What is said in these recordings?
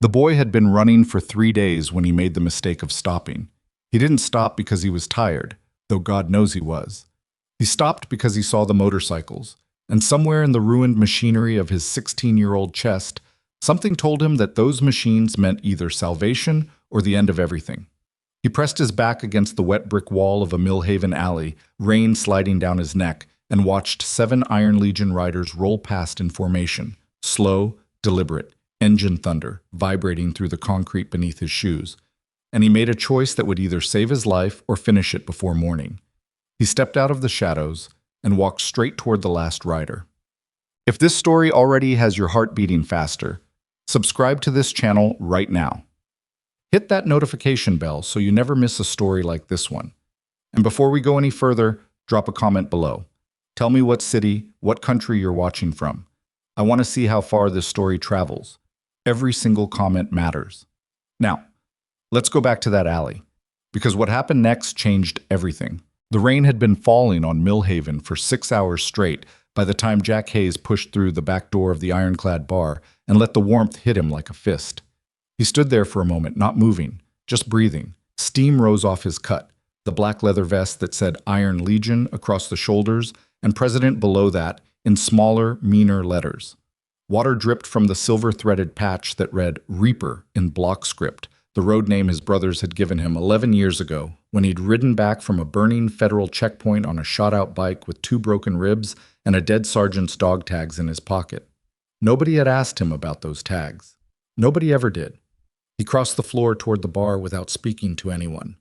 The boy had been running for 3 days when he made the mistake of stopping. He didn't stop because he was tired, though God knows he was. He stopped because he saw the motorcycles, and somewhere in the ruined machinery of his 16-year-old chest, something told him that those machines meant either salvation or the end of everything. He pressed his back against the wet brick wall of a Millhaven alley, rain sliding down his neck, and watched 7 Iron Legion riders roll past in formation, slow, deliberate, engine thunder vibrating through the concrete beneath his shoes. And he made a choice that would either save his life or finish it before morning. He stepped out of the shadows and walked straight toward the last rider. If this story already has your heart beating faster, subscribe to this channel right now. Hit that notification bell so you never miss a story like this one. And before we go any further, drop a comment below. Tell me what city, what country you're watching from. I want to see how far this story travels. Every single comment matters. Now, let's go back to that alley, because what happened next changed everything. The rain had been falling on Millhaven for 6 hours straight by the time Jack Hayes pushed through the back door of the ironclad bar and let the warmth hit him like a fist. He stood there for a moment, not moving, just breathing. Steam rose off his cut, the black leather vest that said Iron Legion across the shoulders, and President below that in smaller, meaner letters. Water dripped from the silver-threaded patch that read Reaper in block script, the road name his brothers had given him 11 years ago when he'd ridden back from a burning federal checkpoint on a shot-out bike with 2 broken ribs and a dead sergeant's dog tags in his pocket. Nobody had asked him about those tags. Nobody ever did. He crossed the floor toward the bar without speaking to anyone.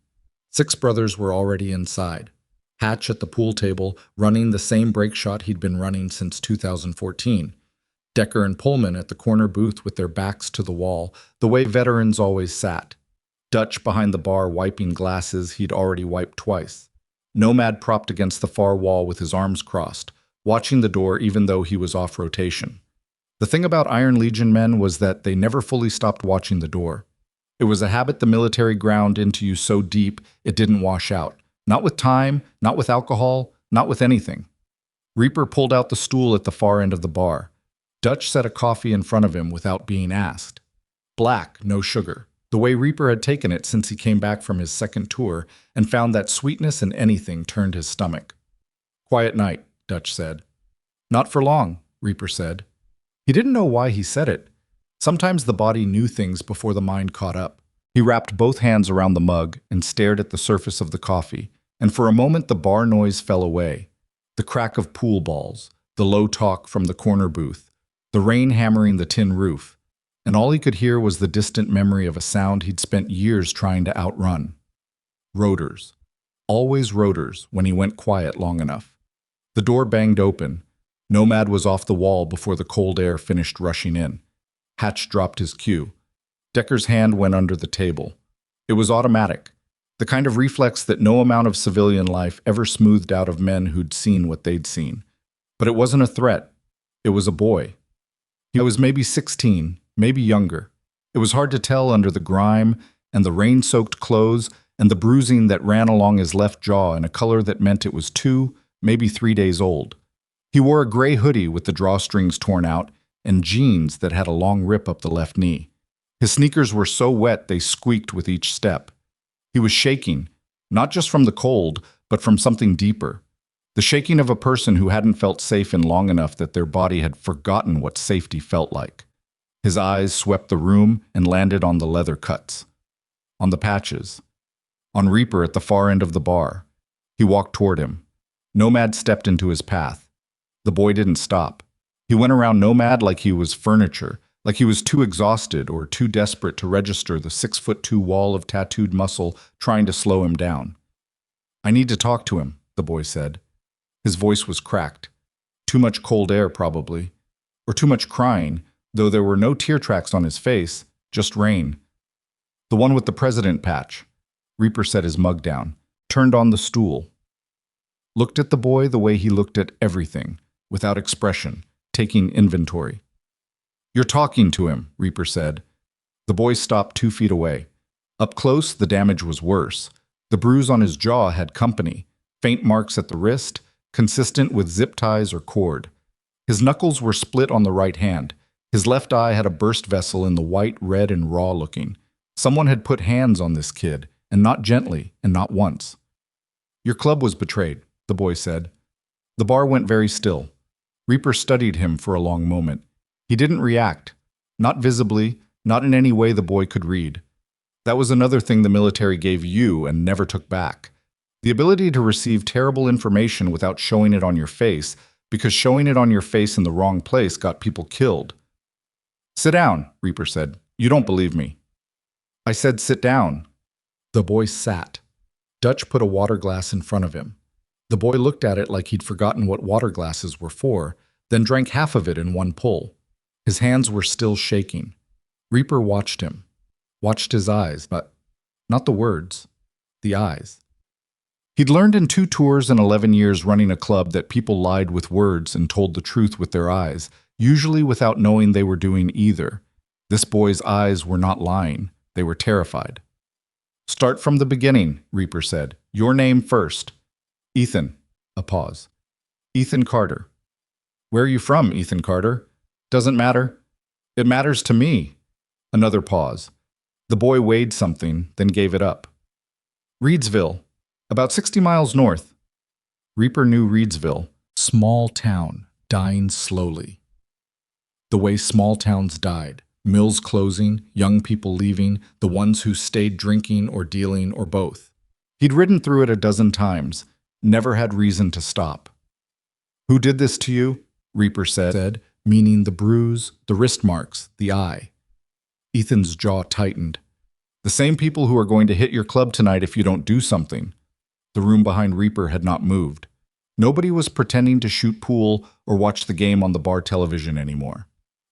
6 brothers were already inside. Hatch at the pool table, running the same break shot he'd been running since 2014. Decker and Pullman at the corner booth with their backs to the wall, the way veterans always sat. Dutch behind the bar wiping glasses he'd already wiped twice. Nomad propped against the far wall with his arms crossed, watching the door even though he was off rotation. The thing about Iron Legion men was that they never fully stopped watching the door. It was a habit the military ground into you so deep it didn't wash out. Not with time, not with alcohol, not with anything. Reaper pulled out the stool at the far end of the bar. Dutch set a coffee in front of him without being asked. Black, no sugar, the way Reaper had taken it since he came back from his second tour and found that sweetness in anything turned his stomach. Quiet night, Dutch said. Not for long, Reaper said. He didn't know why he said it. Sometimes the body knew things before the mind caught up. He wrapped both hands around the mug and stared at the surface of the coffee, and for a moment the bar noise fell away. The crack of pool balls, the low talk from the corner booth, the rain hammering the tin roof, and all he could hear was the distant memory of a sound he'd spent years trying to outrun. Rotors. Always rotors when he went quiet long enough. The door banged open. Nomad was off the wall before the cold air finished rushing in. Hatch dropped his cue. Decker's hand went under the table. It was automatic, the kind of reflex that no amount of civilian life ever smoothed out of men who'd seen what they'd seen. But it wasn't a threat. It was a boy. He was maybe 16, maybe younger. It was hard to tell under the grime and the rain-soaked clothes and the bruising that ran along his left jaw in a color that meant it was 2, maybe 3 days old. He wore a gray hoodie with the drawstrings torn out and jeans that had a long rip up the left knee. His sneakers were so wet they squeaked with each step. He was shaking, not just from the cold, but from something deeper. The shaking of a person who hadn't felt safe in long enough that their body had forgotten what safety felt like. His eyes swept the room and landed on the leather cuts, on the patches, on Reaper at the far end of the bar. He walked toward him. Nomad stepped into his path. The boy didn't stop. He went around Nomad like he was furniture, like he was too exhausted or too desperate to register the 6'2" wall of tattooed muscle trying to slow him down. I need to talk to him, the boy said. His voice was cracked. Too much cold air, probably. Or too much crying, though there were no tear tracks on his face, just rain. The one with the president patch. Reaper set his mug down, turned on the stool. Looked at the boy the way he looked at everything, without expression, taking inventory. You're talking to him, Reaper said. The boy stopped 2 feet away. Up close, the damage was worse. The bruise on his jaw had company, faint marks at the wrist, consistent with zip ties or cord. His knuckles were split on the right hand, His left eye had a burst vessel in the white, red, and raw looking. Someone had put hands on this kid, and not gently, and not once. Your club was betrayed, the boy said. The bar went very still. Reaper studied him for a long moment. He didn't react. Not visibly, not in any way the boy could read. That was another thing the military gave you and never took back. The ability to receive terrible information without showing it on your face, because showing it on your face in the wrong place got people killed. Sit down, Reaper said. You don't believe me. I said sit down. The boy sat. Dutch put a water glass in front of him. The boy looked at it like he'd forgotten what water glasses were for, then drank half of it in one pull. His hands were still shaking. Reaper watched him. Watched his eyes, but not the words. The eyes. He'd learned in 2 tours and 11 years running a club that people lied with words and told the truth with their eyes, usually without knowing they were doing either. This boy's eyes were not lying. They were terrified. Start from the beginning, Reaper said. Your name first. Ethan. A pause. Ethan Carter. Where are you from, Ethan Carter? Doesn't matter. It matters to me. Another pause. The boy weighed something, then gave it up. Reedsville. About 60 miles north. Reaper knew Reedsville. Small town, dying slowly. The way small towns died. Mills closing, young people leaving, the ones who stayed drinking or dealing or both. He'd ridden through it a dozen times, never had reason to stop. Who did this to you? Reaper said, meaning the bruise, the wrist marks, the eye. Ethan's jaw tightened. The same people who are going to hit your club tonight if you don't do something. The room behind Reaper had not moved. Nobody was pretending to shoot pool or watch the game on the bar television anymore.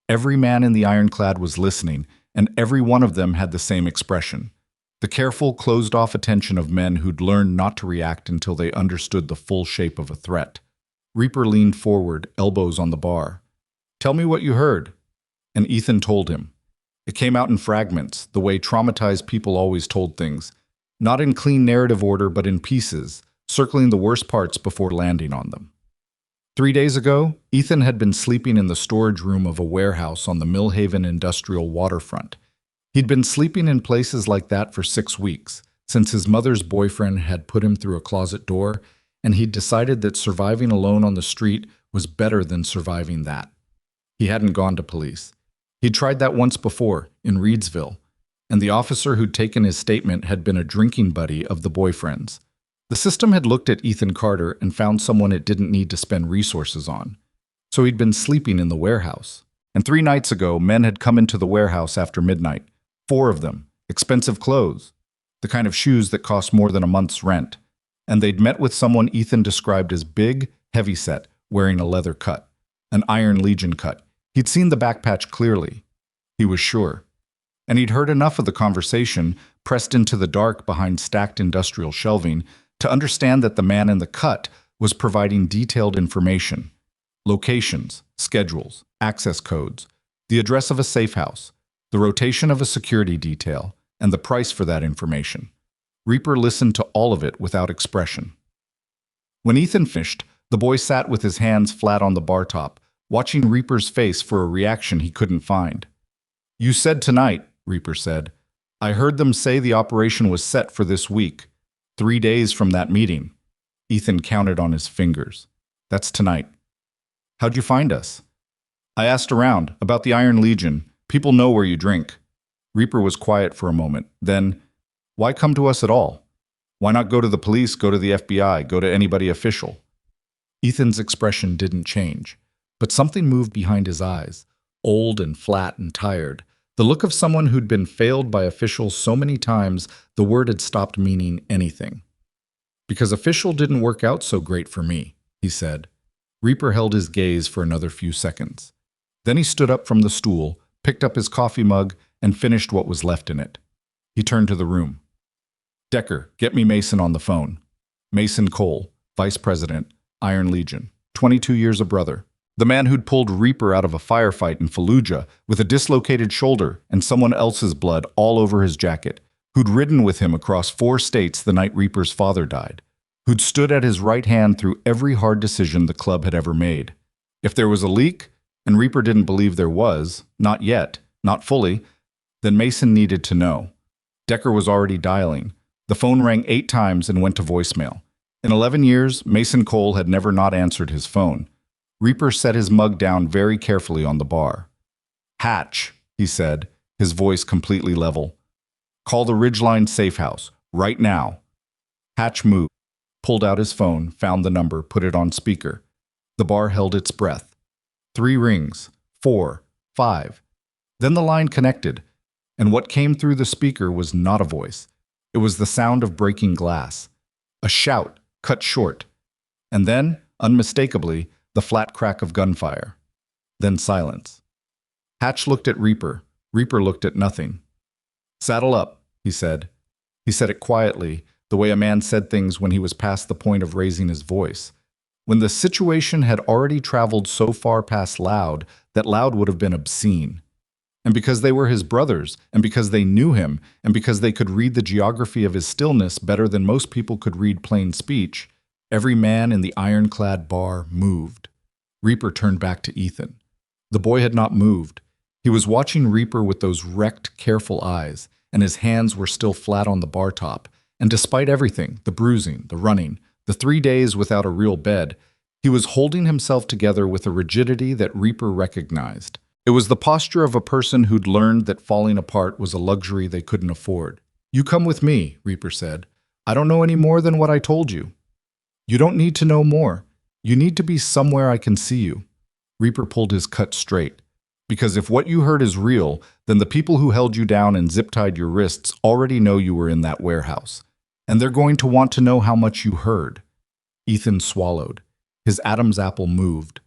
Every man in the ironclad was listening, and every one of them had the same expression. The careful, closed-off attention of men who'd learned not to react until they understood the full shape of a threat. Reaper leaned forward, elbows on the bar. Tell me what you heard. And Ethan told him. It came out in fragments, the way traumatized people always told things. Not in clean narrative order, but in pieces, circling the worst parts before landing on them. 3 days ago, Ethan had been sleeping in the storage room of a warehouse on the Millhaven industrial waterfront. He'd been sleeping in places like that for 6 weeks, since his mother's boyfriend had put him through a closet door, and he'd decided that surviving alone on the street was better than surviving that. He hadn't gone to police. He'd tried that once before, in Reedsville, and the officer who'd taken his statement had been a drinking buddy of the boyfriend's. The system had looked at Ethan Carter and found someone it didn't need to spend resources on. So he'd been sleeping in the warehouse. And 3 nights ago, men had come into the warehouse after midnight. 4 of them. Expensive clothes. The kind of shoes that cost more than a month's rent. And they'd met with someone Ethan described as big, heavyset, wearing a leather cut. An Iron Legion cut. He'd seen the back patch clearly. He was sure. And he'd heard enough of the conversation, pressed into the dark behind stacked industrial shelving, to understand that the man in the cut was providing detailed information. Locations, schedules, access codes, the address of a safe house, the rotation of a security detail, and the price for that information. Reaper listened to all of it without expression. When Ethan finished, the boy sat with his hands flat on the bar top, watching Reaper's face for a reaction he couldn't find. You said tonight, Reaper said. I heard them say the operation was set for this week. 3 days from that meeting. Ethan counted on his fingers. That's tonight. How'd you find us? I asked around, about the Iron Legion. People know where you drink. Reaper was quiet for a moment. Then, why come to us at all? Why not go to the police, go to the FBI, go to anybody official? Ethan's expression didn't change, but something moved behind his eyes, old and flat and tired. The look of someone who'd been failed by officials so many times the word had stopped meaning anything. Because official didn't work out so great for me, he said. Reaper held his gaze for another few seconds. Then he stood up from the stool, picked up his coffee mug, and finished what was left in it. He turned to the room. Decker, get me Mason on the phone. Mason Cole, Vice President, Iron Legion, 22 years a brother. The man who'd pulled Reaper out of a firefight in Fallujah with a dislocated shoulder and someone else's blood all over his jacket, who'd ridden with him across 4 states the night Reaper's father died, who'd stood at his right hand through every hard decision the club had ever made. If there was a leak, And Reaper didn't believe there was, not yet, not fully. Then Mason needed to know. Decker was already dialing. The phone rang 8 times and went to voicemail. In 11 years, Mason Cole had never not answered his phone. Reaper set his mug down very carefully on the bar. "Hatch," he said, his voice completely level. "Call the Ridgeline Safe House, right now." Hatch moved, pulled out his phone, found the number, put it on speaker. The bar held its breath. 3 rings, 4, 5. Then the line connected, and what came through the speaker was not a voice. It was the sound of breaking glass. A shout, cut short. And then, unmistakably, the flat crack of gunfire. Then silence. Hatch looked at Reaper. Reaper looked at nothing. "Saddle up," he said. He said it quietly, the way a man said things when he was past the point of raising his voice. When the situation had already traveled so far past loud that loud would have been obscene. And because they were his brothers, and because they knew him, and because they could read the geography of his stillness better than most people could read plain speech, every man in the ironclad bar moved. Reaper turned back to Ethan. The boy had not moved. He was watching Reaper with those wrecked, careful eyes, and his hands were still flat on the bar top. And despite everything, the bruising, the running, the 3 days without a real bed, he was holding himself together with a rigidity that Reaper recognized. It was the posture of a person who'd learned that falling apart was a luxury they couldn't afford. "You come with me," Reaper said. "I don't know any more than what I told you." "You don't need to know more. You need to be somewhere I can see you." Reaper pulled his cut straight. "Because if what you heard is real, then the people who held you down and zip-tied your wrists already know you were in that warehouse. And they're going to want to know how much you heard." Ethan swallowed. His Adam's apple moved.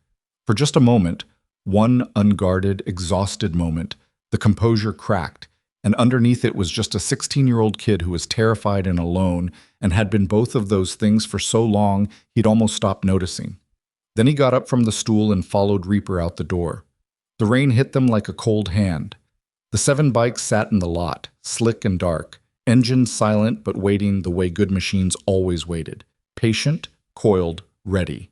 For just a moment, one unguarded, exhausted moment, the composure cracked, and underneath it was just a 16-year-old kid who was terrified and alone and had been both of those things for so long he'd almost stopped noticing. Then he got up from the stool and followed Reaper out the door. The rain hit them like a cold hand. The 7 bikes sat in the lot, slick and dark, engines silent but waiting the way good machines always waited, patient, coiled, ready.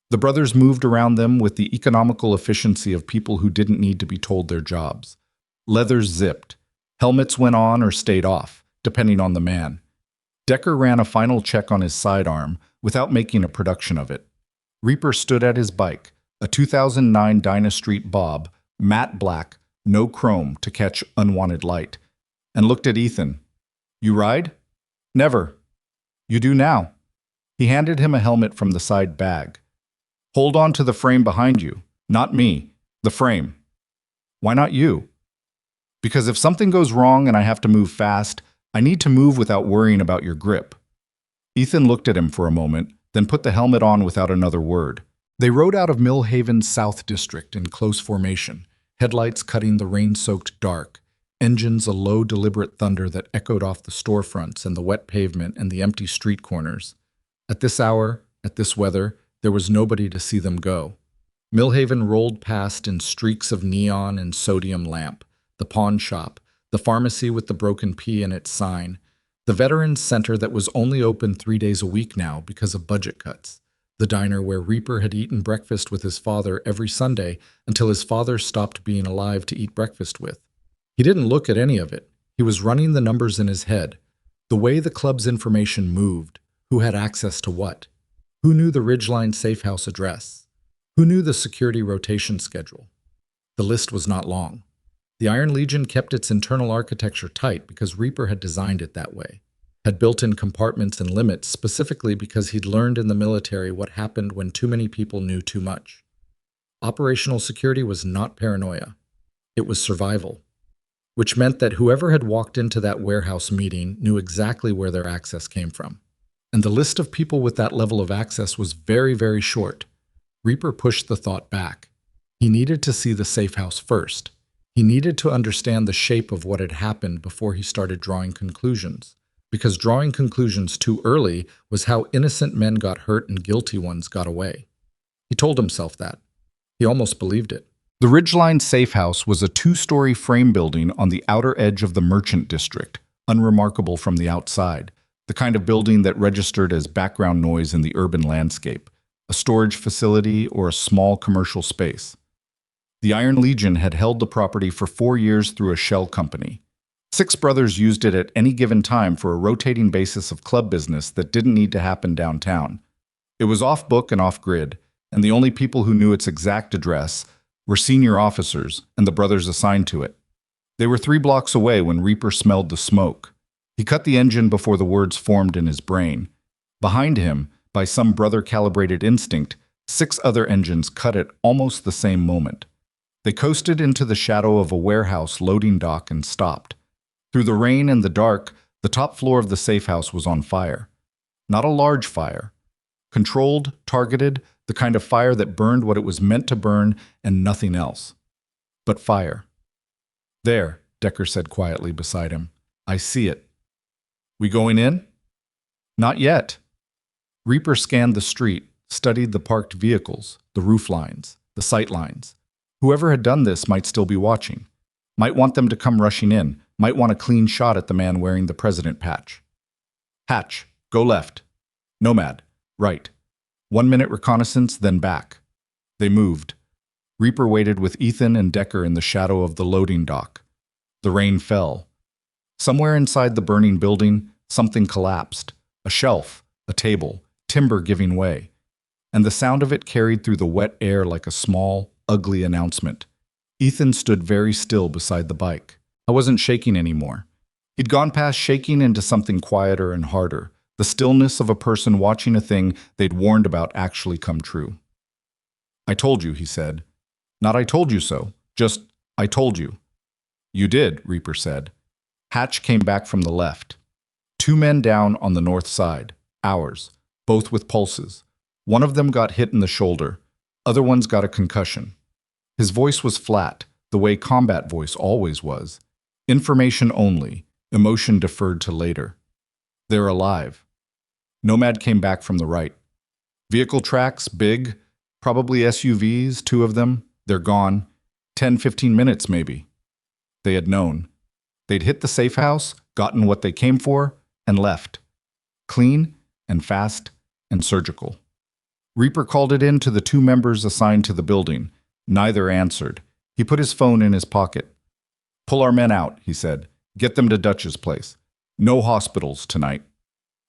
The brothers moved around them with the economical efficiency of people who didn't need to be told their jobs. Leathers zipped. Helmets went on or stayed off, depending on the man. Decker ran a final check on his sidearm without making a production of it. Reaper stood at his bike, a 2009 Dinah Street Bob, matte black, no chrome to catch unwanted light, and looked at Ethan. "You ride?" "Never." "You do now." He handed him a helmet from the side bag. "Hold on to the frame behind you. Not me. The frame." "Why not you?" "Because if something goes wrong and I have to move fast, I need to move without worrying about your grip." Ethan looked at him for a moment, then put the helmet on without another word. They rode out of Millhaven's South District in close formation, headlights cutting the rain-soaked dark, engines a low, deliberate thunder that echoed off the storefronts and the wet pavement and the empty street corners. At this hour, at this weather, there was nobody to see them go. Millhaven rolled past in streaks of neon and sodium lamp, the pawn shop, the pharmacy with the broken P in its sign, the Veterans Center that was only open 3 days a week now because of budget cuts, the diner where Reaper had eaten breakfast with his father every Sunday until his father stopped being alive to eat breakfast with. He didn't look at any of it. He was running the numbers in his head, the way the club's information moved, who had access to what. Who knew the Ridgeline Safe House address? Who knew the security rotation schedule? The list was not long. The Iron Legion kept its internal architecture tight because Reaper had designed it that way, had built in compartments and limits specifically because he'd learned in the military what happened when too many people knew too much. Operational security was not paranoia. It was survival, which meant that whoever had walked into that warehouse meeting knew exactly where their access came from. And the list of people with that level of access was very, very short. Reaper pushed the thought back. He needed to see the safe house first. He needed to understand the shape of what had happened before he started drawing conclusions. Because drawing conclusions too early was how innocent men got hurt and guilty ones got away. He told himself that. He almost believed it. The Ridgeline Safe House was a 2-story frame building on the outer edge of the Merchant District, unremarkable from the outside. The kind of building that registered as background noise in the urban landscape, a storage facility or a small commercial space. The Iron Legion had held the property for 4 years through a shell company. 6 brothers used it at any given time for a rotating basis of club business that didn't need to happen downtown. It was off-book and off-grid, and the only people who knew its exact address were senior officers and the brothers assigned to it. They were 3 blocks away when Reaper smelled the smoke. He cut the engine before the words formed in his brain. Behind him, by some brother-calibrated instinct, 6 other engines cut at almost the same moment. They coasted into the shadow of a warehouse loading dock and stopped. Through the rain and the dark, the top floor of the safe house was on fire. Not a large fire. Controlled, targeted, the kind of fire that burned what it was meant to burn and nothing else. But fire. "There," Decker said quietly beside him. "I see it." "We going in?" "Not yet." Reaper scanned the street, studied the parked vehicles, the roof lines, the sight lines. Whoever had done this might still be watching. Might want them to come rushing in, might want a clean shot at the man wearing the president patch. "Hatch, go left. Nomad, right. 1 minute reconnaissance, then back." They moved. Reaper waited with Ethan and Decker in the shadow of the loading dock. The rain fell. Somewhere inside the burning building, something collapsed. A shelf, a table, timber giving way. And the sound of it carried through the wet air like a small, ugly announcement. Ethan stood very still beside the bike. I wasn't shaking anymore. He'd gone past shaking into something quieter and harder, the stillness of a person watching a thing they'd warned about actually come true. "I told you," he said. "Not I told you so, just I told you." "You did," Reaper said. Hatch came back from the left. 2 men down on the north side, ours, both with pulses. One of them got hit in the shoulder, other one's got a concussion. His voice was flat, the way combat voice always was. Information only, emotion deferred to later. "They're alive." Nomad came back from the right. "Vehicle tracks, big, probably SUVs, 2 of them. They're gone. 10-15 minutes maybe." They had known. They'd hit the safe house, gotten what they came for, and left. Clean and fast and surgical. Reaper called it in to the 2 members assigned to the building. Neither answered. He put his phone in his pocket. "Pull our men out," he said. "Get them to Dutch's place. No hospitals tonight."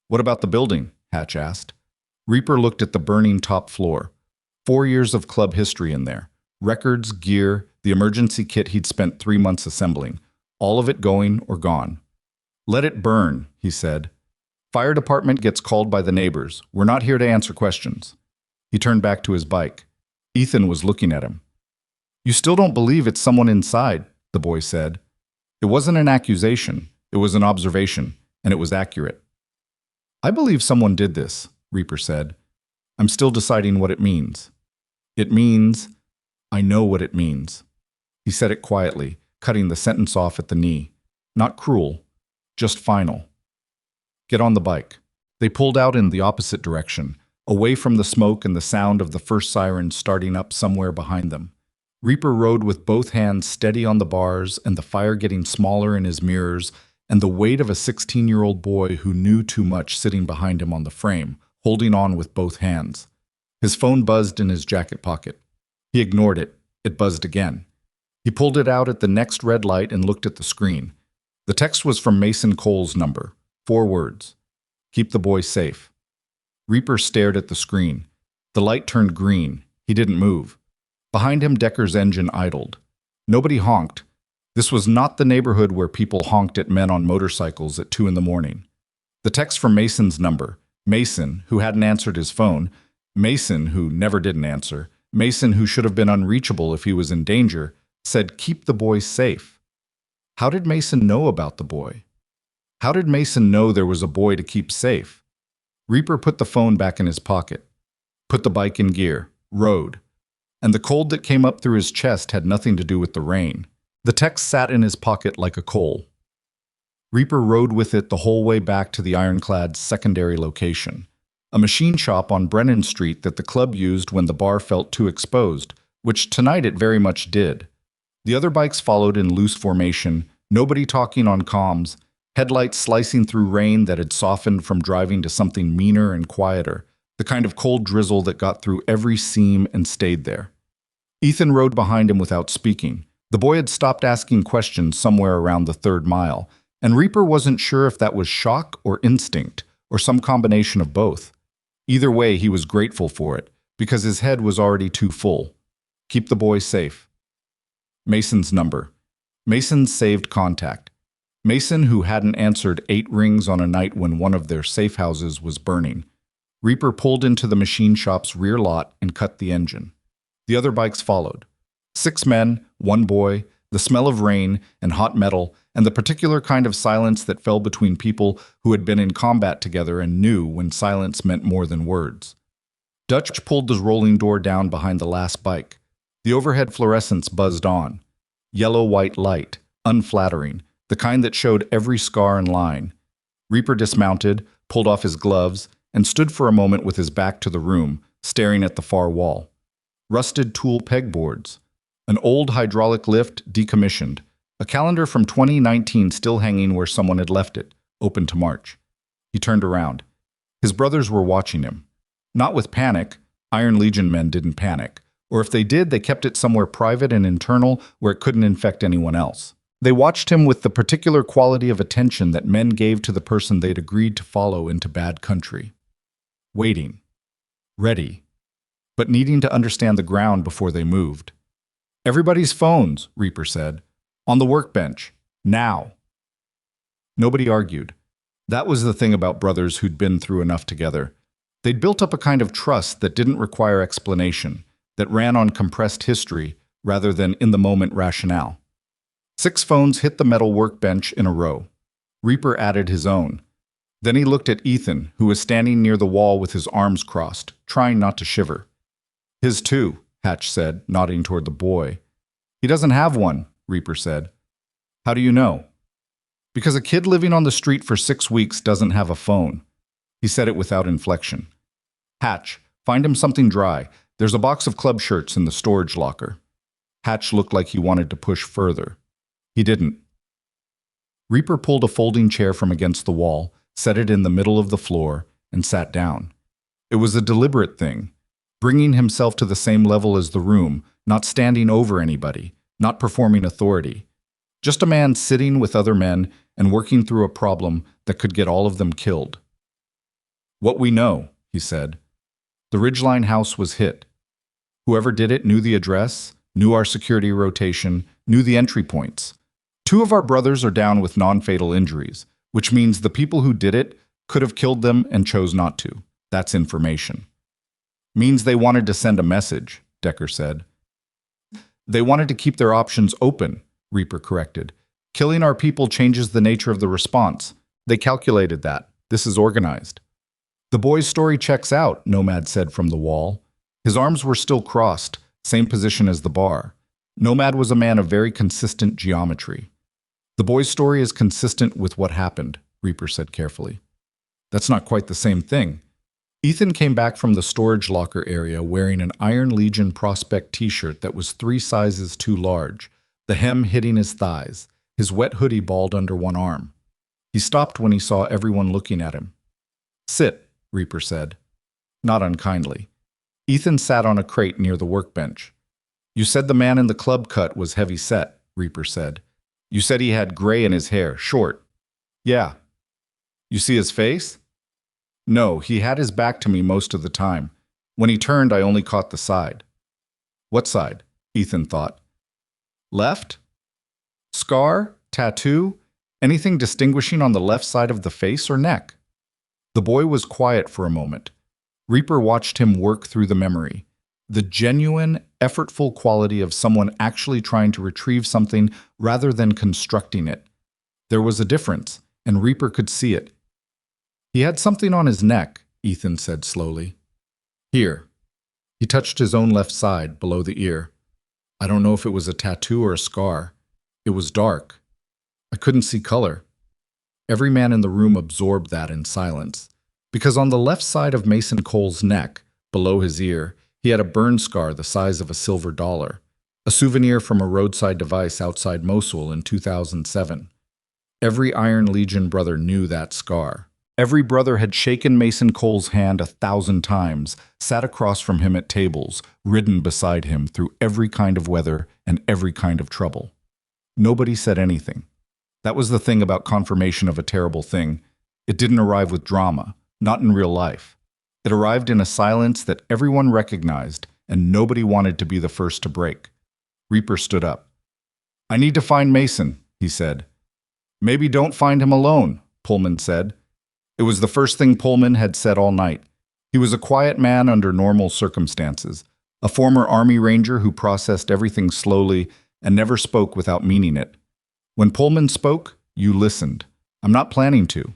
"What about the building?" Hatch asked. Reaper looked at the burning top floor. 4 years of club history in there. Records, gear, the emergency kit he'd spent 3 months assembling. All of it going or gone. "Let it burn," he said. "Fire department gets called by the neighbors. We're not here to answer questions." He turned back to his bike. Ethan was looking at him. "You still don't believe it's someone inside," the boy said. It wasn't an accusation, it was an observation, and it was accurate. "I believe someone did this," Reaper said. "I'm still deciding what it means." "It means, I know what it means." He said it quietly, cutting the sentence off at the knee. Not cruel, just final. "Get on the bike." They pulled out in the opposite direction, away from the smoke and the sound of the first siren starting up somewhere behind them. Reaper rode with both hands steady on the bars and the fire getting smaller in his mirrors and the weight of a 16-year-old boy who knew too much sitting behind him on the frame, holding on with both hands. His phone buzzed in his jacket pocket. He ignored it. It buzzed again. He pulled it out at the next red light and looked at the screen. The text was from Mason Cole's number. 4 words. "Keep the boy safe." Reaper stared at the screen. The light turned green. He didn't move. Behind him, Decker's engine idled. Nobody honked. This was not the neighborhood where people honked at men on motorcycles at 2 in the morning. The text from Mason's number. Mason, who hadn't answered his phone. Mason, who never didn't answer. Mason, who should have been unreachable if he was in danger, said, "Keep the boy safe." How did Mason know about the boy? How did Mason know there was a boy to keep safe? Reaper put the phone back in his pocket, put the bike in gear, rode. And the cold that came up through his chest had nothing to do with the rain. The text sat in his pocket like a coal. Reaper rode with it the whole way back to the Ironclad's secondary location, a machine shop on Brennan Street that the club used when the bar felt too exposed, which tonight it very much did. The other bikes followed in loose formation, nobody talking on comms, headlights slicing through rain that had softened from driving to something meaner and quieter, the kind of cold drizzle that got through every seam and stayed there. Ethan rode behind him without speaking. The boy had stopped asking questions somewhere around the 3rd mile, and Reaper wasn't sure if that was shock or instinct, or some combination of both. Either way, he was grateful for it, because his head was already too full. Keep the boy safe. Mason's number. Mason saved contact. Mason, who hadn't answered 8 rings on a night when one of their safe houses was burning. Reaper pulled into the machine shop's rear lot and cut the engine. The other bikes followed. 6 men, 1 boy, the smell of rain and hot metal, and the particular kind of silence that fell between people who had been in combat together and knew when silence meant more than words. Dutch pulled the rolling door down behind the last bike. The overhead fluorescence buzzed on. Yellow-white light, unflattering, the kind that showed every scar and line. Reaper dismounted, pulled off his gloves, and stood for a moment with his back to the room, staring at the far wall. Rusted tool pegboards. An old hydraulic lift decommissioned. A calendar from 2019 still hanging where someone had left it, open to March. He turned around. His brothers were watching him. Not with panic. Iron Legion men didn't panic. Or if they did, they kept it somewhere private and internal where it couldn't infect anyone else. They watched him with the particular quality of attention that men gave to the person they'd agreed to follow into bad country. Waiting. Ready. But needing to understand the ground before they moved. Everybody's phones, Reaper said. On the workbench. Now. Nobody argued. That was the thing about brothers who'd been through enough together. They'd built up a kind of trust that didn't require explanation, that ran on compressed history rather than in-the-moment rationale. 6 phones hit the metal workbench in a row. Reaper added his own. Then he looked at Ethan, who was standing near the wall with his arms crossed, trying not to shiver. His too, Hatch said, nodding toward the boy. He doesn't have one, Reaper said. How do you know? Because a kid living on the street for 6 weeks doesn't have a phone. He said it without inflection. Hatch, find him something dry. There's a box of club shirts in the storage locker. Hatch looked like he wanted to push further. He didn't. Reaper pulled a folding chair from against the wall, set it in the middle of the floor, and sat down. It was a deliberate thing, bringing himself to the same level as the room, not standing over anybody, not performing authority. Just a man sitting with other men and working through a problem that could get all of them killed. What we know, he said. The Ridgeline house was hit. Whoever did it knew the address, knew our security rotation, knew the entry points. 2 of our brothers are down with non-fatal injuries, which means the people who did it could have killed them and chose not to. That's information. Means they wanted to send a message, Decker said. They wanted to keep their options open, Reaper corrected. Killing our people changes the nature of the response. They calculated that. This is organized. The boy's story checks out, Nomad said from the wall. His arms were still crossed, same position as the bar. Nomad was a man of very consistent geometry. The boy's story is consistent with what happened, Reaper said carefully. That's not quite the same thing. Ethan came back from the storage locker area wearing an Iron Legion Prospect t-shirt that was 3 sizes too large, the hem hitting his thighs, his wet hoodie balled under one arm. He stopped when he saw everyone looking at him. Sit, Reaper said. Not unkindly. Ethan sat on a crate near the workbench. You said the man in the club cut was heavy set, Reaper said. You said he had gray in his hair, short. Yeah. You see his face? No, he had his back to me most of the time. When he turned, I only caught the side. What side? Ethan thought. Left? Scar? Tattoo? Anything distinguishing on the left side of the face or neck? The boy was quiet for a moment. Reaper watched him work through the memory. The genuine, effortful quality of someone actually trying to retrieve something rather than constructing it. There was a difference, and Reaper could see it. He had something on his neck, Ethan said slowly. Here. He touched his own left side, below the ear. I don't know if it was a tattoo or a scar. It was dark. I couldn't see color. Every man in the room absorbed that in silence, because on the left side of Mason Cole's neck, below his ear, he had a burn scar the size of a silver dollar, a souvenir from a roadside device outside Mosul in 2007. Every Iron Legion brother knew that scar. Every brother had shaken Mason Cole's hand 1,000 times, sat across from him at tables, ridden beside him through every kind of weather and every kind of trouble. Nobody said anything. That was the thing about confirmation of a terrible thing. It didn't arrive with drama, not in real life. It arrived in a silence that everyone recognized, and nobody wanted to be the first to break. Reaper stood up. "I need to find Mason," he said. "Maybe don't find him alone," Pullman said. It was the first thing Pullman had said all night. He was a quiet man under normal circumstances, a former Army Ranger who processed everything slowly and never spoke without meaning it. When Pullman spoke, you listened. "I'm not planning to."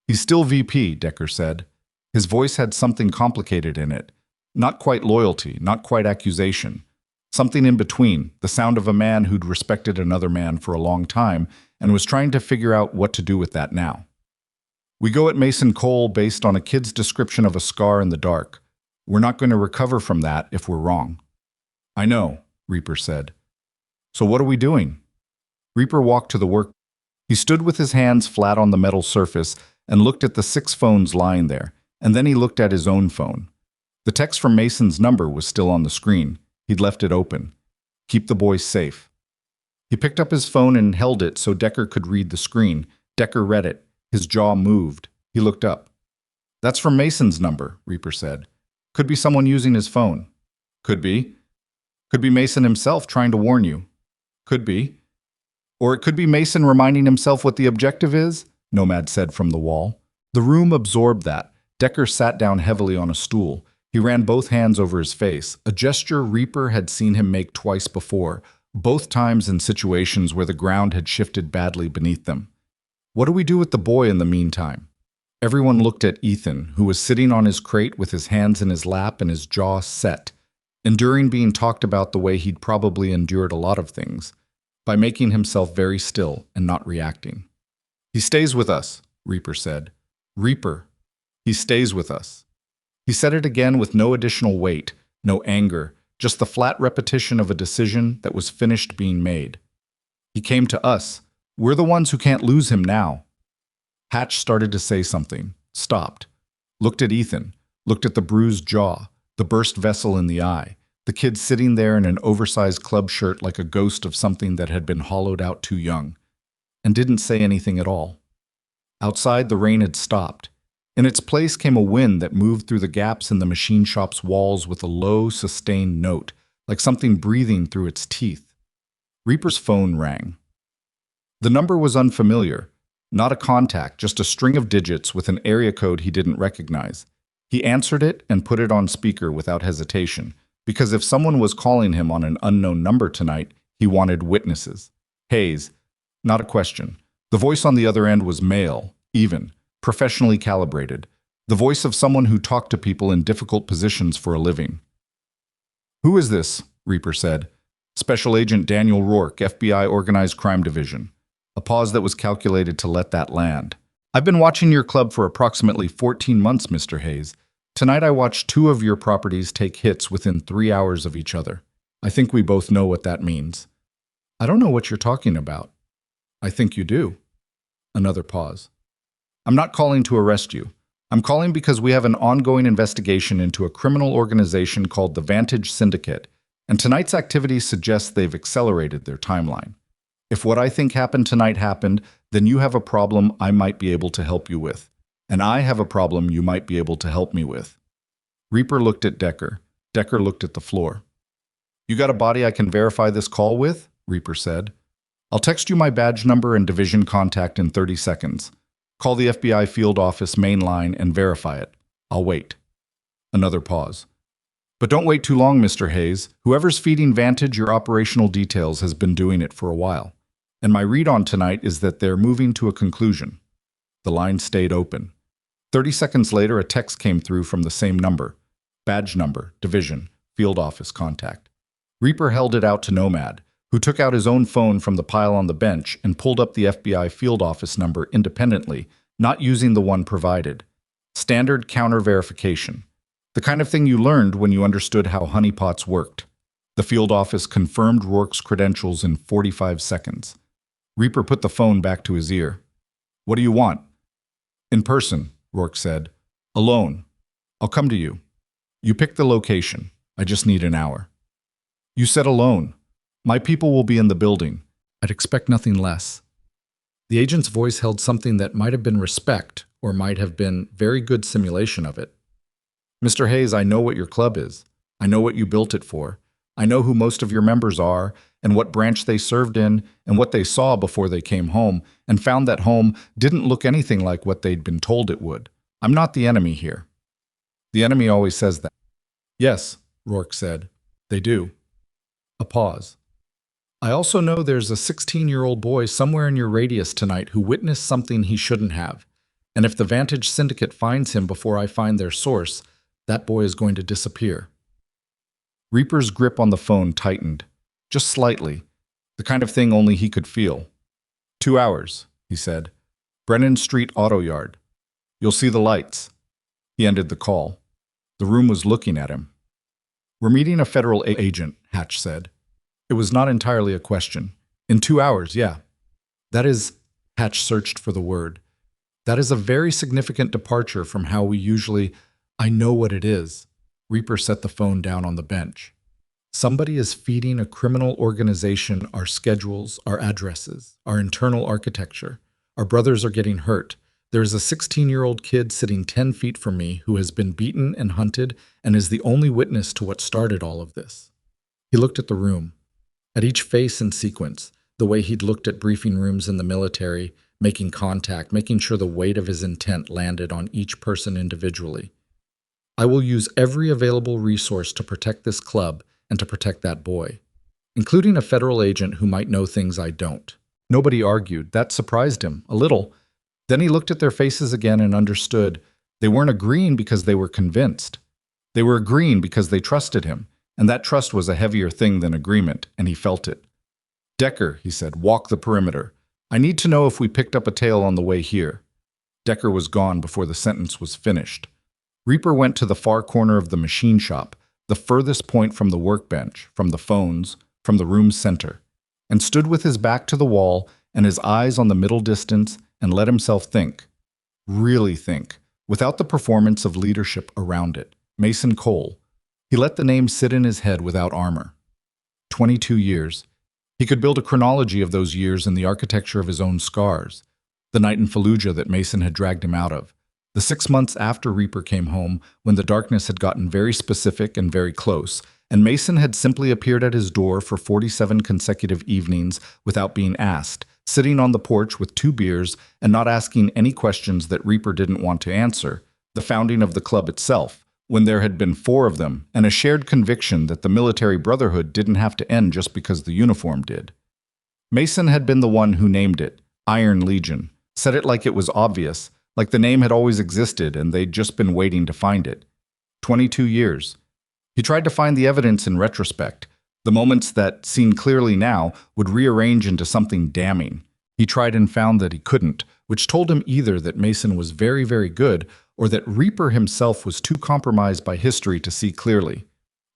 "He's still VP," Decker said. His voice had something complicated in it. Not quite loyalty, not quite accusation. Something in between, the sound of a man who'd respected another man for a long time and was trying to figure out what to do with that now. "We go at Mason Cole based on a kid's description of a scar in the dark. We're not going to recover from that if we're wrong." "I know," Reaper said. "So what are we doing?" Reaper walked to the work. He stood with his hands flat on the metal surface and looked at the 6 phones lying there, and then he looked at his own phone. The text from Mason's number was still on the screen. He'd left it open. "Keep the boys safe." He picked up his phone and held it so Decker could read the screen. Decker read it. His jaw moved. He looked up. "That's from Mason's number," Reaper said. "Could be someone using his phone." "Could be. Could be Mason himself trying to warn you." "Could be. Or it could be Mason reminding himself what the objective is," Nomad said from the wall. The room absorbed that. Decker sat down heavily on a stool. He ran both hands over his face, a gesture Reaper had seen him make twice before, both times in situations where the ground had shifted badly beneath them. "What do we do with the boy in the meantime?" Everyone looked at Ethan, who was sitting on his crate with his hands in his lap and his jaw set, enduring being talked about the way he'd probably endured a lot of things, by making himself very still and not reacting. "He stays with us," Reaper said. "Reaper. He stays with us." He said it again with no additional weight, no anger, just the flat repetition of a decision that was finished being made. "He came to us. We're the ones who can't lose him now." Hatch started to say something, stopped, looked at Ethan, looked at the bruised jaw, the burst vessel in the eye, the kid sitting there in an oversized club shirt like a ghost of something that had been hollowed out too young, and didn't say anything at all. Outside, the rain had stopped. In its place came a wind that moved through the gaps in the machine shop's walls with a low, sustained note, like something breathing through its teeth. Reaper's phone rang. The number was unfamiliar, not a contact, just a string of digits with an area code he didn't recognize. He answered it and put it on speaker without hesitation, because if someone was calling him on an unknown number tonight, he wanted witnesses. Hayes. Not a question. The voice on the other end was male, even, professionally calibrated, the voice of someone who talked to people in difficult positions for a living. "Who is this?" Reaper said. "Special Agent Daniel Rourke, FBI Organized Crime Division." A pause that was calculated to let that land. "I've been watching your club for approximately 14 months, Mr. Hayes. Tonight I watched 2 of your properties take hits within 3 hours of each other. I think we both know what that means." "I don't know what you're talking about." "I think you do." Another pause. "I'm not calling to arrest you. I'm calling because we have an ongoing investigation into a criminal organization called the Vantage Syndicate, and tonight's activity suggests they've accelerated their timeline. If what I think happened tonight happened, then you have a problem I might be able to help you with, and I have a problem you might be able to help me with." Reaper looked at Decker. Decker looked at the floor. "You got a body I can verify this call with?" Reaper said. "I'll text you my badge number and division contact in 30 seconds. Call the FBI field office main line and verify it. I'll wait." Another pause. "But don't wait too long, Mr. Hayes. Whoever's feeding Vantage your operational details has been doing it for a while. And my read on tonight is that they're moving to a conclusion." The line stayed open. 30 seconds later, a text came through from the same number. Badge number, division, field office contact. Reaper held it out to Nomad, who took out his own phone from the pile on the bench and pulled up the FBI field office number independently, not using the one provided. Standard counter verification. The kind of thing you learned when you understood how honeypots worked. The field office confirmed Rourke's credentials in 45 seconds. Reaper put the phone back to his ear. "What do you want?" In person, Rourke said. Alone. I'll come to you. You pick the location. I just need an hour. You said alone. My people will be in the building. I'd expect nothing less. The agent's voice held something that might have been respect or might have been very good simulation of it. Mr. Hayes, I know what your club is. I know what you built it for. I know who most of your members are and what branch they served in and what they saw before they came home and found that home didn't look anything like what they'd been told it would. I'm not the enemy here. The enemy always says that. Yes, Rourke said. They do. A pause. I also know there's a 16-year-old boy somewhere in your radius tonight who witnessed something he shouldn't have. And if the Vantage Syndicate finds him before I find their source, that boy is going to disappear. Reaper's grip on the phone tightened, just slightly, the kind of thing only he could feel. 2 hours, he said. Brennan Street Auto Yard. You'll see the lights. He ended the call. The room was looking at him. We're meeting a federal agent, Hatch said. It was not entirely a question. In 2 hours, yeah. That is, Hatch searched for the word. That is a very significant departure from how we usually, I know what it is. Reaper set the phone down on the bench. Somebody is feeding a criminal organization our schedules, our addresses, our internal architecture. Our brothers are getting hurt. There is a 16-year-old kid sitting 10 feet from me who has been beaten and hunted and is the only witness to what started all of this. He looked at the room, at each face in sequence, the way he'd looked at briefing rooms in the military, making contact, making sure the weight of his intent landed on each person individually. I will use every available resource to protect this club and to protect that boy, including a federal agent who might know things I don't. Nobody argued. That surprised him, a little. Then he looked at their faces again and understood. They weren't agreeing because they were convinced. They were agreeing because they trusted him, and that trust was a heavier thing than agreement, and he felt it. Decker, he said, walk the perimeter. I need to know if we picked up a tail on the way here. Decker was gone before the sentence was finished. Reaper went to the far corner of the machine shop, the furthest point from the workbench, from the phones, from the room's center, and stood with his back to the wall and his eyes on the middle distance and let himself think, really think, without the performance of leadership around it. Mason Cole. He let the name sit in his head without armor. 22 years. He could build a chronology of those years in the architecture of his own scars. The night in Fallujah that Mason had dragged him out of. The 6 months after Reaper came home, when the darkness had gotten very specific and very close, and Mason had simply appeared at his door for 47 consecutive evenings without being asked, sitting on the porch with 2 beers and not asking any questions that Reaper didn't want to answer, the founding of the club itself, when there had been 4 of them, and a shared conviction that the military brotherhood didn't have to end just because the uniform did. Mason had been the one who named it, Iron Legion, said it like it was obvious, like the name had always existed and they'd just been waiting to find it. 22 years. He tried to find the evidence in retrospect, the moments that, seen clearly now, would rearrange into something damning. He tried and found that he couldn't, which told him either that Mason was very, very good or that Reaper himself was too compromised by history to see clearly.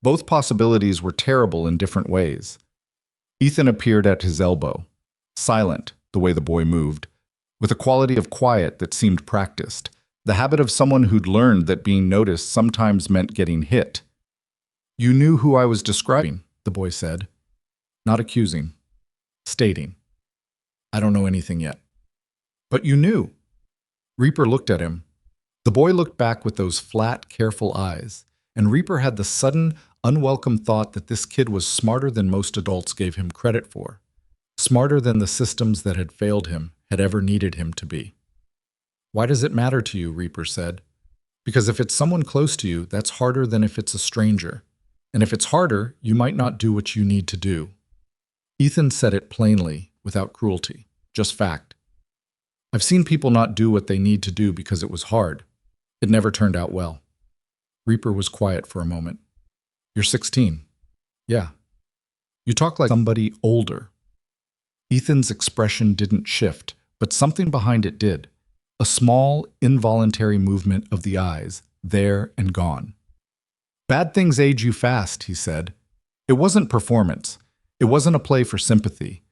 Both possibilities were terrible in different ways. Ethan appeared at his elbow, silent, the way the boy moved, with a quality of quiet that seemed practiced, the habit of someone who'd learned that being noticed sometimes meant getting hit. You knew who I was describing, the boy said. Not accusing. Stating. I don't know anything yet. But you knew. Reaper looked at him. The boy looked back with those flat, careful eyes, and Reaper had the sudden, unwelcome thought that this kid was smarter than most adults gave him credit for. Smarter than the systems that had failed him had ever needed him to be. Why does it matter to you, Reaper said. Because if it's someone close to you, that's harder than if it's a stranger. And if it's harder, you might not do what you need to do. Ethan said it plainly, without cruelty, just fact. I've seen people not do what they need to do because it was hard. It never turned out well. Reaper was quiet for a moment. You're 16. Yeah. You talk like somebody older. Ethan's expression didn't shift, but something behind it did. A small, involuntary movement of the eyes, there and gone. Bad things age you fast, he said. It wasn't performance. It wasn't a play for sympathy.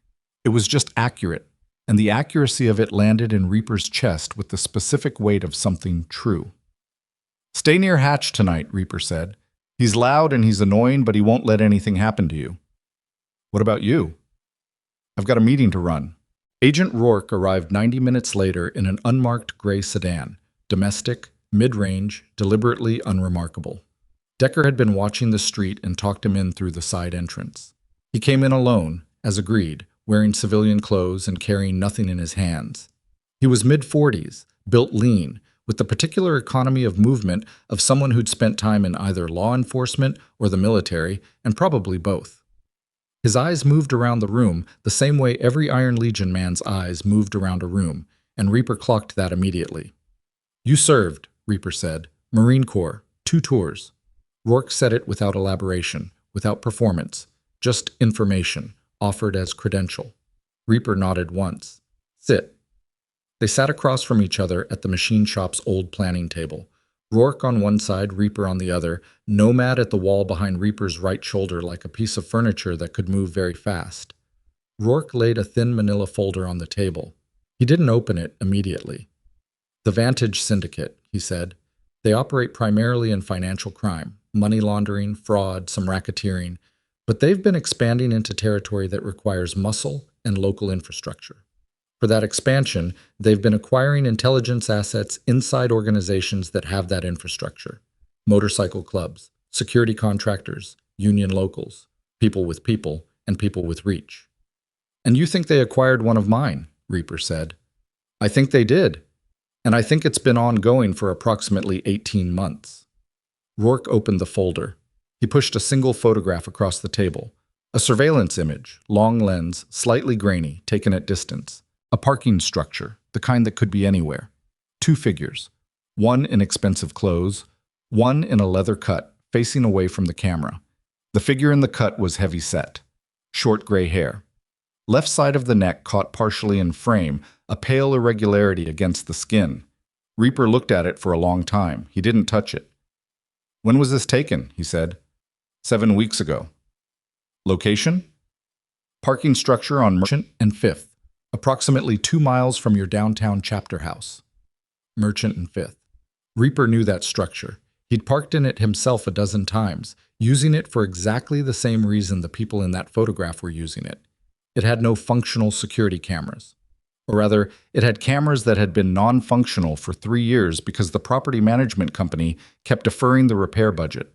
It was just accurate. and the accuracy of it landed in Reaper's chest with the specific weight of something true. "Stay near Hatch tonight," Reaper said. "He's loud and he's annoying, but he won't let anything happen to you." "What about you?" "I've got a meeting to run." Agent Rourke arrived 90 minutes later in an unmarked gray sedan, domestic, mid-range, deliberately unremarkable. Decker had been watching the street and talked him in through the side entrance. He came in alone, as agreed, wearing civilian clothes and carrying nothing in his hands. He was mid-40s, built lean, with the particular economy of movement of someone who'd spent time in either law enforcement or the military, and probably both. His eyes moved around the room the same way every Iron Legion man's eyes moved around a room, and Reaper clocked that immediately. "You served," Reaper said. "Marine Corps, 2 tours." Rourke said it without elaboration, without performance, just information, offered as credential. Reaper nodded once. "Sit." They sat across from each other at the machine shop's old planning table. Rourke on one side, Reaper on the other, Nomad at the wall behind Reaper's right shoulder like a piece of furniture that could move very fast. Rourke laid a thin manila folder on the table. He didn't open it immediately. "The Vantage Syndicate," he said. "They operate primarily in financial crime, money laundering, fraud, some racketeering, but they've been expanding into territory that requires muscle and local infrastructure. For that expansion, they've been acquiring intelligence assets inside organizations that have that infrastructure. Motorcycle clubs, security contractors, union locals, people, and people with reach." "And you think they acquired one of mine?" Reaper said. "I think they did. And I think it's been ongoing for approximately 18 months. Rourke opened the folder. He pushed a single photograph across the table. A surveillance image, long lens, slightly grainy, taken at distance. A parking structure, the kind that could be anywhere. 2 figures. One in expensive clothes, one in a leather cut, facing away from the camera. The figure in the cut was heavy-set. Short gray hair. Left side of the neck caught partially in frame, a pale irregularity against the skin. Reaper looked at it for a long time. He didn't touch it. "When was this taken?" he said. 7 weeks ago." "Location?" "Parking structure on Merchant and 5th. Approximately 2 miles from your downtown chapter house." Merchant and 5th. Reaper knew that structure. He'd parked in it himself a dozen times, using it for exactly the same reason the people in that photograph were using it. It had no functional security cameras. Or rather, it had cameras that had been non-functional for 3 years because the property management company kept deferring the repair budget.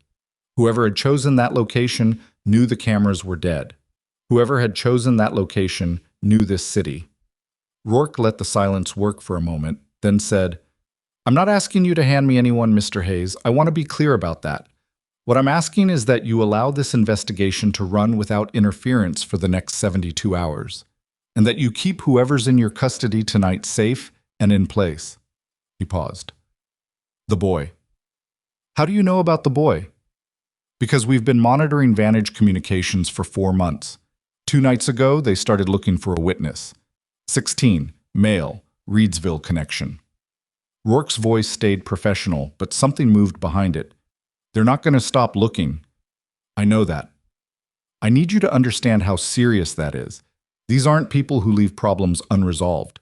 Whoever had chosen that location knew the cameras were dead. Whoever had chosen that location knew this city. Rourke let the silence work for a moment, then said, "I'm not asking you to hand me anyone, Mr. Hayes. I want to be clear about that. What I'm asking is that you allow this investigation to run without interference for the next 72 hours, and that you keep whoever's in your custody tonight safe and in place." He paused. "The boy." "How do you know about the boy?" "Because we've been monitoring Vantage communications for 4 months. 2 nights ago, they started looking for a witness. 16, male, Reedsville connection." Rourke's voice stayed professional, but something moved behind it. "They're not going to stop looking." "I know that. I need you to understand how serious that is. These aren't people who leave problems unresolved."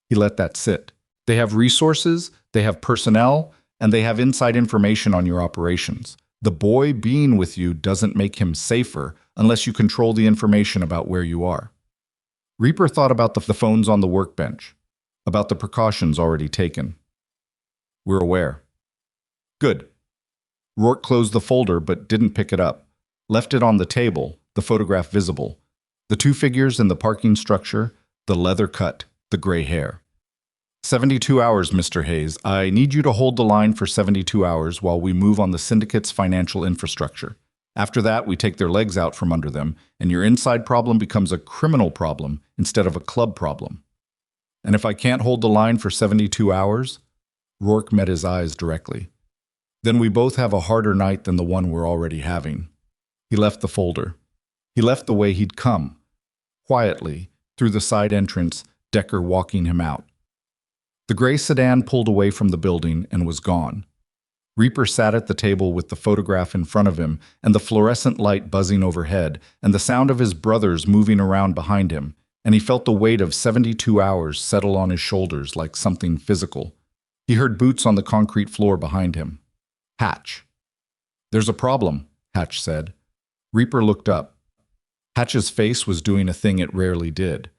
He let that sit. "They have resources, they have personnel, and they have inside information on your operations. The boy being with you doesn't make him safer unless you control the information about where you are." Reaper thought about the phones on the workbench, about the precautions already taken. "We're aware." "Good." Rourke closed the folder but didn't pick it up. Left it on the table, the photograph visible. The 2 figures in the parking structure, the leather cut, the gray hair. 72 hours, Mr. Hayes. I need you to hold the line for 72 hours while we move on the syndicate's financial infrastructure. After that, we take their legs out from under them, and your inside problem becomes a criminal problem instead of a club problem. "And if I can't hold the line for 72 hours? Rourke met his eyes directly. "Then we both have a harder night than the one we're already having." He left the folder. He left the way he'd come, quietly, through the side entrance, Decker walking him out. The gray sedan pulled away from the building and was gone. Reaper sat at the table with the photograph in front of him and the fluorescent light buzzing overhead and the sound of his brothers moving around behind him, and he felt the weight of 72 hours settle on his shoulders like something physical. He heard boots on the concrete floor behind him. Hatch. "There's a problem," Hatch said. Reaper looked up. Hatch's face was doing a thing it rarely did.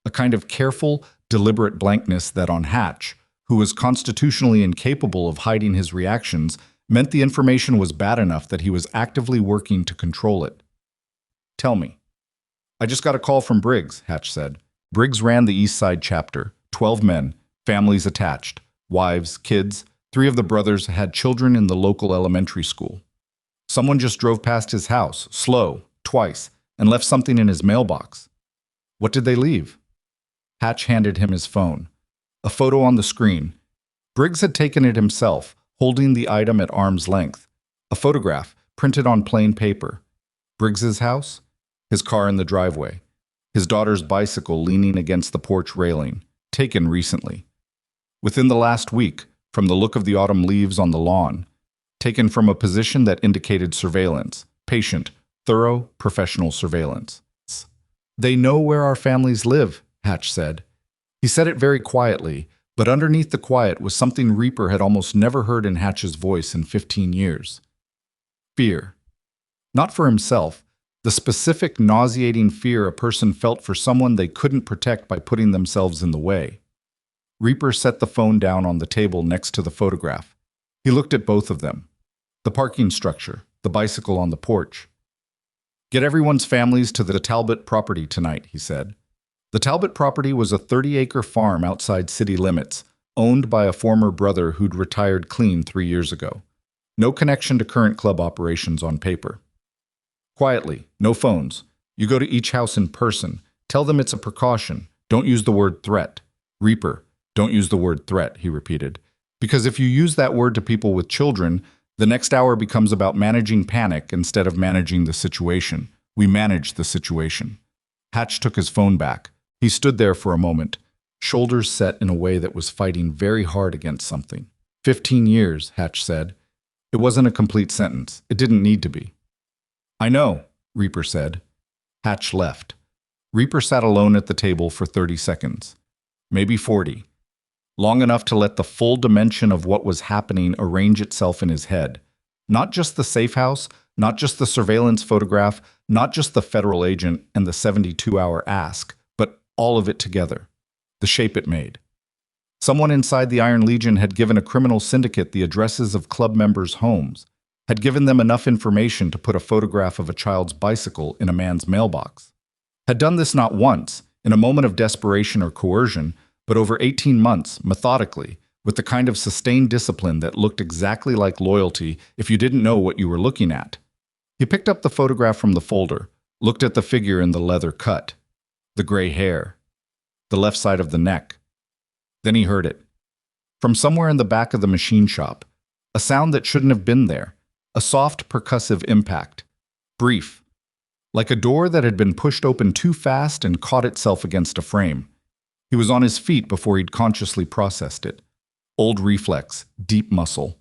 A kind of careful, deliberate blankness that on Hatch, who was constitutionally incapable of hiding his reactions, meant the information was bad enough that he was actively working to control it. "Tell me." "I just got a call from Briggs," Hatch said. Briggs ran the East Side chapter. 12 men, families attached, wives, kids. 3 of the brothers had children in the local elementary school. "Someone just drove past his house, slow, twice, and left something in his mailbox." "What did they leave?" Hatch handed him his phone. A photo on the screen. Briggs had taken it himself, holding the item at arm's length. A photograph, printed on plain paper. Briggs's house? His car in the driveway. His daughter's bicycle leaning against the porch railing, taken recently. Within the last week, from the look of the autumn leaves on the lawn. Taken from a position that indicated surveillance, patient, thorough, professional surveillance. "They know where our families live," Hatch said. He said it very quietly, but underneath the quiet was something Reaper had almost never heard in Hatch's voice in 15 years. Fear. Not for himself, the specific nauseating fear a person felt for someone they couldn't protect by putting themselves in the way. Reaper set the phone down on the table next to the photograph. He looked at both of them. The parking structure, the bicycle on the porch. "Get everyone's families to the Talbot property tonight," he said. The Talbot property was a 30-acre farm outside city limits, owned by a former brother who'd retired clean 3 years ago. No connection to current club operations on paper. "Quietly, no phones. You go to each house in person. Tell them it's a precaution. Don't use the word threat." "Reaper, don't use the word threat," he repeated. "Because if you use that word to people with children, the next hour becomes about managing panic instead of managing the situation. We manage the situation." Hatch took his phone back. He stood there for a moment, shoulders set in a way that was fighting very hard against something. 15 years, Hatch said. It wasn't a complete sentence. It didn't need to be. "I know," Reaper said. Hatch left. Reaper sat alone at the table for 30 seconds. Maybe 40. Long enough to let the full dimension of what was happening arrange itself in his head. Not just the safe house, not just the surveillance photograph, not just the federal agent and the 72-hour ask, but all of it together. The shape it made. Someone inside the Iron Legion had given a criminal syndicate the addresses of club members' homes, had given them enough information to put a photograph of a child's bicycle in a man's mailbox. Had done this not once, in a moment of desperation or coercion, but over 18 months, methodically, with the kind of sustained discipline that looked exactly like loyalty if you didn't know what you were looking at. He picked up the photograph from the folder, looked at the figure in the leather cut, the gray hair, the left side of the neck. Then he heard it. From somewhere in the back of the machine shop, a sound that shouldn't have been there, a soft percussive impact. Brief. Like a door that had been pushed open too fast and caught itself against a frame. He was on his feet before he'd consciously processed it. Old reflex, deep muscle.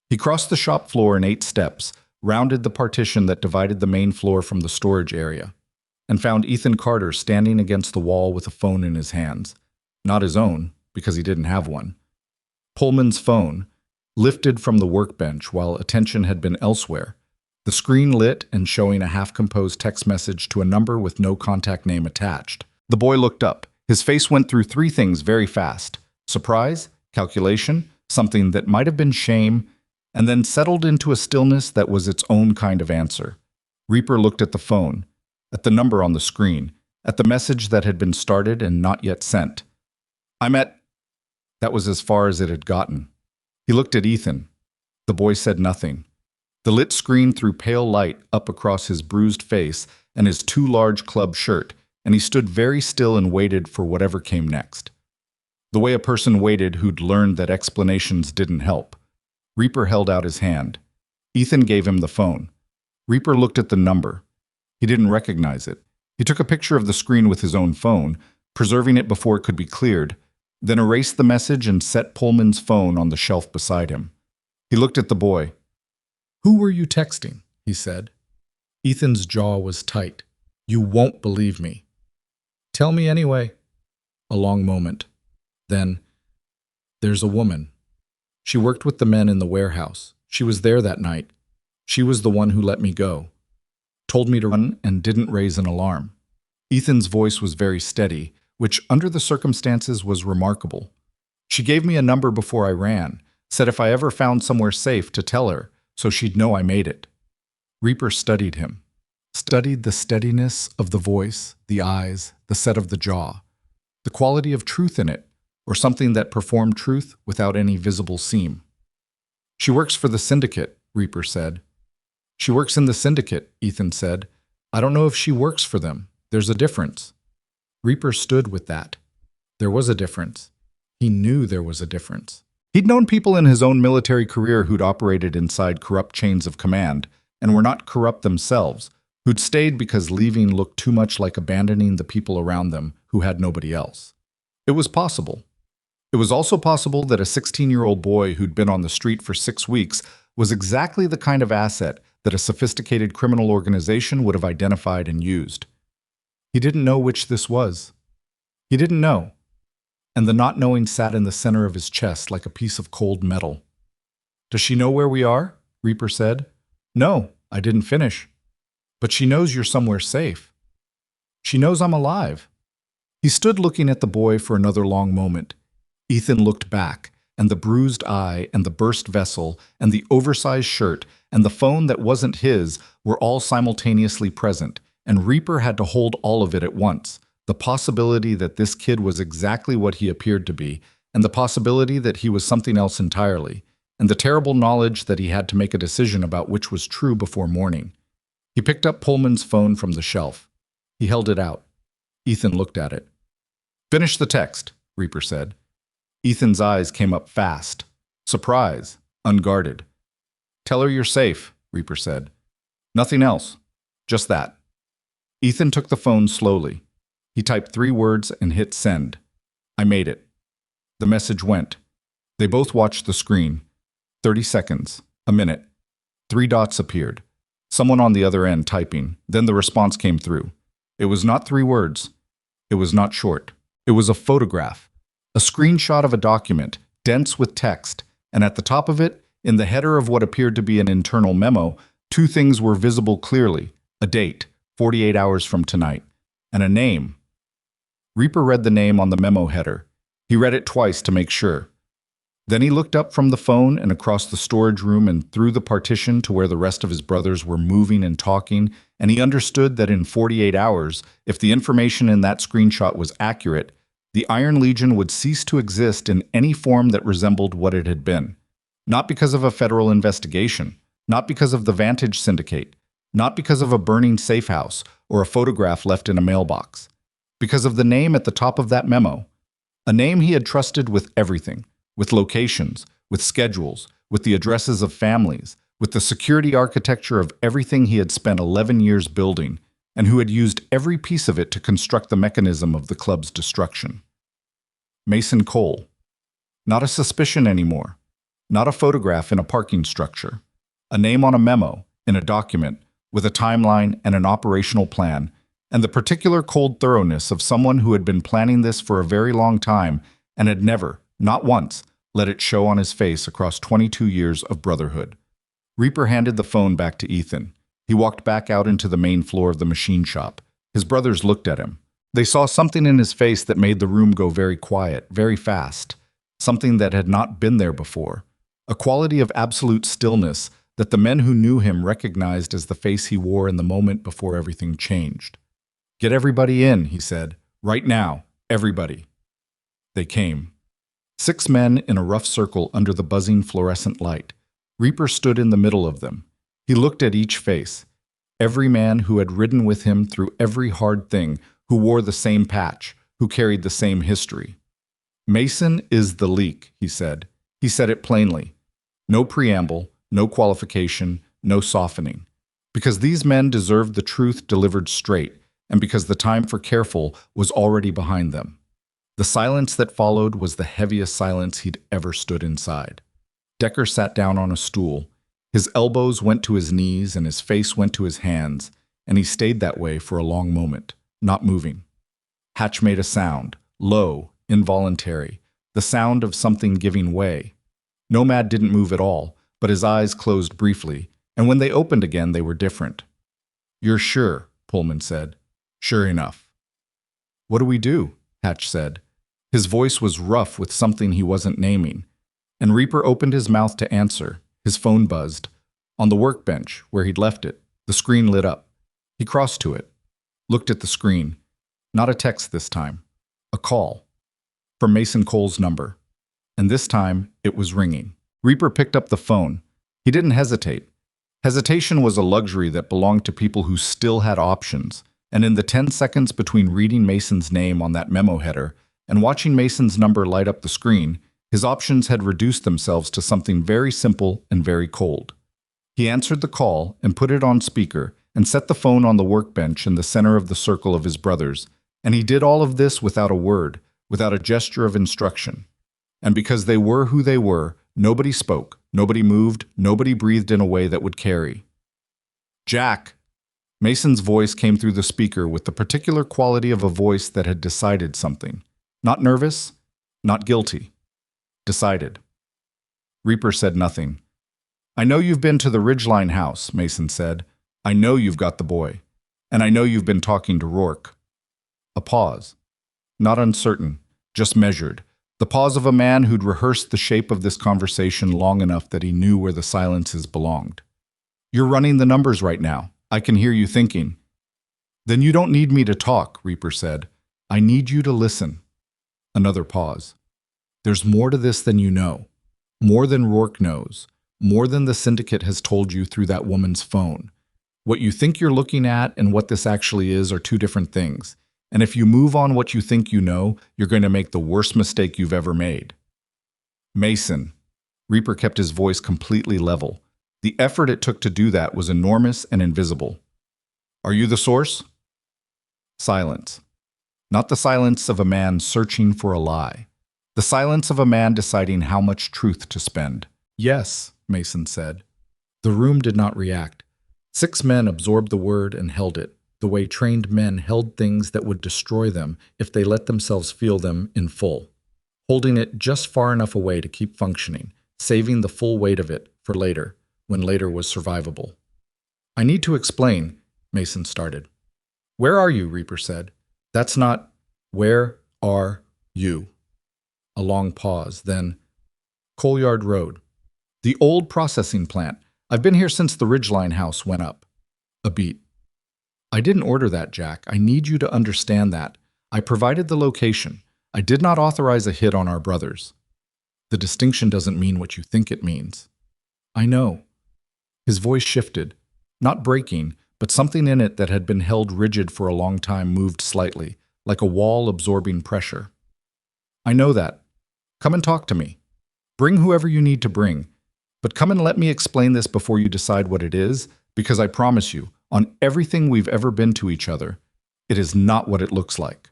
He crossed the shop floor in 8 steps, rounded the partition that divided the main floor from the storage area, and found Ethan Carter standing against the wall with a phone in his hands. Not his own, because he didn't have one. Pullman's phone, lifted from the workbench while attention had been elsewhere, the screen lit and showing a half-composed text message to a number with no contact name attached. The boy looked up. His face went through 3 things very fast. Surprise, calculation, something that might have been shame, and then settled into a stillness that was its own kind of answer. Reaper looked at the phone, at the number on the screen, at the message that had been started and not yet sent. "I'm at..." That was as far as it had gotten. He looked at Ethan. The boy said nothing. The lit screen threw pale light up across his bruised face and his too large club shirt, and he stood very still and waited for whatever came next. The way a person waited who'd learned that explanations didn't help. Reaper held out his hand. Ethan gave him the phone. Reaper looked at the number. He didn't recognize it. He took a picture of the screen with his own phone, preserving it before it could be cleared, then erased the message and set Pullman's phone on the shelf beside him. He looked at the boy. "Who were you texting?" he said. Ethan's jaw was tight. "You won't believe me." Tell me anyway. A long moment. Then, there's a woman. She worked with the men in the warehouse. She was there that night. She was the one who let me go. Told me to run and didn't raise an alarm. Ethan's voice was very steady, which under the circumstances was remarkable. She gave me a number before I ran, said if I ever found somewhere safe to tell her, so she'd know I made it. Reaper studied him. Studied the steadiness of the voice, the eyes, the set of the jaw, the quality of truth in it, or something that performed truth without any visible seam. She works for the syndicate, Reaper said. She works in the syndicate, Ethan said. I don't know if she works for them. There's a difference. Reaper stood with that. There was a difference. He knew there was a difference. He'd known people in his own military career who'd operated inside corrupt chains of command and were not corrupt themselves, who'd stayed because leaving looked too much like abandoning the people around them who had nobody else. It was possible. It was also possible that a 16-year-old boy who'd been on the street for 6 weeks was exactly the kind of asset that a sophisticated criminal organization would have identified and used. He didn't know which this was. He didn't know. And the not knowing sat in the center of his chest like a piece of cold metal. Does she know where we are? Reaper said. No, I didn't finish. But she knows you're somewhere safe. She knows I'm alive. He stood looking at the boy for another long moment. Ethan looked back, and the bruised eye and the burst vessel and the oversized shirt and the phone that wasn't his were all simultaneously present, and Reaper had to hold all of it at once. The possibility that this kid was exactly what he appeared to be, and the possibility that he was something else entirely, and the terrible knowledge that he had to make a decision about which was true before morning. He picked up Pullman's phone from the shelf. He held it out. Ethan looked at it. Finish the text, Reaper said. Ethan's eyes came up fast. Surprise, unguarded. Tell her you're safe, Reaper said. Nothing else. Just that. Ethan took the phone slowly. He typed 3 words and hit send. I made it. The message went. They both watched the screen. 30 seconds. A minute. 3 dots appeared. Someone on the other end typing. Then the response came through. It was not 3 words. It was not short. It was a photograph. A screenshot of a document, dense with text, and at the top of it, in the header of what appeared to be an internal memo, 2 things were visible clearly. A date, 48 hours from tonight, and a name. Reaper read the name on the memo header. He read it twice to make sure. Then he looked up from the phone and across the storage room and through the partition to where the rest of his brothers were moving and talking, and he understood that in 48 hours, if the information in that screenshot was accurate, the Iron Legion would cease to exist in any form that resembled what it had been. Not because of a federal investigation, not because of the Vantage Syndicate, not because of a burning safe house or a photograph left in a mailbox. Because of the name at the top of that memo. A name he had trusted with everything, with locations, with schedules, with the addresses of families, with the security architecture of everything he had spent 11 years building, and who had used every piece of it to construct the mechanism of the club's destruction. Mason Cole. Not a suspicion anymore. Not a photograph in a parking structure. A name on a memo, in a document, with a timeline and an operational plan, and the particular cold thoroughness of someone who had been planning this for a very long time and had never, not once, let it show on his face across 22 years of brotherhood. Reaper handed the phone back to Ethan. He walked back out into the main floor of the machine shop. His brothers looked at him. They saw something in his face that made the room go very quiet, very fast. Something that had not been there before. A quality of absolute stillness that the men who knew him recognized as the face he wore in the moment before everything changed. Get everybody in, he said. Right now, everybody. They came. 6 men in a rough circle under the buzzing fluorescent light. Reaper stood in the middle of them. He looked at each face. Every man who had ridden with him through every hard thing, who wore the same patch, who carried the same history. Mason is the leak, he said. He said it plainly. No preamble, no qualification, no softening. Because these men deserved the truth delivered straight, and because the time for careful was already behind them. The silence that followed was the heaviest silence he'd ever stood inside. Decker sat down on a stool. His elbows went to his knees and his face went to his hands, and he stayed that way for a long moment, not moving. Hatch made a sound, low, involuntary, the sound of something giving way. Nomad didn't move at all, but his eyes closed briefly, and when they opened again, they were different. "You're sure," Pullman said. "Sure enough." "What do we do?" Hatch said. His voice was rough with something he wasn't naming, and Reaper opened his mouth to answer. His phone buzzed. On the workbench, where he'd left it, the screen lit up. He crossed to it, looked at the screen. Not a text this time. A call. From Mason Cole's number. And this time, it was ringing. Reaper picked up the phone. He didn't hesitate. Hesitation was a luxury that belonged to people who still had options, and in the 10 seconds between reading Mason's name on that memo header and watching Mason's number light up the screen, his options had reduced themselves to something very simple and very cold. He answered the call and put it on speaker and set the phone on the workbench in the center of the circle of his brothers, and he did all of this without a word, without a gesture of instruction. And because they were who they were, nobody spoke, nobody moved, nobody breathed in a way that would carry. "Jack!" Mason's voice came through the speaker with the particular quality of a voice that had decided something. Not nervous, not guilty. Decided. Reaper said nothing. "I know you've been to the Ridgeline house," Mason said. "I know you've got the boy. And I know you've been talking to Rourke." A pause. Not uncertain, just measured. The pause of a man who'd rehearsed the shape of this conversation long enough that he knew where the silences belonged. "You're running the numbers right now. I can hear you thinking." "Then you don't need me to talk," Reaper said. "I need you to listen." Another pause. "There's more to this than you know. More than Rourke knows. More than the syndicate has told you through that woman's phone. What you think you're looking at and what this actually is are two different things. And if you move on what you think you know, you're going to make the worst mistake you've ever made." "Mason." Reaper kept his voice completely level. The effort it took to do that was enormous and invisible. "Are you the source?" Silence. Not the silence of a man searching for a lie. The silence of a man deciding how much truth to spend. "Yes," Mason said. The room did not react. 6 men absorbed the word and held it, the way trained men held things that would destroy them if they let themselves feel them in full. Holding it just far enough away to keep functioning, saving the full weight of it for later, when later was survivable. "I need to explain," Mason started. "Where are you?" Reaper said. "That's not, where are you?" A long pause, then, "Coalyard Road. The old processing plant. I've been here since the Ridgeline house went up." A beat. "I didn't order that, Jack. I need you to understand that. I provided the location. I did not authorize a hit on our brothers." "The distinction doesn't mean what you think it means." "I know." His voice shifted, not breaking, but something in it that had been held rigid for a long time moved slightly, like a wall absorbing pressure. "I know that. Come and talk to me. Bring whoever you need to bring. But come and let me explain this before you decide what it is, because I promise you, on everything we've ever been to each other, it is not what it looks like."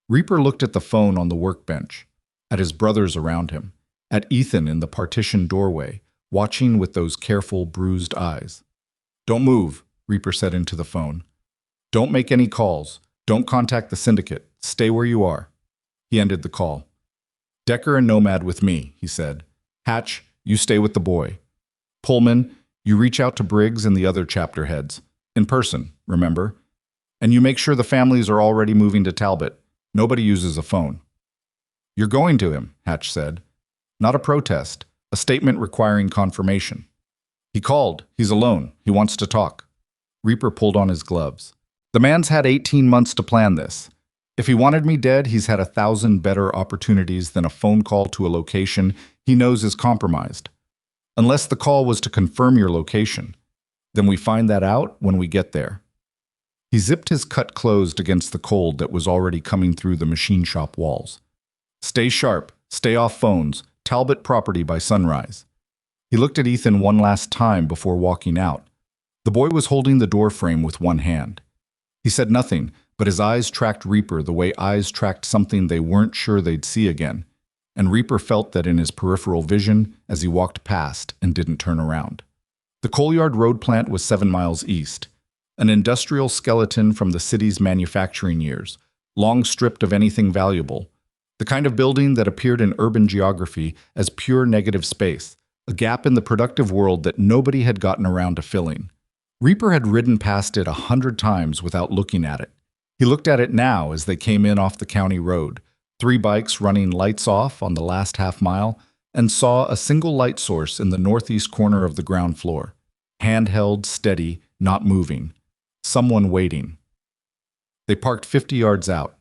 Reaper looked at the phone on the workbench, at his brothers around him, at Ethan in the partition doorway, watching with those careful, bruised eyes. "Don't move," Reaper said into the phone. "Don't make any calls. Don't contact the syndicate. Stay where you are." He ended the call. "Decker and Nomad with me," he said. "Hatch, you stay with the boy. Pullman, you reach out to Briggs and the other chapter heads. In person, remember? And you make sure the families are already moving to Talbot. Nobody uses a phone." "You're going to him," Hatch said. "Not a protest, a statement requiring confirmation." "He called. He's alone. He wants to talk." Reaper pulled on his gloves. "The man's had 18 months to plan this. If he wanted me dead, he's had 1,000 better opportunities than a phone call to a location he knows is compromised. Unless the call was to confirm your location, then we find that out when we get there." He zipped his cut closed against the cold that was already coming through the machine shop walls. "Stay sharp. Stay off phones. Talbot property by sunrise." He looked at Ethan one last time before walking out. The boy was holding the door frame with one hand. He said nothing, but his eyes tracked Reaper the way eyes tracked something they weren't sure they'd see again, and Reaper felt that in his peripheral vision as he walked past and didn't turn around. The Coalyard Road plant was 7 miles east, an industrial skeleton from the city's manufacturing years, long stripped of anything valuable. The kind of building that appeared in urban geography as pure negative space, a gap in the productive world that nobody had gotten around to filling. Reaper had ridden past it 100 times without looking at it. He looked at it now as they came in off the county road, 3 bikes running lights off on the last half-mile, and saw a single light source in the northeast corner of the ground floor. Handheld, steady, not moving. Someone waiting. They parked 50 yards out,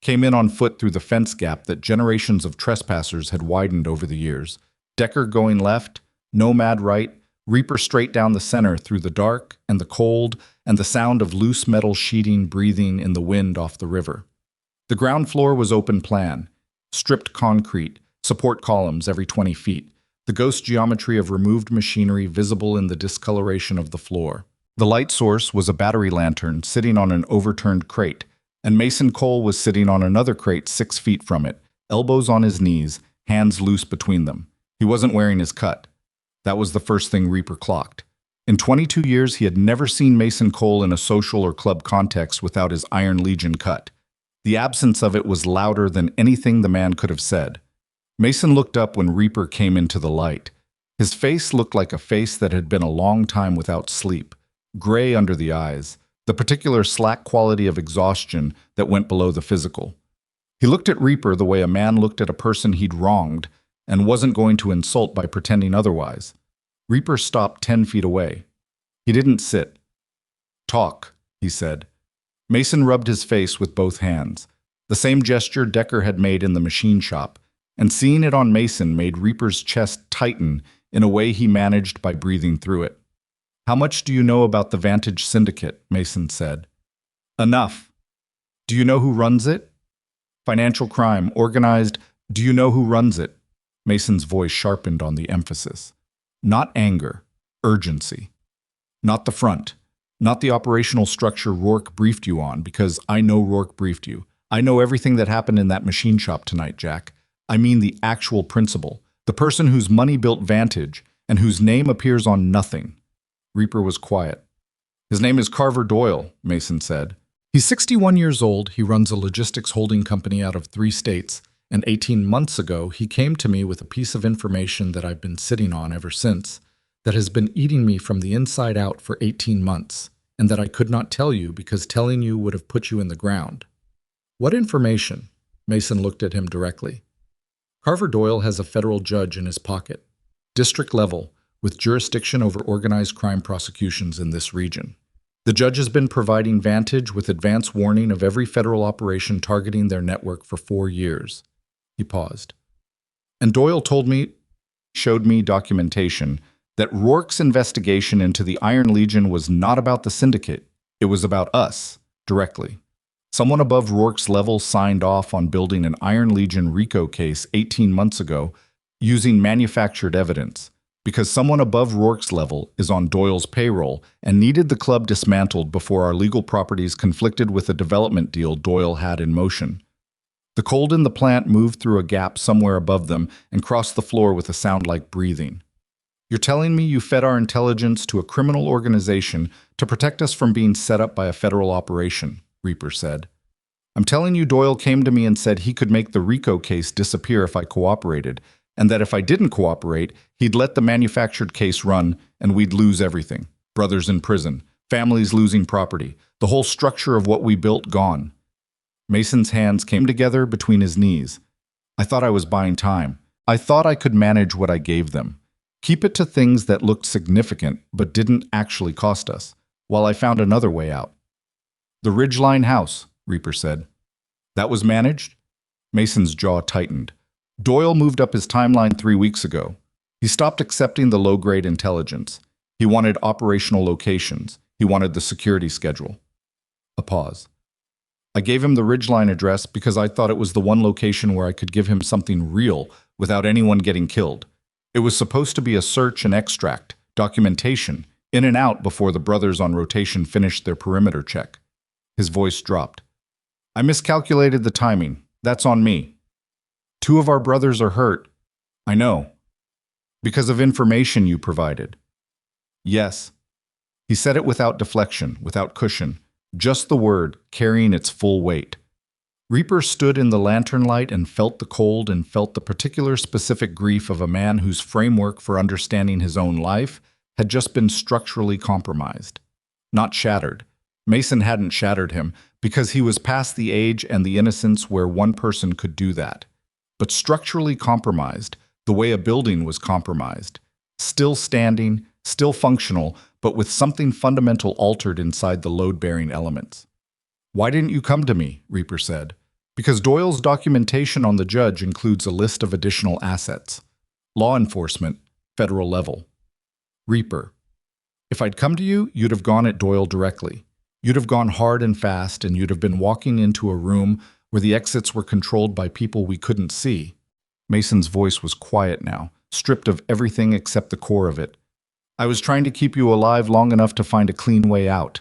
came in on foot through the fence gap that generations of trespassers had widened over the years. Decker going left, Nomad right, Reaper straight down the center through the dark and the cold and the sound of loose metal sheeting breathing in the wind off the river. The ground floor was open plan, stripped concrete, support columns every 20 feet, the ghost geometry of removed machinery visible in the discoloration of the floor. The light source was a battery lantern sitting on an overturned crate, and Mason Cole was sitting on another crate 6 feet from it, elbows on his knees, hands loose between them. He wasn't wearing his cut. That was the first thing Reaper clocked. In 22 years, he had never seen Mason Cole in a social or club context without his Iron Legion cut. The absence of it was louder than anything the man could have said. Mason looked up when Reaper came into the light. His face looked like a face that had been a long time without sleep, gray under the eyes, the particular slack quality of exhaustion that went below the physical. He looked at Reaper the way a man looked at a person he'd wronged and wasn't going to insult by pretending otherwise. Reaper stopped 10 feet away. He didn't sit. "Talk," he said. Mason rubbed his face with both hands, the same gesture Decker had made in the machine shop, and seeing it on Mason made Reaper's chest tighten in a way he managed by breathing through it. "How much do you know about the Vantage Syndicate?" Mason said. "Enough." "Do you know who runs it?" "Financial crime, organized. Do you know who runs it?" Mason's voice sharpened on the emphasis. Not anger, urgency. Not the front. Not the operational structure Rourke briefed you on, because I know Rourke briefed you. I know everything that happened in that machine shop tonight, Jack. I mean the actual principal, the person whose money built Vantage, and whose name appears on nothing. Reaper was quiet. "His name is Carver Doyle," Mason said. "He's 61 years old. He runs a logistics holding company out of 3 states, and 18 months ago he came to me with a piece of information that I've been sitting on ever since, that has been eating me from the inside out for 18 months, and that I could not tell you because telling you would have put you in the ground." "What information?" Mason looked at him directly. "Carver Doyle has a federal judge in his pocket, district level, with jurisdiction over organized crime prosecutions in this region. The judge has been providing Vantage with advance warning of every federal operation targeting their network for 4 years. He paused. "And Doyle showed me documentation that Rourke's investigation into the Iron Legion was not about the syndicate. It was about us, directly. Someone above Rourke's level signed off on building an Iron Legion RICO case 18 months ago using manufactured evidence, because someone above Rourke's level is on Doyle's payroll and needed the club dismantled before our legal properties conflicted with a development deal Doyle had in motion." The cold in the plant moved through a gap somewhere above them and crossed the floor with a sound like breathing. "You're telling me you fed our intelligence to a criminal organization to protect us from being set up by a federal operation," Reaper said. "I'm telling you Doyle came to me and said he could make the RICO case disappear if I cooperated, and that if I didn't cooperate, he'd let the manufactured case run and we'd lose everything. Brothers in prison, families losing property, the whole structure of what we built gone." Mason's hands came together between his knees. "I thought I was buying time. I thought I could manage what I gave them. Keep it to things that looked significant but didn't actually cost us, while I found another way out." "The Ridgeline House," Reaper said. "That was managed?" Mason's jaw tightened. "Doyle moved up his timeline 3 weeks ago. He stopped accepting the low-grade intelligence. He wanted operational locations. He wanted the security schedule." A pause. "I gave him the Ridgeline address because I thought it was the one location where I could give him something real without anyone getting killed. It was supposed to be a search and extract, documentation, in and out before the brothers on rotation finished their perimeter check." His voice dropped. "I miscalculated the timing. That's on me. 2 of our brothers are hurt. I know. Because of information you provided." "Yes." He said it without deflection, without cushion, just the word carrying its full weight. Reaper stood in the lantern light and felt the cold and felt the particular specific grief of a man whose framework for understanding his own life had just been structurally compromised. Not shattered. Mason hadn't shattered him because he was past the age and the innocence where one person could do that. But structurally compromised, the way a building was compromised. Still standing, still functional, but with something fundamental altered inside the load-bearing elements. "Why didn't you come to me?" Reaper said. "Because Doyle's documentation on the judge includes a list of additional assets. Law enforcement, federal level." Reaper: "If I'd come to you, you'd have gone at Doyle directly. You'd have gone hard and fast, and you'd have been walking into a room where the exits were controlled by people we couldn't see." Mason's voice was quiet now, stripped of everything except the core of it. "I was trying to keep you alive long enough to find a clean way out.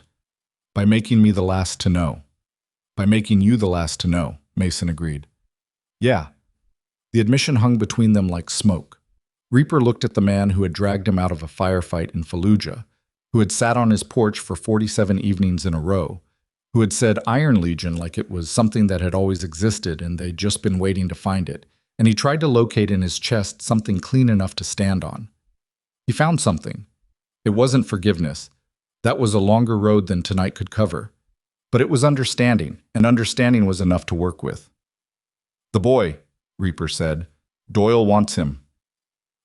By making me the last to know." "By making you the last to know," Mason agreed. "Yeah." The admission hung between them like smoke. Reaper looked at the man who had dragged him out of a firefight in Fallujah, who had sat on his porch for 47 evenings in a row, who had said Iron Legion like it was something that had always existed and they'd just been waiting to find it, and he tried to locate in his chest something clean enough to stand on. He found something. It wasn't forgiveness. That was a longer road than tonight could cover. But it was understanding, and understanding was enough to work with. "The boy," Reaper said. "Doyle wants him."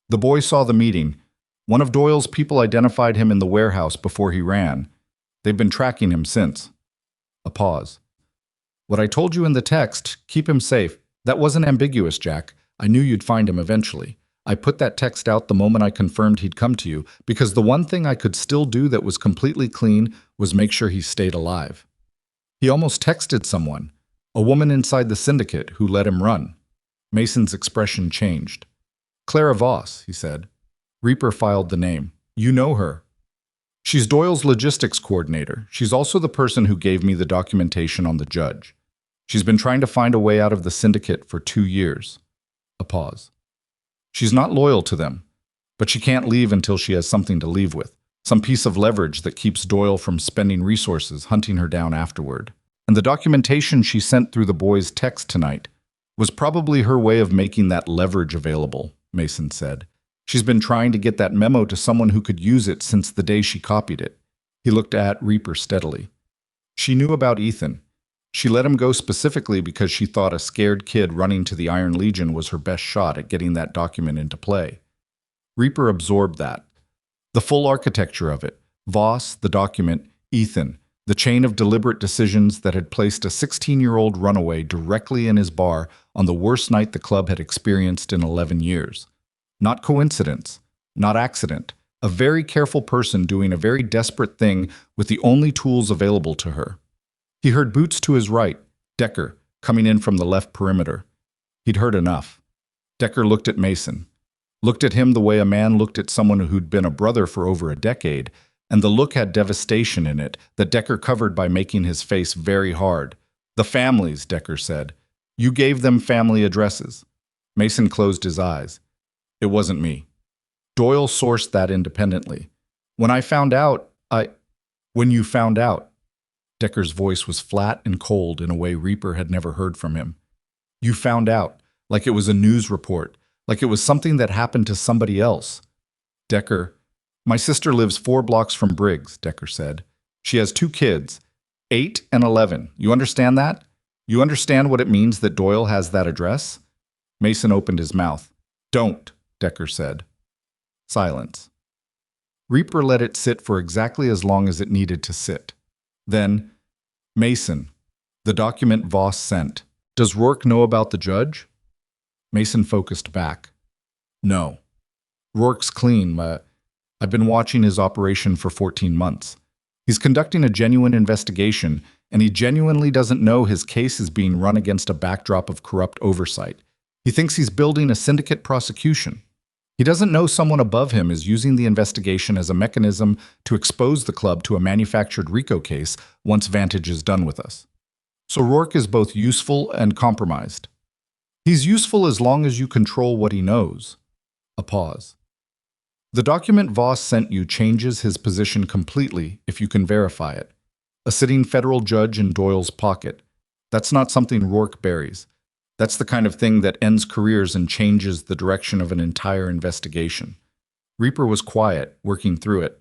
The boy saw the meeting. One of Doyle's people identified him in the warehouse before he ran. They've been tracking him since. A pause. "What I told you in the text, keep him safe, that wasn't ambiguous, Jack. I knew you'd find him eventually. I put that text out the moment I confirmed he'd come to you, because the one thing I could still do that was completely clean was make sure he stayed alive." He almost texted someone, a woman inside the syndicate who let him run. Mason's expression changed. "Clara Voss," he said. Reaper filed the name. "You know her." "She's Doyle's logistics coordinator. She's also the person who gave me the documentation on the judge. She's been trying to find a way out of the syndicate for 2 years. A pause. "She's not loyal to them, but she can't leave until she has something to leave with. Some piece of leverage that keeps Doyle from spending resources hunting her down afterward. And the documentation she sent through the boy's text tonight was probably her way of making that leverage available," Mason said. "She's been trying to get that memo to someone who could use it since the day she copied it." He looked at Reaper steadily. "She knew about Ethan. She let him go specifically because she thought a scared kid running to the Iron Legion was her best shot at getting that document into play." Reaper absorbed that. The full architecture of it, Voss, the document, Ethan, the chain of deliberate decisions that had placed a 16-year-old runaway directly in his bar on the worst night the club had experienced in 11 years. Not coincidence, not accident, a very careful person doing a very desperate thing with the only tools available to her. He heard boots to his right, Decker, coming in from the left perimeter. He'd heard enough. Decker looked at Mason. Looked at him the way a man looked at someone who'd been a brother for over a decade, and the look had devastation in it that Decker covered by making his face very hard. "The families," Decker said. "You gave them family addresses." Mason closed his eyes. "It wasn't me. Doyle sourced that independently. When I found out, When you found out." Decker's voice was flat and cold in a way Reaper had never heard from him. "You found out, like it was a news report. Like it was something that happened to somebody else." Decker, "My sister lives 4 blocks from Briggs," Decker said. "She has 2 kids, 8 and 11. You understand that? You understand what it means that Doyle has that address?" Mason opened his mouth. "Don't," Decker said. Silence. Reaper let it sit for exactly as long as it needed to sit. Then, "Mason, the document Voss sent. Does Rourke know about the judge?" Mason focused back. "No. Rourke's clean. I've been watching his operation for 14 months. He's conducting a genuine investigation, and he genuinely doesn't know his case is being run against a backdrop of corrupt oversight. He thinks he's building a syndicate prosecution. He doesn't know someone above him is using the investigation as a mechanism to expose the club to a manufactured RICO case once Vantage is done with us. So Rourke is both useful and compromised. He's useful as long as you control what he knows." A pause. "The document Voss sent you changes his position completely if you can verify it. A sitting federal judge in Doyle's pocket. That's not something Rourke buries. That's the kind of thing that ends careers and changes the direction of an entire investigation. Reaper was quiet, working through it.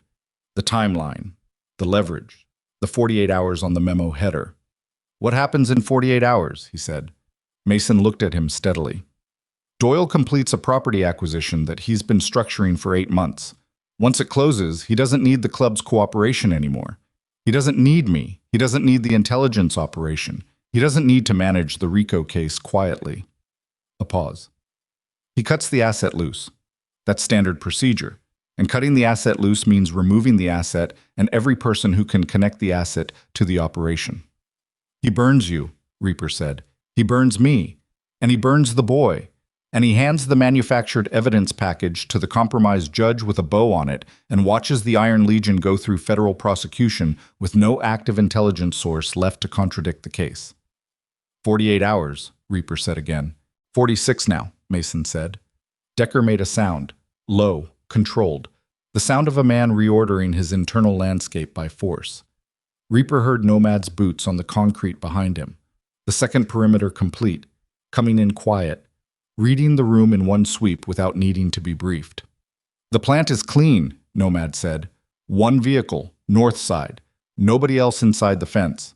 The timeline, the leverage, the 48 hours on the memo header. What happens in 48 hours, he said. Mason looked at him steadily. Doyle completes a property acquisition that he's been structuring for 8 months. Once it closes, he doesn't need the club's cooperation anymore. He doesn't need me. He doesn't need the intelligence operation. He doesn't need to manage the RICO case quietly. A pause. He cuts the asset loose. That's standard procedure. And cutting the asset loose means removing the asset and every person who can connect the asset to the operation. He burns you, Reaper said. He burns me. And he burns the boy. And he hands the manufactured evidence package to the compromised judge with a bow on it and watches the Iron Legion go through federal prosecution with no active intelligence source left to contradict the case. 48 hours, Reaper said again. 46 now, Mason said. Decker made a sound, low, controlled, the sound of a man reordering his internal landscape by force. Reaper heard Nomad's boots on the concrete behind him, the second perimeter complete, coming in quiet, reading the room in one sweep without needing to be briefed. The plant is clean, Nomad said. One vehicle, north side. Nobody else inside the fence.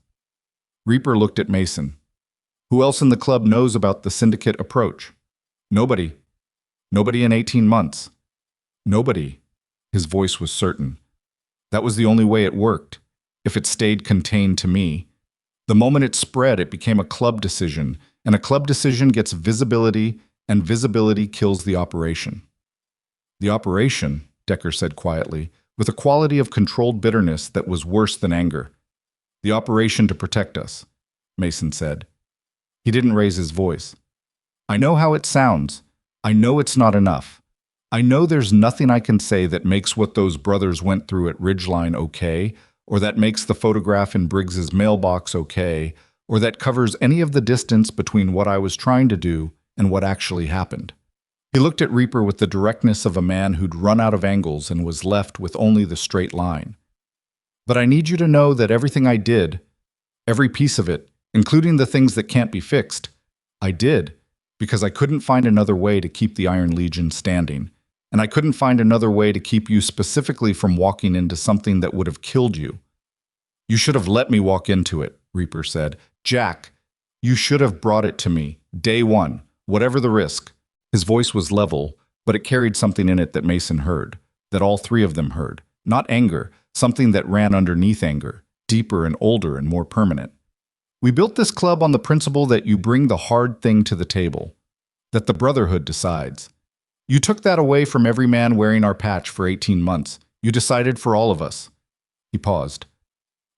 Reaper looked at Mason. Who else in the club knows about the syndicate approach? Nobody. Nobody in 18 months. Nobody. His voice was certain. That was the only way it worked, if it stayed contained to me. The moment it spread, it became a club decision, and a club decision gets visibility, and visibility kills the operation. The operation, Decker said quietly, with a quality of controlled bitterness that was worse than anger. The operation to protect us, Mason said. He didn't raise his voice. I know how it sounds. I know it's not enough. I know there's nothing I can say that makes what those brothers went through at Ridgeline okay, or that makes the photograph in Briggs's mailbox okay, or that covers any of the distance between what I was trying to do and what actually happened. He looked at Reaper with the directness of a man who'd run out of angles and was left with only the straight line. But I need you to know that everything I did, every piece of it, including the things that can't be fixed, I did because I couldn't find another way to keep the Iron Legion standing, and I couldn't find another way to keep you specifically from walking into something that would have killed you. You should have let me walk into it, Reaper said. Jack, you should have brought it to me, day one, whatever the risk. His voice was level, but it carried something in it that Mason heard, that all three of them heard. Not anger, something that ran underneath anger, deeper and older and more permanent. We built this club on the principle that you bring the hard thing to the table, that the brotherhood decides. You took that away from every man wearing our patch for 18 months. You decided for all of us. He paused.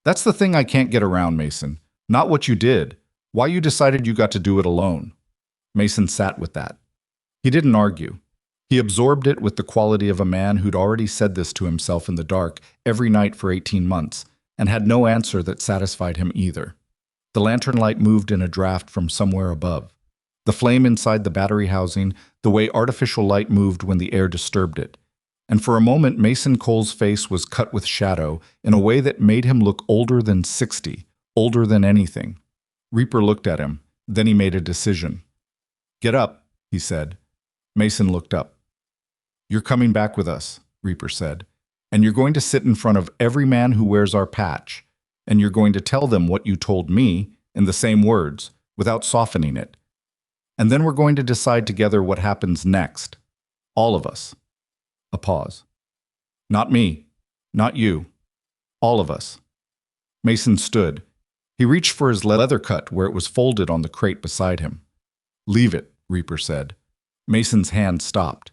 That's the thing I can't get around, Mason. Not what you did, why you decided you got to do it alone. Mason sat with that. He didn't argue. He absorbed it with the quality of a man who'd already said this to himself in the dark every night for 18 months, and had no answer that satisfied him either. The lantern light moved in a draft from somewhere above. The flame inside the battery housing, the way artificial light moved when the air disturbed it. And for a moment, Mason Cole's face was cut with shadow in a way that made him look older than 60, older than anything. Reaper looked at him. Then he made a decision. Get up, he said. Mason looked up. You're coming back with us, Reaper said. And you're going to sit in front of every man who wears our patch. And you're going to tell them what you told me in the same words, without softening it. And then we're going to decide together what happens next. All of us. A pause. Not me. Not you. All of us. Mason stood. He reached for his leather cut where it was folded on the crate beside him. Leave it, Reaper said. Mason's hand stopped.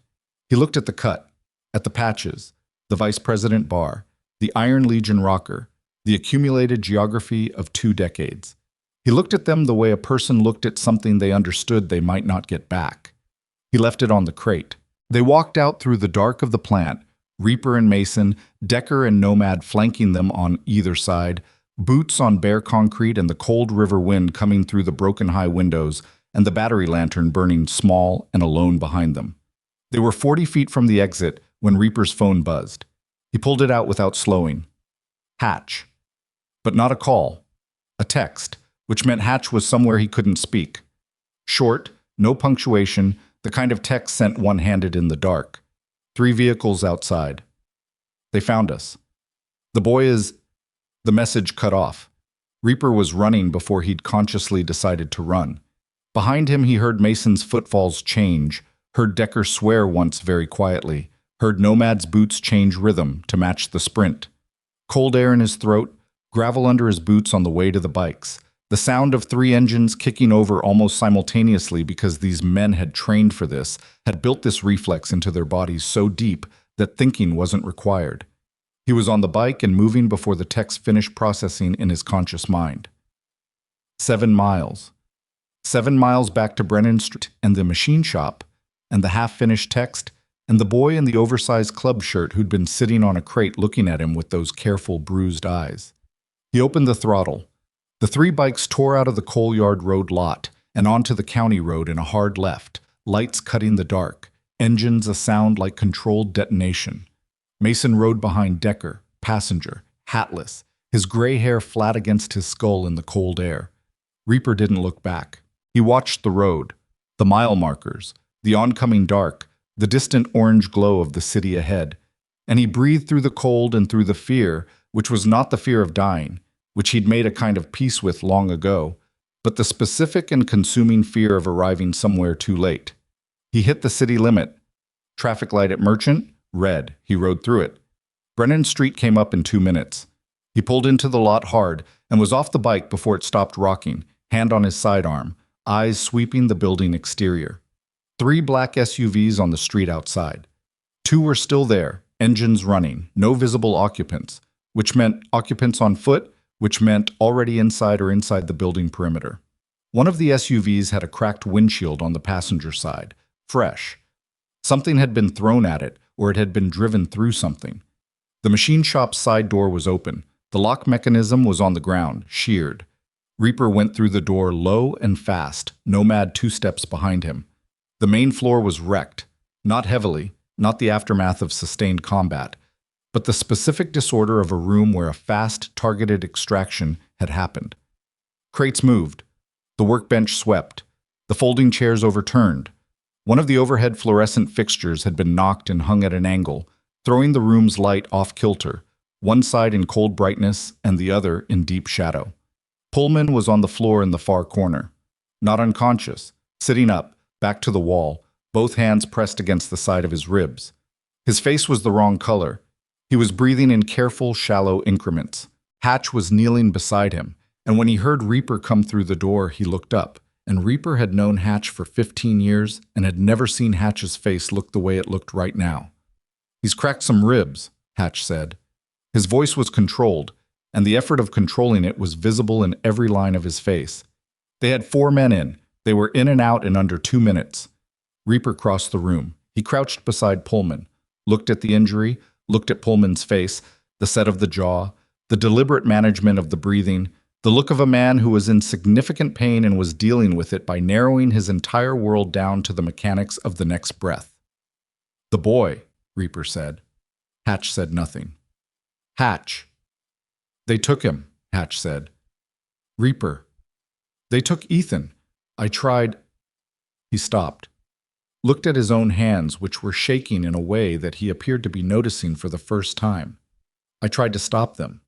He looked at the cut, at the patches, the Vice President bar, the Iron Legion rocker, the accumulated geography of 2 decades. He looked at them the way a person looked at something they understood they might not get back. He left it on the crate. They walked out through the dark of the plant, Reaper and Mason, Decker and Nomad flanking them on either side, boots on bare concrete and the cold river wind coming through the broken high windows, and the battery lantern burning small and alone behind them. They were 40 feet from the exit when Reaper's phone buzzed. He pulled it out without slowing. Hatch. But not a call. A text. which meant Hatch was somewhere he couldn't speak. Short, no punctuation, the kind of text sent one-handed in the dark. 3 vehicles outside. They found us. The boy is... The message cut off. Reaper was running before he'd consciously decided to run. Behind him he heard Mason's footfalls change, heard Decker swear once very quietly, heard Nomad's boots change rhythm to match the sprint. Cold air in his throat, gravel under his boots on the way to the bikes. The sound of 3 engines kicking over almost simultaneously because these men had trained for this, had built this reflex into their bodies so deep that thinking wasn't required. He was on the bike and moving before the text finished processing in his conscious mind. 7 miles. 7 miles back to Brennan Street and the machine shop, and the half-finished text, and the boy in the oversized club shirt who'd been sitting on a crate looking at him with those careful, bruised eyes. He opened the throttle. The 3 bikes tore out of the Coal Yard Road lot and onto the county road in a hard left, lights cutting the dark, engines a sound like controlled detonation. Mason rode behind Decker, passenger, hatless, his gray hair flat against his skull in the cold air. Reaper didn't look back. He watched the road, the mile markers, the oncoming dark, the distant orange glow of the city ahead, and he breathed through the cold and through the fear, which was not the fear of dying, which he'd made a kind of peace with long ago, but the specific and consuming fear of arriving somewhere too late. He hit the city limit. Traffic light at Merchant, red. He rode through it. Brennan Street came up in 2 minutes. He pulled into the lot hard and was off the bike before it stopped rocking, hand on his sidearm, eyes sweeping the building exterior. 3 black SUVs on the street outside. 2 were still there, engines running, no visible occupants, which meant occupants on foot, which meant already inside or inside the building perimeter. One of the SUVs had a cracked windshield on the passenger side, fresh. Something had been thrown at it, or it had been driven through something. The machine shop's side door was open. The lock mechanism was on the ground, sheared. Reaper went through the door low and fast, Nomad 2 steps behind him. The main floor was wrecked, not heavily, not the aftermath of sustained combat, but the specific disorder of a room where a fast, targeted extraction had happened. Crates moved. The workbench swept. The folding chairs overturned. One of the overhead fluorescent fixtures had been knocked and hung at an angle, throwing the room's light off-kilter, one side in cold brightness and the other in deep shadow. Pullman was on the floor in the far corner, not unconscious, sitting up, back to the wall, both hands pressed against the side of his ribs. His face was the wrong color. He was breathing in careful, shallow increments. Hatch was kneeling beside him, and when he heard Reaper come through the door, he looked up. And Reaper had known Hatch for 15 years and had never seen Hatch's face look the way it looked right now. "He's cracked some ribs," Hatch said. His voice was controlled, and the effort of controlling it was visible in every line of his face. They had 4 men in. They were in and out in under 2 minutes. Reaper crossed the room. He crouched beside Pullman, looked at the injury, looked at Pullman's face, the set of the jaw, the deliberate management of the breathing, the look of a man who was in significant pain and was dealing with it by narrowing his entire world down to the mechanics of the next breath. "The boy," Reaper said. Hatch said nothing. "Hatch." "They took him," Hatch said. "Reaper." "They took Ethan. I tried—" He stopped, looked at his own hands, which were shaking in a way that he appeared to be noticing for the first time. "I tried to stop them.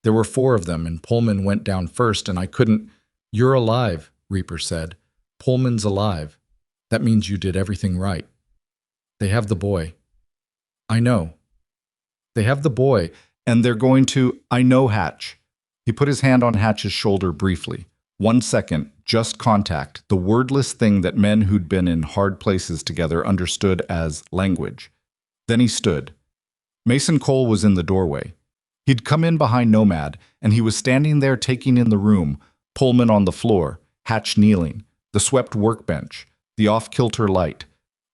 There were 4 of them, and Pullman went down first, and I couldn't—" "You're alive," Reaper said. "Pullman's alive. That means you did everything right. They have the boy." "I know. They have the boy, and they're going to—" "I know, Hatch." He put his hand on Hatch's shoulder briefly. 1 second, just contact, the wordless thing that men who'd been in hard places together understood as language. Then he stood. Mason Cole was in the doorway. He'd come in behind Nomad, and he was standing there taking in the room, Pullman on the floor, Hatch kneeling, the swept workbench, the off-kilter light,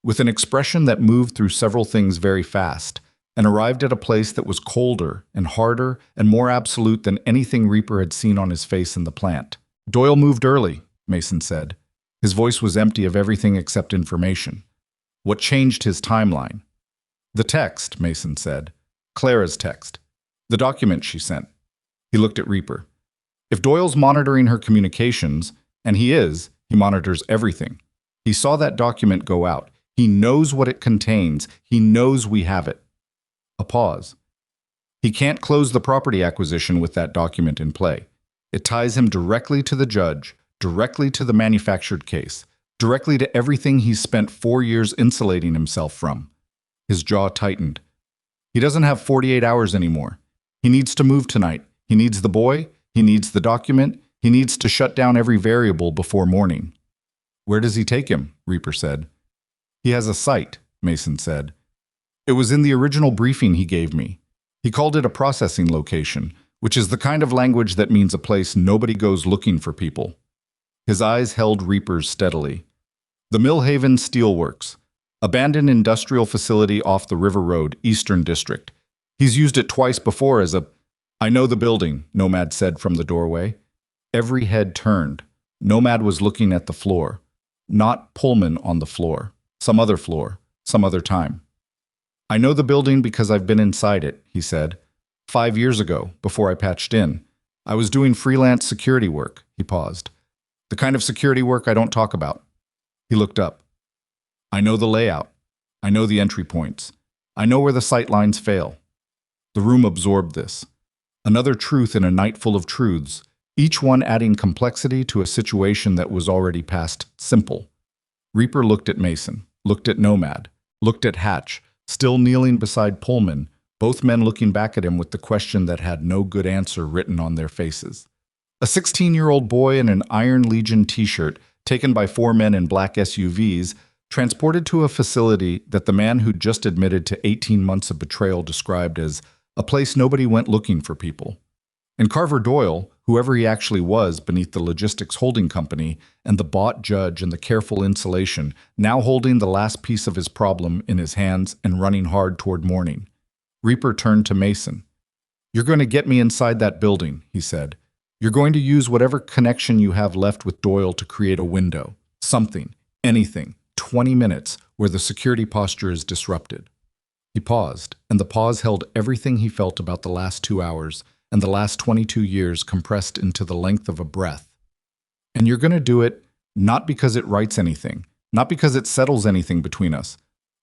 with an expression that moved through several things very fast, and arrived at a place that was colder and harder and more absolute than anything Reaper had seen on his face in the plant. "Doyle moved early," Mason said. His voice was empty of everything except information. "What changed his timeline?" "The text," Mason said. "Clara's text. The document she sent." He looked at Reaper. If Doyle's monitoring her communications, and he monitors everything. He saw that document go out. He knows what it contains. He knows we have it. A pause. He can't close the property acquisition with that document in play. It ties him directly to the judge, directly to the manufactured case, directly to everything he's spent 4 years insulating himself from. His jaw tightened. He doesn't have 48 hours anymore. He needs to move tonight. He needs the boy. He needs the document. He needs to shut down every variable before morning. Where does he take him? Reaper said. He has a site, Mason said. It was in the original briefing he gave me. He called it a processing location, which is the kind of language that means a place nobody goes looking for people. His eyes held Reaper's steadily. The Millhaven Steelworks, abandoned industrial facility off the River Road, Eastern District. He's used it twice before as a... I know the building, Nomad said from the doorway. Every head turned. Nomad was looking at the floor. Not Pullman on the floor. Some other floor. Some other time. I know the building because I've been inside it, he said. 5 years ago, before I patched in. I was doing freelance security work, he paused. The kind of security work I don't talk about. He looked up. I know the layout. I know the entry points. I know where the sight lines fail. The room absorbed this. Another truth in a night full of truths, each one adding complexity to a situation that was already past simple. Reaper looked at Mason, looked at Nomad, looked at Hatch, still kneeling beside Pullman, both men looking back at him with the question that had no good answer written on their faces. A 16-year-old boy in an Iron Legion t-shirt, taken by 4 men in black SUVs, transported to a facility that the man who'd just admitted to 18 months of betrayal described as a place nobody went looking for people. And Carver Doyle, whoever he actually was beneath the logistics holding company, and the bought judge and the careful insulation, now holding the last piece of his problem in his hands and running hard toward morning. Reaper turned to Mason. You're going to get me inside that building, he said. You're going to use whatever connection you have left with Doyle to create a window. Something, anything, 20 minutes, where the security posture is disrupted. He paused, and the pause held everything he felt about the last 2 hours and the last 22 years compressed into the length of a breath. And you're going to do it not because it writes anything, not because it settles anything between us,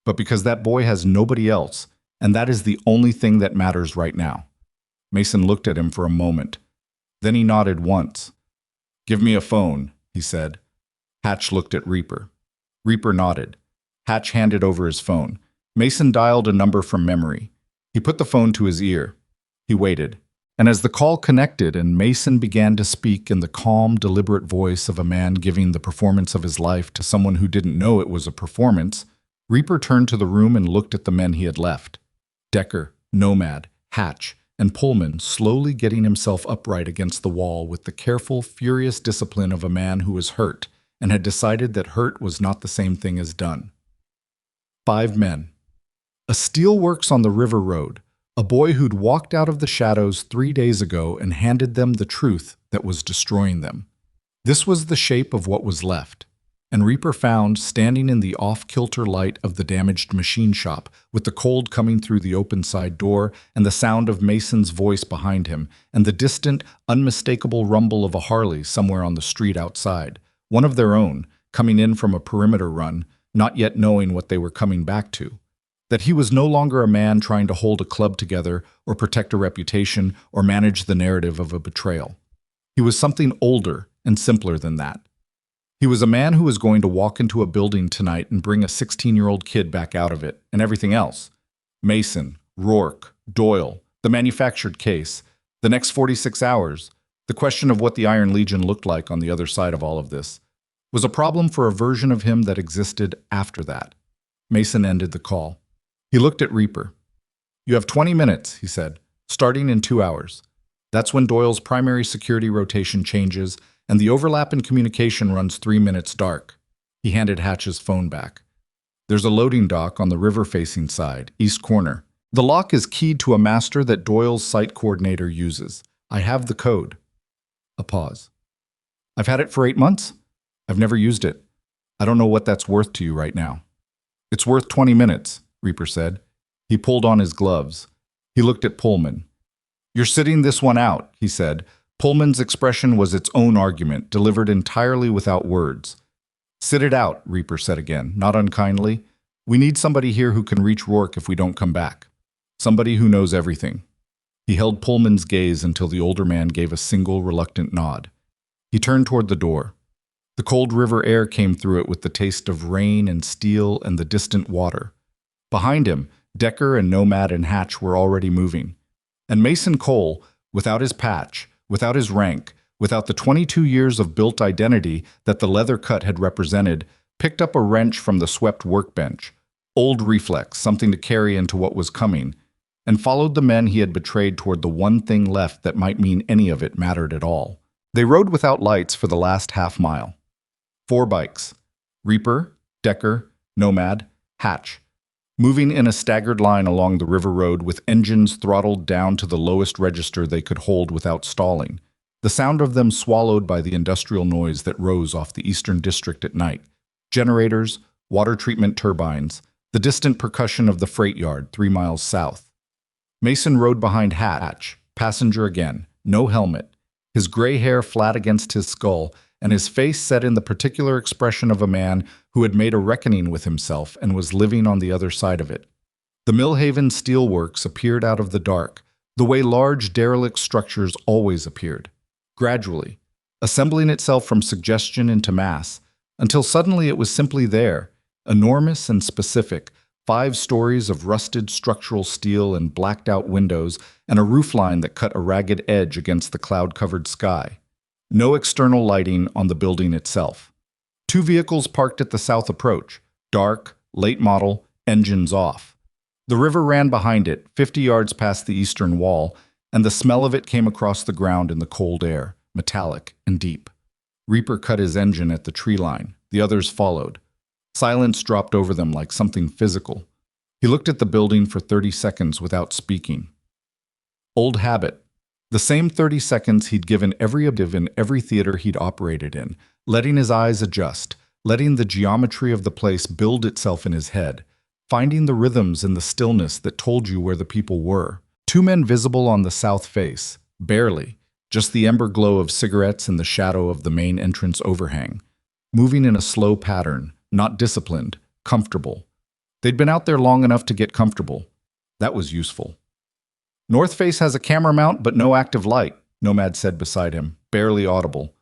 but because that boy has nobody else, and that is the only thing that matters right now. Mason looked at him for a moment. Then he nodded once. Give me a phone, he said. Hatch looked at Reaper. Reaper nodded. Hatch handed over his phone. Mason dialed a number from memory. He put the phone to his ear. He waited. And as the call connected and Mason began to speak in the calm, deliberate voice of a man giving the performance of his life to someone who didn't know it was a performance, Reaper turned to the room and looked at the men he had left. Decker, Nomad, Hatch, and Pullman slowly getting himself upright against the wall with the careful, furious discipline of a man who was hurt and had decided that hurt was not the same thing as done. 5 men. A steelworks on the River Road. A boy who'd walked out of the shadows 3 days ago and handed them the truth that was destroying them. This was the shape of what was left, and Reaper found standing in the off-kilter light of the damaged machine shop, with the cold coming through the open side door and the sound of Mason's voice behind him, and the distant, unmistakable rumble of a Harley somewhere on the street outside, one of their own, coming in from a perimeter run, not yet knowing what they were coming back to. That he was no longer a man trying to hold a club together or protect a reputation or manage the narrative of a betrayal. He was something older and simpler than that. He was a man who was going to walk into a building tonight and bring a 16-year-old kid back out of it, and everything else. Mason, Rourke, Doyle, the manufactured case, the next 46 hours, the question of what the Iron Legion looked like on the other side of all of this, was a problem for a version of him that existed after that. Mason ended the call. He looked at Reaper. You have 20 minutes, he said, starting in 2 hours. That's when Doyle's primary security rotation changes, and the overlap in communication runs 3 minutes dark. He handed Hatch's phone back. There's a loading dock on the river-facing side, east corner. The lock is keyed to a master that Doyle's site coordinator uses. I have the code. A pause. I've had it for 8 months. I've never used it. I don't know what that's worth to you right now. It's worth 20 minutes. Reaper said. He pulled on his gloves. He looked at Pullman. You're sitting this one out, he said, Pullman's expression was its own argument, delivered entirely without words. "Sit it out," Reaper said again, not unkindly. "We need somebody here who can reach Rourke if we don't come back. Somebody who knows everything." He held Pullman's gaze until the older man gave a single reluctant nod. He turned toward the door. The cold river air came through it with the taste of rain and steel and the distant water. Behind him, Decker and Nomad and Hatch were already moving. And Mason Cole, without his patch, without his rank, without the 22 years of built identity that the leather cut had represented, picked up a wrench from the swept workbench, old reflex, something to carry into what was coming, and followed the men he had betrayed toward the one thing left that might mean any of it mattered at all. They rode without lights for the last half-mile. 4 bikes. Reaper, Decker, Nomad, Hatch, moving in a staggered line along the river road with engines throttled down to the lowest register they could hold without stalling, the sound of them swallowed by the industrial noise that rose off the eastern district at night. Generators, water treatment turbines, the distant percussion of the freight yard 3 miles south. Mason rode behind Hatch, passenger again, no helmet, his gray hair flat against his skull, and his face set in the particular expression of a man who had made a reckoning with himself and was living on the other side of it. The Millhaven steelworks appeared out of the dark, the way large derelict structures always appeared, gradually, assembling itself from suggestion into mass, until suddenly it was simply there, enormous and specific, 5 stories of rusted structural steel and blacked-out windows, and a roofline that cut a ragged edge against the cloud-covered sky. No external lighting on the building itself. 2 vehicles parked at the south approach, dark, late model, engines off. The river ran behind it, 50 yards past the eastern wall, and the smell of it came across the ground in the cold air, metallic and deep. Reaper cut his engine at the tree line. The others followed. Silence dropped over them like something physical. He looked at the building for 30 seconds without speaking. Old habit. The same 30 seconds he'd given every obdiv in every theater he'd operated in, letting his eyes adjust, letting the geometry of the place build itself in his head, finding the rhythms in the stillness that told you where the people were. 2 men visible on the south face, barely, just the ember glow of cigarettes in the shadow of the main entrance overhang, moving in a slow pattern, not disciplined, comfortable. They'd been out there long enough to get comfortable. That was useful. "North face has a camera mount but no active light," Nomad said beside him, barely audible.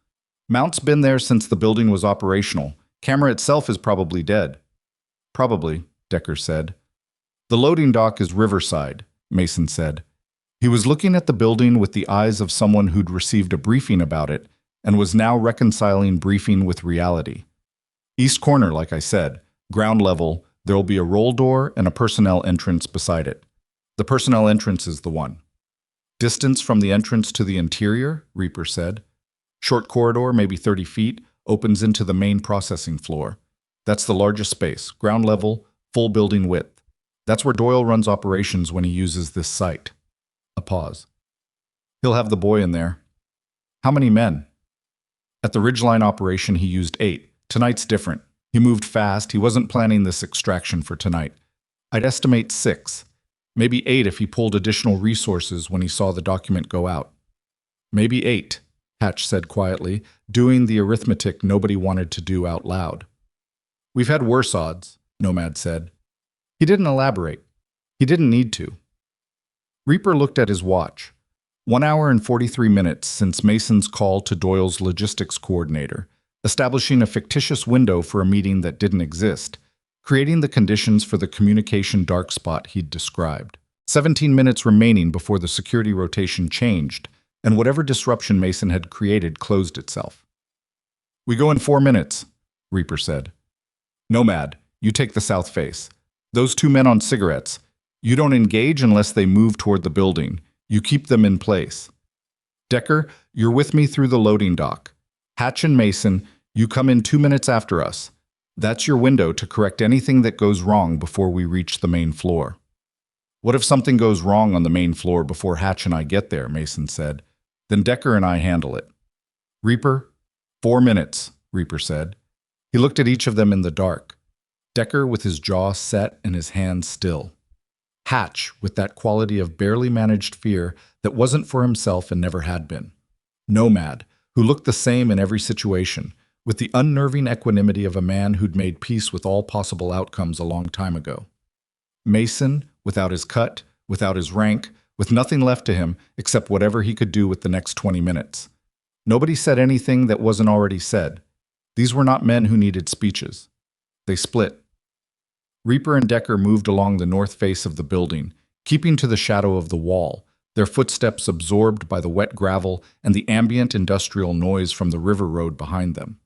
"Mount's been there since the building was operational. Camera itself is probably dead." "Probably," Decker said. "The loading dock is Riverside," Mason said. He was looking at the building with the eyes of someone who'd received a briefing about it and was now reconciling briefing with reality. "East corner, like I said. Ground level, there'll be a roll door and a personnel entrance beside it. The personnel entrance is the one." "Distance from the entrance to the interior," Reaper said. "Short corridor, maybe 30 feet, opens into the main processing floor. That's the largest space, ground level, full building width. That's where Doyle runs operations when he uses this site." A pause. "He'll have the boy in there." "How many men?" "At the Ridgeline operation he used 8. Tonight's different. He moved fast. He wasn't planning this extraction for tonight. I'd estimate 6. Maybe 8 if he pulled additional resources when he saw the document go out." "Maybe 8, Hatch said quietly, doing the arithmetic nobody wanted to do out loud. "We've had worse odds," Nomad said. He didn't elaborate. He didn't need to. Reaper looked at his watch. 1 hour and 43 minutes since Mason's call to Doyle's logistics coordinator, establishing a fictitious window for a meeting that didn't exist, creating the conditions for the communication dark spot he'd described. 17 minutes remaining before the security rotation changed, and whatever disruption Mason had created closed itself. "We go in 4 minutes," Reaper said. "Nomad, you take the south face. Those 2 men on cigarettes, you don't engage unless they move toward the building. You keep them in place. Decker, you're with me through the loading dock. Hatch and Mason, you come in 2 minutes after us. That's your window to correct anything that goes wrong before we reach the main floor." "What if something goes wrong on the main floor before Hatch and I get there?" Mason said. "Then Decker and I handle it." "Reaper, 4 minutes," Reaper said. He looked at each of them in the dark. Decker with his jaw set and his hands still. Hatch with that quality of barely managed fear that wasn't for himself and never had been. nomad, who looked the same in every situation, with the unnerving equanimity of a man who'd made peace with all possible outcomes a long time ago. Mason, without his cut, without his rank, with nothing left to him except whatever he could do with the next 20 minutes. Nobody said anything that wasn't already said. These were not men who needed speeches. They split. Reaper and Decker moved along the north face of the building, keeping to the shadow of the wall, their footsteps absorbed by the wet gravel and the ambient industrial noise from the river road behind them.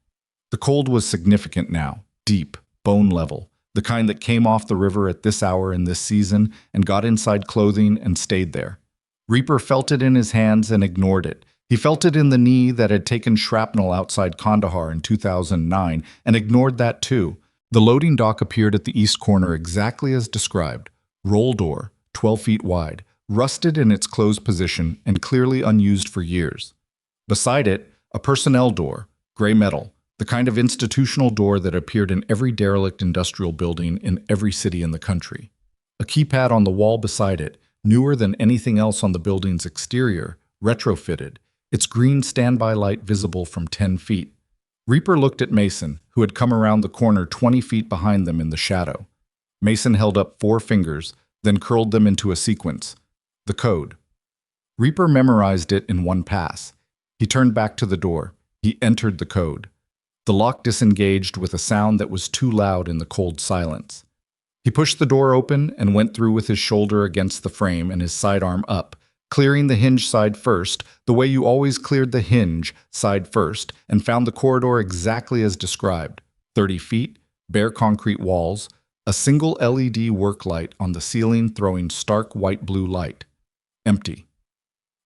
The cold was significant now, deep, bone level, the kind that came off the river at this hour in this season and got inside clothing and stayed there. Reaper felt it in his hands and ignored it. He felt it in the knee that had taken shrapnel outside Kandahar in 2009 and ignored that too. The loading dock appeared at the east corner exactly as described. Roll door, 12 feet wide, rusted in its closed position and clearly unused for years. Beside it, a personnel door, gray metal, the kind of institutional door that appeared in every derelict industrial building in every city in the country. A keypad on the wall beside it, newer than anything else on the building's exterior, retrofitted, its green standby light visible from 10 feet. Reaper looked at Mason, who had come around the corner 20 feet behind them in the shadow. Mason held up 4 fingers, then curled them into a sequence. The code. Reaper memorized it in one pass. He turned back to the door. He entered the code. The lock disengaged with a sound that was too loud in the cold silence. He pushed the door open and went through with his shoulder against the frame and his sidearm up, clearing the hinge side first, the way you always cleared the hinge side first, and found the corridor exactly as described. 30 feet, bare concrete walls, a single LED work light on the ceiling throwing stark white-blue light. Empty.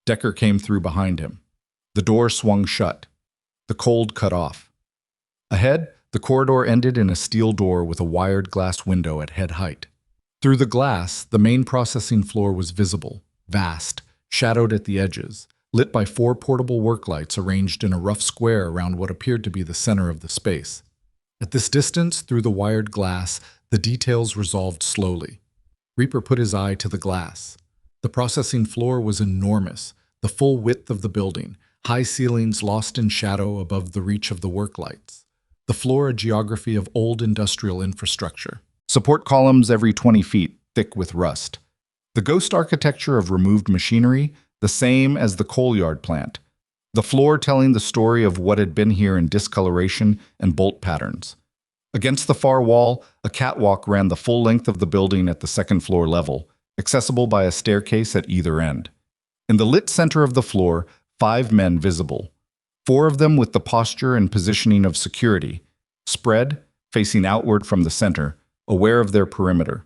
Decker came through behind him. The door swung shut. The cold cut off. Ahead, the corridor ended in a steel door with a wired glass window at head height. Through the glass, the main processing floor was visible, vast, shadowed at the edges, lit by 4 portable work lights arranged in a rough square around what appeared to be the center of the space. At this distance, through the wired glass, the details resolved slowly. Reaper put his eye to the glass. The processing floor was enormous, the full width of the building, high ceilings lost in shadow above the reach of the work lights. The floor a geography of old industrial infrastructure. Support columns every 20 feet, thick with rust. The ghost architecture of removed machinery, the same as the coal yard plant. The floor telling the story of what had been here in discoloration and bolt patterns. Against the far wall, a catwalk ran the full length of the building at the second floor level, accessible by a staircase at either end. In the lit center of the floor, 5 men visible. 4 of them with the posture and positioning of security, spread, facing outward from the center, aware of their perimeter.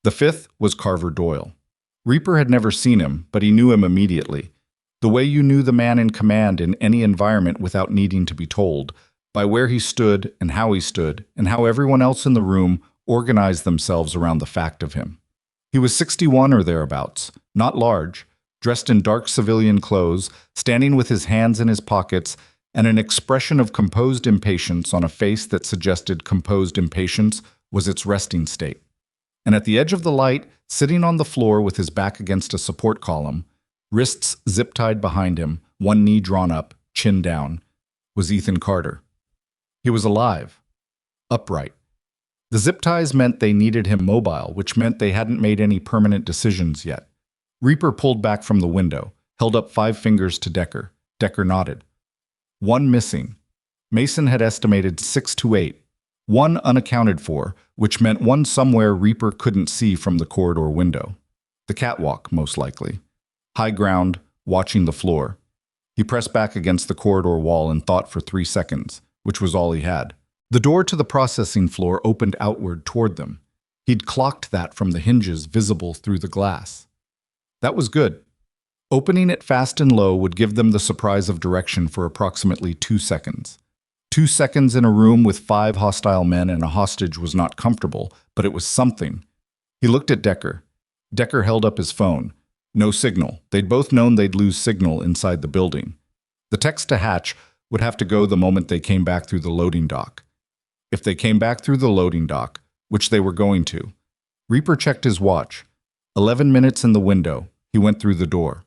The 5th was Carver Doyle. Reaper had never seen him, but he knew him immediately. The way you knew the man in command in any environment without needing to be told, by where he stood, and how everyone else in the room organized themselves around the fact of him. He was 61 or thereabouts, not large, dressed in dark civilian clothes, standing with his hands in his pockets, and an expression of composed impatience on a face that suggested composed impatience was its resting state. And at the edge of the light, sitting on the floor with his back against a support column, wrists zip-tied behind him, one knee drawn up, chin down, was Ethan Carter. He was alive, upright. The zip ties meant they needed him mobile, which meant they hadn't made any permanent decisions yet. Reaper pulled back from the window, held up 5 fingers to Decker. Decker nodded. 1 missing. Mason had estimated 6 to 8. 1 unaccounted for, which meant 1 somewhere Reaper couldn't see from the corridor window. The catwalk, most likely. High ground, watching the floor. He pressed back against the corridor wall and thought for 3 seconds, which was all he had. The door to the processing floor opened outward toward them. He'd clocked that from the hinges visible through the glass. That was good. Opening it fast and low would give them the surprise of direction for approximately 2 seconds. 2 seconds in a room with 5 hostile men and a hostage was not comfortable, but it was something. He looked at Decker. Decker held up his phone. No signal. They'd both known they'd lose signal inside the building. The text to Hatch would have to go the moment they came back through the loading dock. If they came back through the loading dock, which they were going to. Reaper checked his watch. 11 minutes in the window. He went through the door.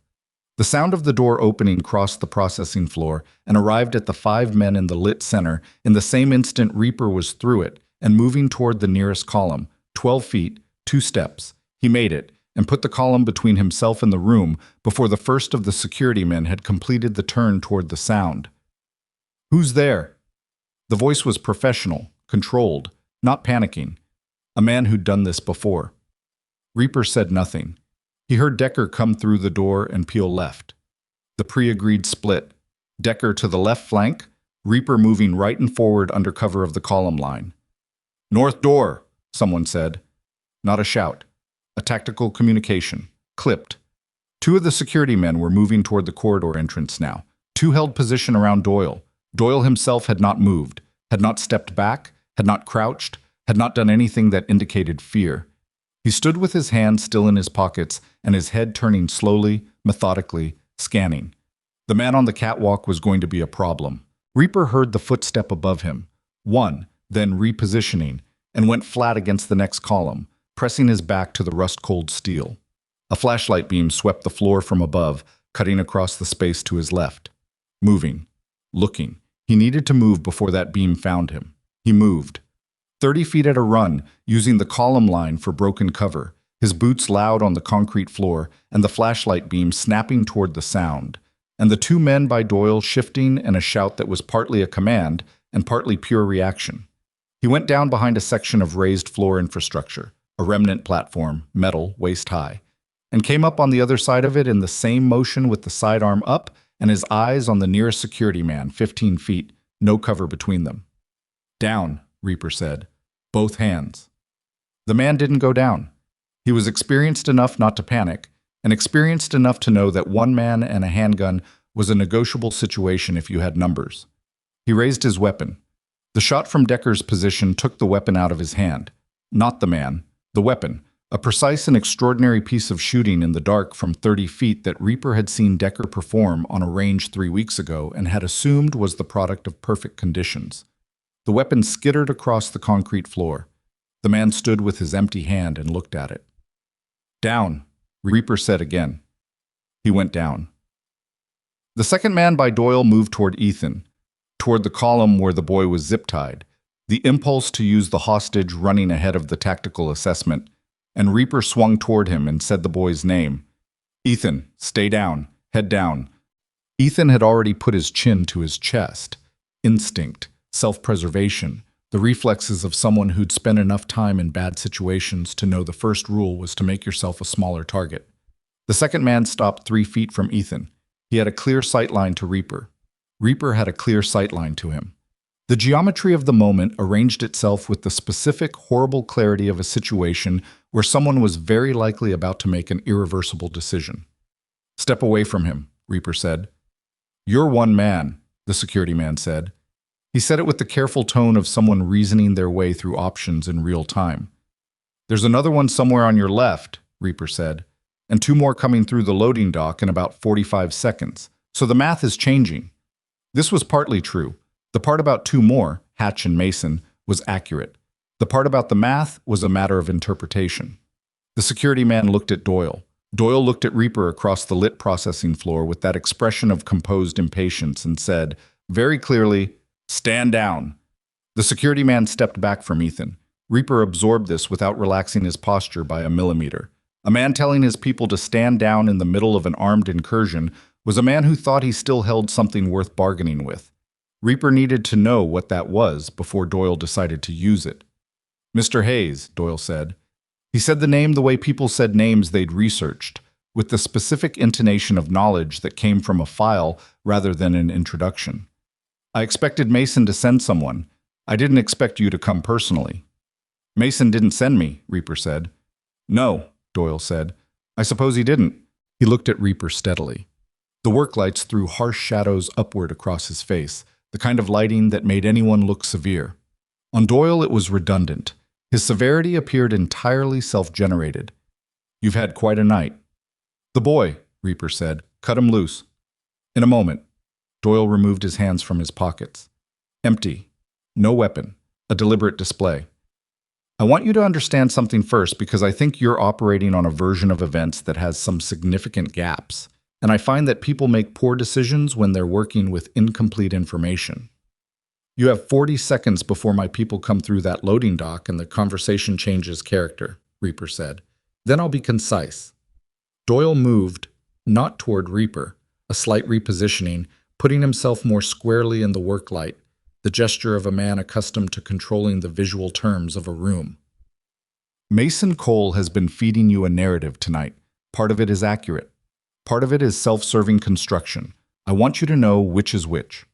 The sound of the door opening crossed the processing floor and arrived at the 5 men in the lit center. In the same instant, Reaper was through it and moving toward the nearest column, 12 feet, 2 steps. He made it and put the column between himself and the room before the first of the security men had completed the turn toward the sound. "Who's there?" The voice was professional, controlled, not panicking. A man who'd done this before. Reaper said nothing. He heard Decker come through the door and peel left. The pre-agreed split. Decker to the left flank, Reaper moving right and forward under cover of the column line. "North door," someone said. Not a shout. A tactical communication. Clipped. 2 of the security men were moving toward the corridor entrance now. 2 held position around Doyle. Doyle himself had not moved, had not stepped back, had not crouched, had not done anything that indicated fear. He stood with his hands still in his pockets and his head turning slowly, methodically, scanning. The man on the catwalk was going to be a problem. Reaper heard the footstep above him. 1, then repositioning, and went flat against the next column, pressing his back to the rust-cold steel. A flashlight beam swept the floor from above, cutting across the space to his left. Moving. Looking. He needed to move before that beam found him. He moved. 30 feet at a run, using the column line for broken cover, his boots loud on the concrete floor, and the flashlight beam snapping toward the sound, and the 2 men by Doyle shifting and a shout that was partly a command and partly pure reaction. He went down behind a section of raised floor infrastructure, a remnant platform, metal, waist-high, and came up on the other side of it in the same motion with the sidearm up and his eyes on the nearest security man, 15 feet, no cover between them. "Down," Reaper said. "Both hands." The man didn't go down. He was experienced enough not to panic, and experienced enough to know that 1 man and a handgun was a negotiable situation if you had numbers. He raised his weapon. The shot from Decker's position took the weapon out of his hand. Not the man, the weapon. A precise and extraordinary piece of shooting in the dark from 30 feet that Reaper had seen Decker perform on a range 3 weeks ago and had assumed was the product of perfect conditions. The weapon skittered across the concrete floor. The man stood with his empty hand and looked at it. "Down," Reaper said again. He went down. The second man by Doyle moved toward Ethan, toward the column where the boy was zip-tied, the impulse to use the hostage running ahead of the tactical assessment, and Reaper swung toward him and said the boy's name. "Ethan, stay down, head down." Ethan had already put his chin to his chest. Instinct, self-preservation, the reflexes of someone who'd spent enough time in bad situations to know the first rule was to make yourself a smaller target. The second man stopped 3 feet from Ethan. He had a clear sightline to Reaper. Reaper had a clear sightline to him. The geometry of the moment arranged itself with the specific, horrible clarity of a situation where someone was very likely about to make an irreversible decision. "Step away from him," Reaper said. "You're 1 man," the security man said. He said it with the careful tone of someone reasoning their way through options in real time. "There's another one somewhere on your left," Reaper said, "and 2 more coming through the loading dock in about 45 seconds. So the math is changing." This was partly true. The part about 2 more, Hatch and Mason, was accurate. The part about the math was a matter of interpretation. The security man looked at Doyle. Doyle looked at Reaper across the lit processing floor with that expression of composed impatience and said, very clearly, "Stand down." The security man stepped back from Ethan. Reaper absorbed this without relaxing his posture by a millimeter. A man telling his people to stand down in the middle of an armed incursion was a man who thought he still held something worth bargaining with. Reaper needed to know what that was before Doyle decided to use it. "Mr. Hayes," Doyle said. He said the name the way people said names they'd researched, with the specific intonation of knowledge that came from a file rather than an introduction. "I expected Mason to send someone. I didn't expect you to come personally." "Mason didn't send me," Reaper said. "No," Doyle said. "I suppose he didn't." He looked at Reaper steadily. The work lights threw harsh shadows upward across his face, the kind of lighting that made anyone look severe. On Doyle it was redundant. His severity appeared entirely self-generated. "You've had quite a night." "The boy," Reaper said. "Cut him loose." In a moment, Doyle removed his hands from his pockets. Empty. No weapon. A deliberate display. "I want you to understand something first because I think you're operating on a version of events that has some significant gaps. and I find that people make poor decisions when they're working with incomplete information. You have 40 seconds before my people come through that loading dock and the conversation changes character, Reaper said. Then I'll be concise. Doyle moved, not toward Reaper, a slight repositioning, putting himself more squarely in the work light, the gesture of a man accustomed to controlling the visual terms of a room. Mason Cole has been feeding you a narrative tonight. Part of it is accurate. Part of it is self-serving construction. I want you to know which is which.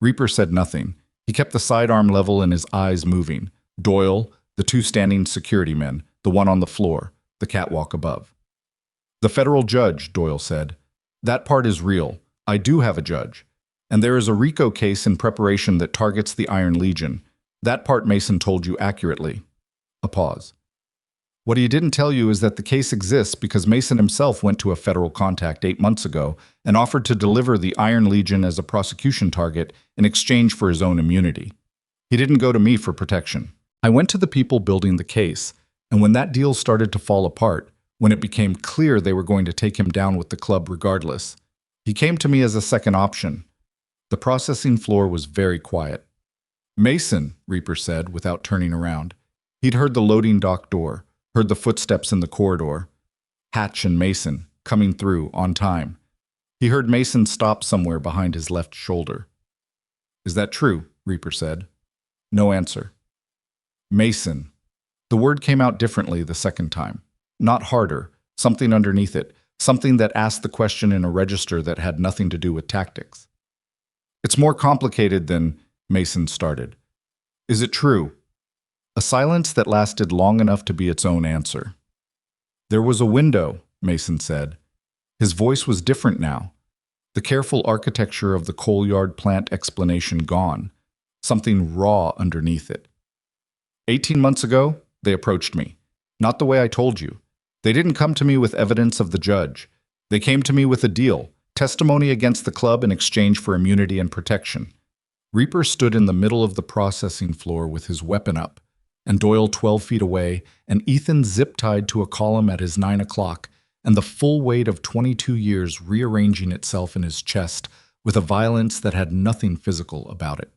Reaper said nothing. He kept the sidearm level and his eyes moving. Doyle, the two standing security men, the one on the floor, the catwalk above. The federal judge, Doyle said. That part is real. I do have a judge. And there is a RICO case in preparation that targets the Iron Legion. That part Mason told you accurately. A pause. What he didn't tell you is that the case exists because Mason himself went to a federal contact 8 months ago and offered to deliver the Iron Legion as a prosecution target in exchange for his own immunity. He didn't go to me for protection. I went to the people building the case, and when that deal started to fall apart, when it became clear they were going to take him down with the club regardless, he came to me as a second option. The processing floor was very quiet. Mason, Reaper said, without turning around. He'd heard the loading dock door, heard the footsteps in the corridor. Hatch and Mason, coming through, on time. He heard Mason stop somewhere behind his left shoulder. Is that true? Reaper said. No answer. Mason. The word came out differently the second time. Not harder, something underneath it, something that asked the question in a register that had nothing to do with tactics. It's more complicated than, Mason started. Is it true? A silence that lasted long enough to be its own answer. There was a window, Mason said. His voice was different now. The careful architecture of the coal yard plant explanation gone. Something raw underneath it. 18 months ago, they approached me. Not the way I told you. They didn't come to me with evidence of the judge. They came to me with a deal, testimony against the club in exchange for immunity and protection. Reaper stood in the middle of the processing floor with his weapon up, and Doyle 12 feet away, and Ethan zip-tied to a column at his 9 o'clock, and the full weight of 22 years rearranging itself in his chest with a violence that had nothing physical about it.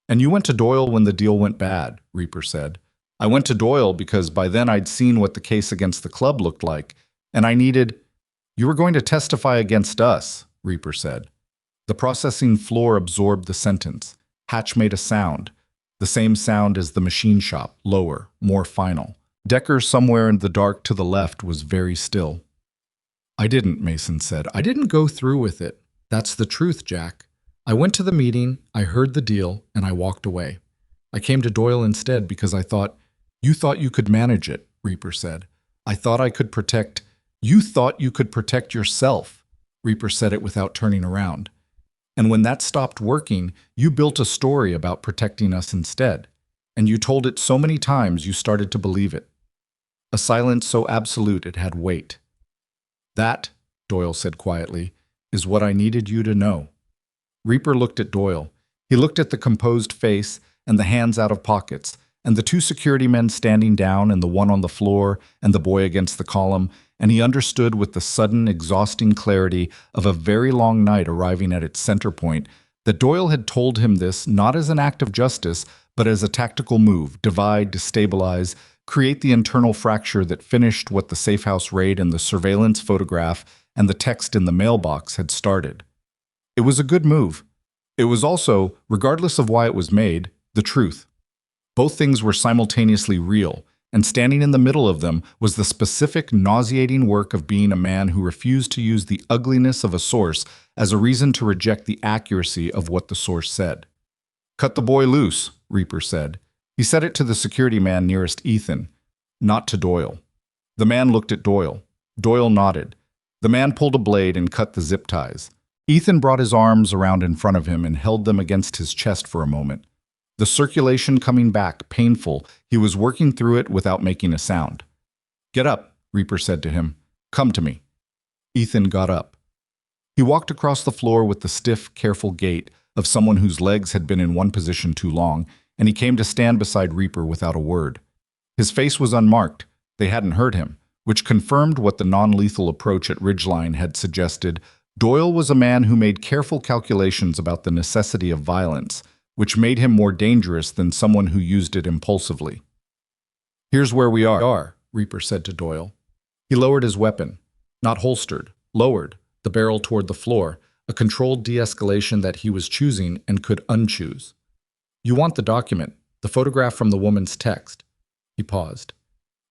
And you went to Doyle when the deal went bad, Reaper said. I went to Doyle because by then I'd seen what the case against the club looked like, and I needed... You were going to testify against us, Reaper said. The processing floor absorbed the sentence. Hatch made a sound. The same sound as the machine shop, lower, more final. Decker, somewhere in the dark to the left, was very still. I didn't, Mason said. I didn't go through with it. That's the truth, Jack. I went to the meeting, I heard the deal, and I walked away. I came to Doyle instead because I thought, you thought you could manage it, Reaper said. I thought I could protect... You thought you could protect yourself, Reaper said it without turning around. And when that stopped working, you built a story about protecting us instead. And you told it so many times you started to believe it. A silence so absolute it had weight. That, Doyle said quietly, is what I needed you to know. Reaper looked at Doyle. He looked at the composed face and the hands out of pockets, and the two security men standing down and the one on the floor and the boy against the column, and he understood with the sudden, exhausting clarity of a very long night arriving at its center point that Doyle had told him this not as an act of justice, but as a tactical move, divide, destabilize, create the internal fracture that finished what the safe house raid and the surveillance photograph and the text in the mailbox had started. It was a good move. It was also, regardless of why it was made, the truth. Both things were simultaneously real, and standing in the middle of them was the specific, nauseating work of being a man who refused to use the ugliness of a source as a reason to reject the accuracy of what the source said. Cut the boy loose, Reaper said. He said it to the security man nearest Ethan, not to Doyle. The man looked at Doyle. Doyle nodded. The man pulled a blade and cut the zip ties. Ethan brought his arms around in front of him and held them against his chest for a moment. The circulation coming back, painful, he was working through it without making a sound. Get up, Reaper said to him. Come to me. Ethan got up. He walked across the floor with the stiff, careful gait of someone whose legs had been in one position too long, and he came to stand beside Reaper without a word. His face was unmarked. They hadn't heard him, which confirmed what the non-lethal approach at Ridgeline had suggested, Doyle was a man who made careful calculations about the necessity of violence, which made him more dangerous than someone who used it impulsively. "Here's where we are," Reaper said to Doyle. He lowered his weapon, not holstered, lowered, the barrel toward the floor, a controlled de-escalation that he was choosing and could unchoose. "You want the document, the photograph from the woman's text." He paused.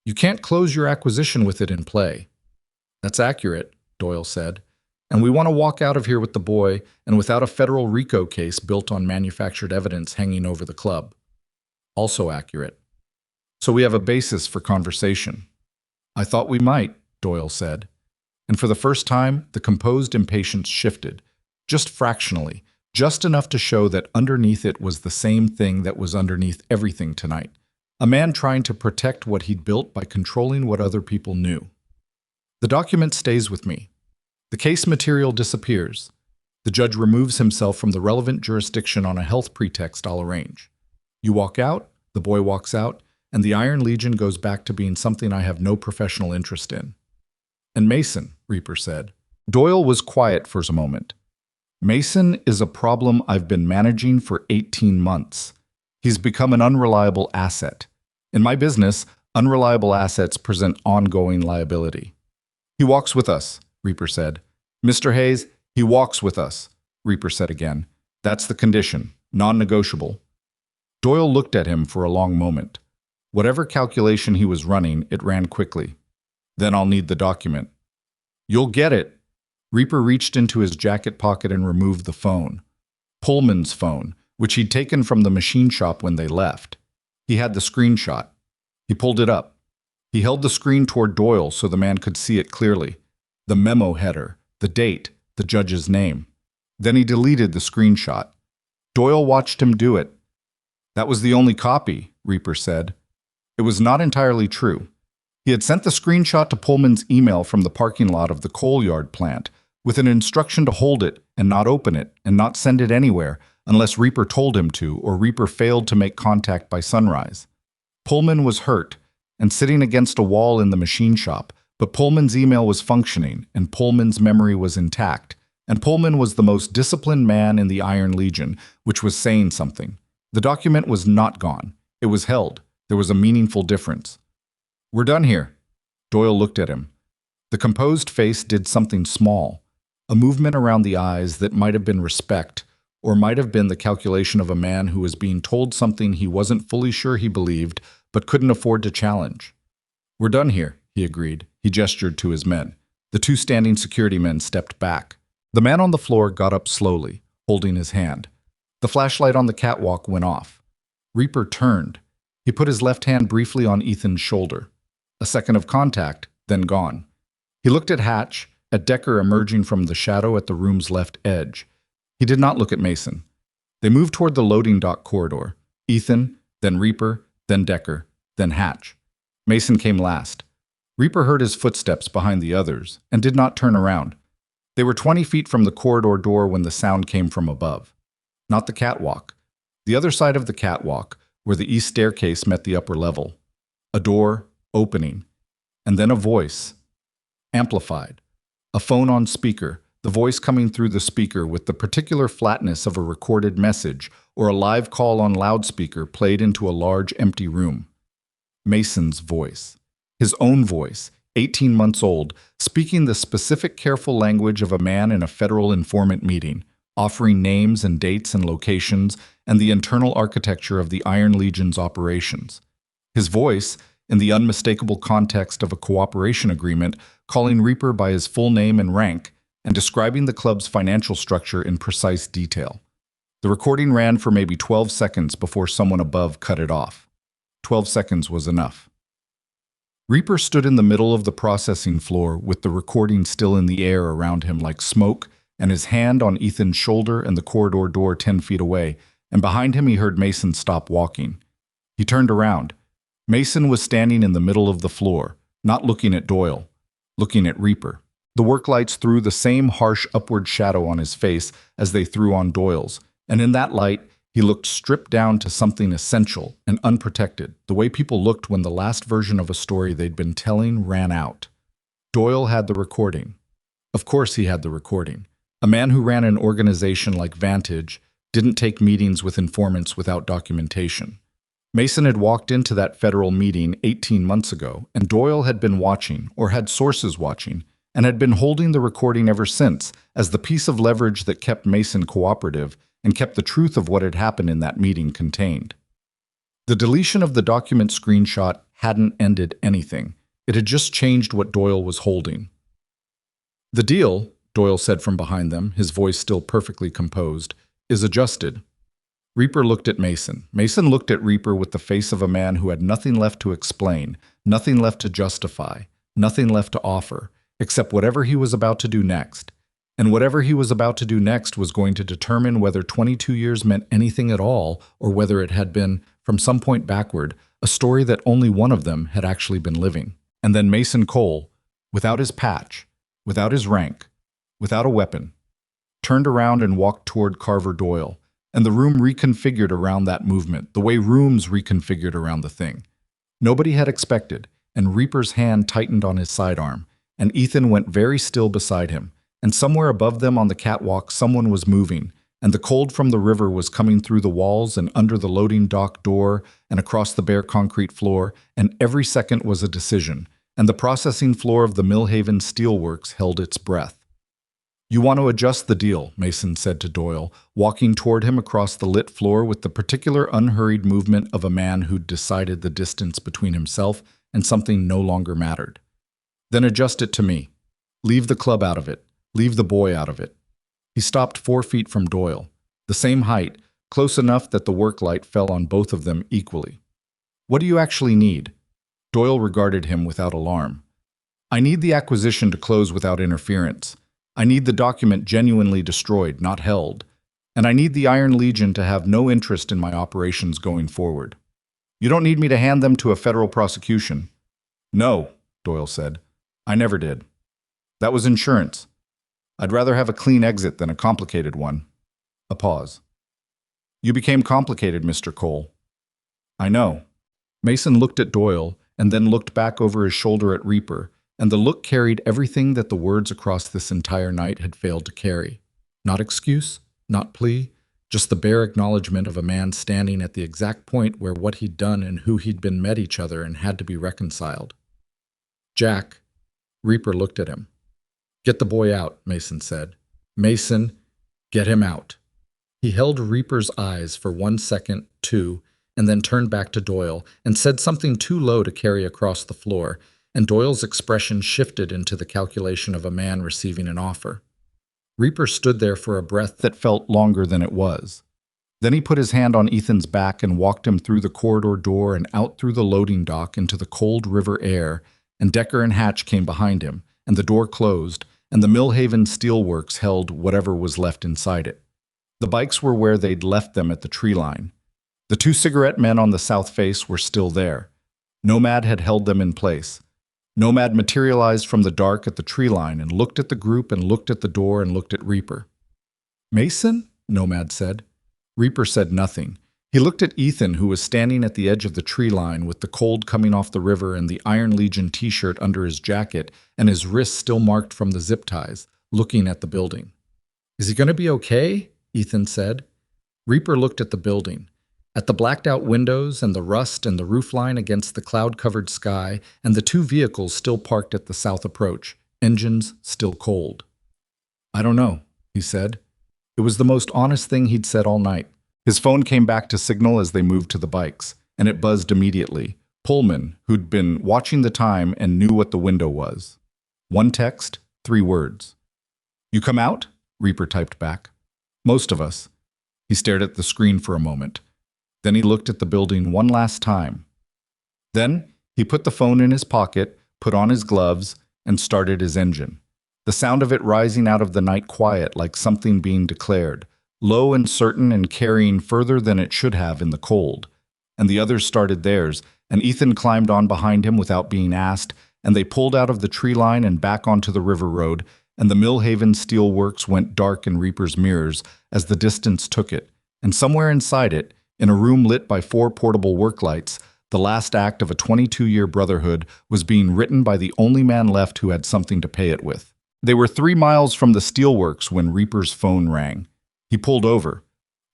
"You can't close your acquisition with it in play." "That's accurate," Doyle said. "And we want to walk out of here with the boy and without a federal RICO case built on manufactured evidence hanging over the club." "Also accurate. So we have a basis for conversation." "I thought we might," Doyle said. And for the first time, the composed impatience shifted, just fractionally, just enough to show that underneath it was the same thing that was underneath everything tonight. A man trying to protect what he'd built by controlling what other people knew. "The document stays with me. The case material disappears. The judge removes himself from the relevant jurisdiction on a health pretext I'll arrange. You walk out, the boy walks out, and the Iron Legion goes back to being something I have no professional interest in." "And Mason," Reaper said. Doyle was quiet for a moment. "Mason is a problem I've been managing for 18 months. He's become an unreliable asset. In my business, unreliable assets present ongoing liability." "He walks with us," Reaper said. "Mr. Hayes, he walks with us," Reaper said again. "That's the condition, non-negotiable." Doyle looked at him for a long moment. Whatever calculation he was running, it ran quickly. "Then I'll need the document." "You'll get it." Reaper reached into his jacket pocket and removed the phone. Pullman's phone, which he'd taken from the machine shop when they left. He had the screenshot. He pulled it up. He held the screen toward Doyle so the man could see it clearly. The memo header, the date, the judge's name. Then he deleted the screenshot. Doyle watched him do it. "That was the only copy," Reaper said. It was not entirely true. He had sent the screenshot to Pullman's email from the parking lot of the coal yard plant, with an instruction to hold it and not open it and not send it anywhere unless Reaper told him to or Reaper failed to make contact by sunrise. Pullman was hurt and sitting against a wall in the machine shop, but Pullman's email was functioning and Pullman's memory was intact, and Pullman was the most disciplined man in the Iron Legion, which was saying something. The document was not gone. It was held. There was a meaningful difference. "We're done here." Doyle looked at him. The composed face did something small, a movement around the eyes that might have been respect, or might have been the calculation of a man who was being told something he wasn't fully sure he believed, but couldn't afford to challenge. "We're done here," he agreed. He gestured to his men. The two standing security men stepped back. The man on the floor got up slowly, holding his hand. The flashlight on the catwalk went off. Reaper turned. He put his left hand briefly on Ethan's shoulder. A second of contact, then gone. He looked at Hatch, at Decker emerging from the shadow at the room's left edge. He did not look at Mason. They moved toward the loading dock corridor. Ethan, then Reaper, then Decker, then Hatch. Mason came last. Reaper heard his footsteps behind the others and did not turn around. They were 20 feet from the corridor door when the sound came from above. Not the catwalk. The other side of the catwalk, where the east staircase met the upper level. A door opening, and then a voice, amplified. A phone on speaker, the voice coming through the speaker with the particular flatness of a recorded message or a live call on loudspeaker played into a large empty room. Mason's voice. His own voice, 18 months old, speaking the specific careful language of a man in a federal informant meeting, offering names and dates and locations and the internal architecture of the Iron Legion's operations. His voice, in the unmistakable context of a cooperation agreement, calling Reaper by his full name and rank, and describing the club's financial structure in precise detail. The recording ran for maybe 12 seconds before someone above cut it off. 12 seconds was enough. Reaper stood in the middle of the processing floor with the recording still in the air around him like smoke, and his hand on Ethan's shoulder and the corridor door 10 feet away, and behind him he heard Mason stop walking. He turned around. Mason was standing in the middle of the floor, not looking at Doyle, looking at Reaper. The work lights threw the same harsh upward shadow on his face as they threw on Doyle's, and in that light, he looked stripped down to something essential and unprotected, the way people looked when the last version of a story they'd been telling ran out. Doyle had the recording. Of course he had the recording. A man who ran an organization like Vantage didn't take meetings with informants without documentation. Mason had walked into that federal meeting 18 months ago, and Doyle had been watching, or had sources watching, and had been holding the recording ever since as the piece of leverage that kept Mason cooperative and kept the truth of what had happened in that meeting contained. The deletion of the document screenshot hadn't ended anything. It had just changed what Doyle was holding. "The deal," Doyle said from behind them, his voice still perfectly composed, "is adjusted." Reaper looked at Mason. Mason looked at Reaper with the face of a man who had nothing left to explain, nothing left to justify, nothing left to offer, except whatever he was about to do next. And whatever he was about to do next was going to determine whether 22 years meant anything at all, or whether it had been, from some point backward, a story that only one of them had actually been living. And then Mason Cole, without his patch, without his rank, without a weapon, turned around and walked toward Carver Doyle, and the room reconfigured around that movement, the way rooms reconfigured around the thing. Nobody had expected, and Reaper's hand tightened on his sidearm, and Ethan went very still beside him, and somewhere above them on the catwalk someone was moving, and the cold from the river was coming through the walls and under the loading dock door and across the bare concrete floor, and every second was a decision, and the processing floor of the Millhaven steelworks held its breath. "You want to adjust the deal," Mason said to Doyle, walking toward him across the lit floor with the particular unhurried movement of a man who'd decided the distance between himself and something no longer mattered. "Then adjust it to me. Leave the club out of it. Leave the boy out of it." He stopped 4 feet from Doyle, the same height, close enough that the work light fell on both of them equally. "What do you actually need?" Doyle regarded him without alarm. "I need the acquisition to close without interference. I need the document genuinely destroyed, not held. And I need the Iron Legion to have no interest in my operations going forward. You don't need me to hand them to a federal prosecution." "No," Doyle said. "I never did. That was insurance. I'd rather have a clean exit than a complicated one." A pause. "You became complicated, Mr. Cole." "I know." Mason looked at Doyle and then looked back over his shoulder at Reaper, and the look carried everything that the words across this entire night had failed to carry. Not excuse, not plea, just the bare acknowledgement of a man standing at the exact point where what he'd done and who he'd been met each other and had to be reconciled. "Jack." Reaper looked at him. "Get the boy out," Mason said. "Mason, get him out." He held Reaper's eyes for 1 second, 2, and then turned back to Doyle and said something too low to carry across the floor, and Doyle's expression shifted into the calculation of a man receiving an offer. Reaper stood there for a breath that felt longer than it was. Then he put his hand on Ethan's back and walked him through the corridor door and out through the loading dock into the cold river air, and Decker and Hatch came behind him, and the door closed, and the Millhaven steelworks held whatever was left inside it. The bikes were where they'd left them at the tree line. The 2 cigarette men on the south face were still there. Nomad had held them in place. Nomad materialized from the dark at the tree line and looked at the group and looked at the door and looked at Reaper. "Mason?" Nomad said. Reaper said nothing. He looked at Ethan, who was standing at the edge of the tree line with the cold coming off the river and the Iron Legion t-shirt under his jacket and his wrists still marked from the zip ties, looking at the building. "Is he going to be okay?" Ethan said. Reaper looked at the building, at the blacked-out windows and the rust and the roofline against the cloud-covered sky and the 2 vehicles still parked at the south approach, engines still cold. "I don't know," he said. It was the most honest thing he'd said all night. His phone came back to signal as they moved to the bikes, and it buzzed immediately. Pullman, who'd been watching the time and knew what the window was. 1 text, 3 words. "You come out?" Reaper typed back. "Most of us." He stared at the screen for a moment. Then he looked at the building one last time. Then he put the phone in his pocket, put on his gloves, and started his engine. The sound of it rising out of the night quiet like something being declared, low and certain and carrying further than it should have in the cold. And the others started theirs, and Ethan climbed on behind him without being asked, and they pulled out of the tree line and back onto the river road, and the Millhaven steelworks went dark in Reaper's mirrors as the distance took it, and somewhere inside it, in a room lit by 4 portable work lights, the last act of a 22-year brotherhood was being written by the only man left who had something to pay it with. They were 3 miles from the steelworks when Reaper's phone rang. He pulled over.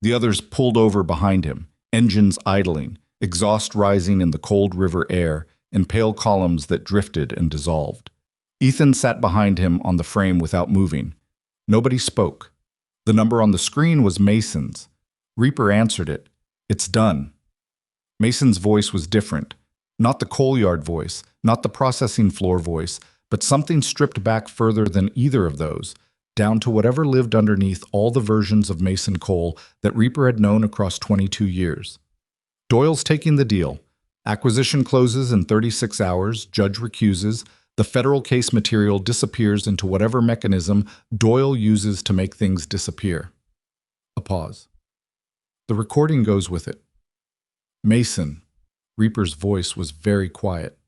The others pulled over behind him, engines idling, exhaust rising in the cold river air, and pale columns that drifted and dissolved. Ethan sat behind him on the frame without moving. Nobody spoke. The number on the screen was Mason's. Reaper answered it. "It's done." Mason's voice was different. Not the coal yard voice, not the processing floor voice, but something stripped back further than either of those, down to whatever lived underneath all the versions of Mason Cole that Reaper had known across 22 years. "Doyle's taking the deal. Acquisition closes in 36 hours, judge recuses, the federal case material disappears into whatever mechanism Doyle uses to make things disappear." A pause. "The recording goes with it." "Mason." Reaper's voice was very quiet.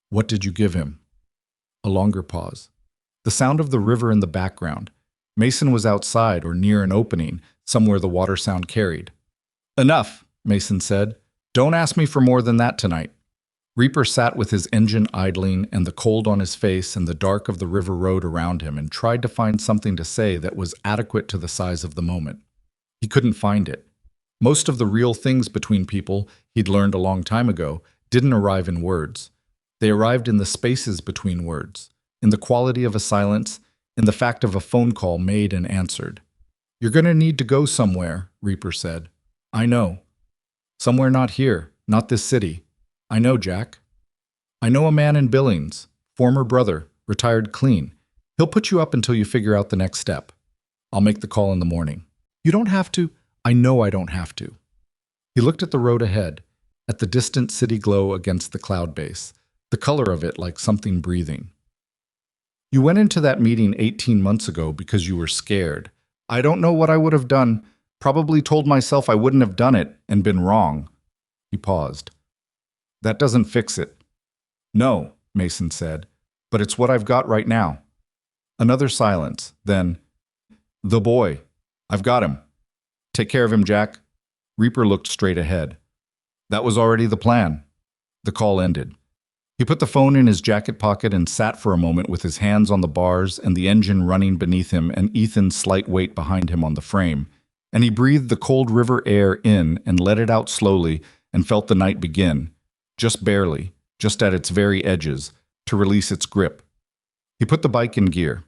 "What did you give him?" A longer pause. The sound of the river in the background. Mason was outside or near an opening, somewhere the water sound carried. "Enough," Mason said. "Don't ask me for more than that tonight." Reaper sat with his engine idling and the cold on his face and the dark of the river road around him and tried to find something to say that was adequate to the size of the moment. He couldn't find it. Most of the real things between people, he'd learned a long time ago, didn't arrive in words. They arrived in the spaces between words, in the quality of a silence, in the fact of a phone call made and answered. "You're going to need to go somewhere," Reaper said. "I know. Somewhere not here, not this city. I know, Jack. I know a man in Billings, former brother, retired clean. He'll put you up until you figure out the next step. I'll make the call in the morning." "You don't have to." "I know I don't have to." He looked at the road ahead, at the distant city glow against the cloud base, the color of it like something breathing. "You went into that meeting 18 months ago because you were scared. I don't know what I would have done. Probably told myself I wouldn't have done it and been wrong." He paused. "That doesn't fix it." "No," Mason said, "but it's what I've got right now." Another silence, then, "The boy. I've got him. Take care of him, Jack." Reaper looked straight ahead. That was already the plan. The call ended. He put the phone in his jacket pocket and sat for a moment with his hands on the bars and the engine running beneath him and Ethan's slight weight behind him on the frame, and he breathed the cold river air in and let it out slowly and felt the night begin, just barely, just at its very edges, to release its grip. He put the bike in gear.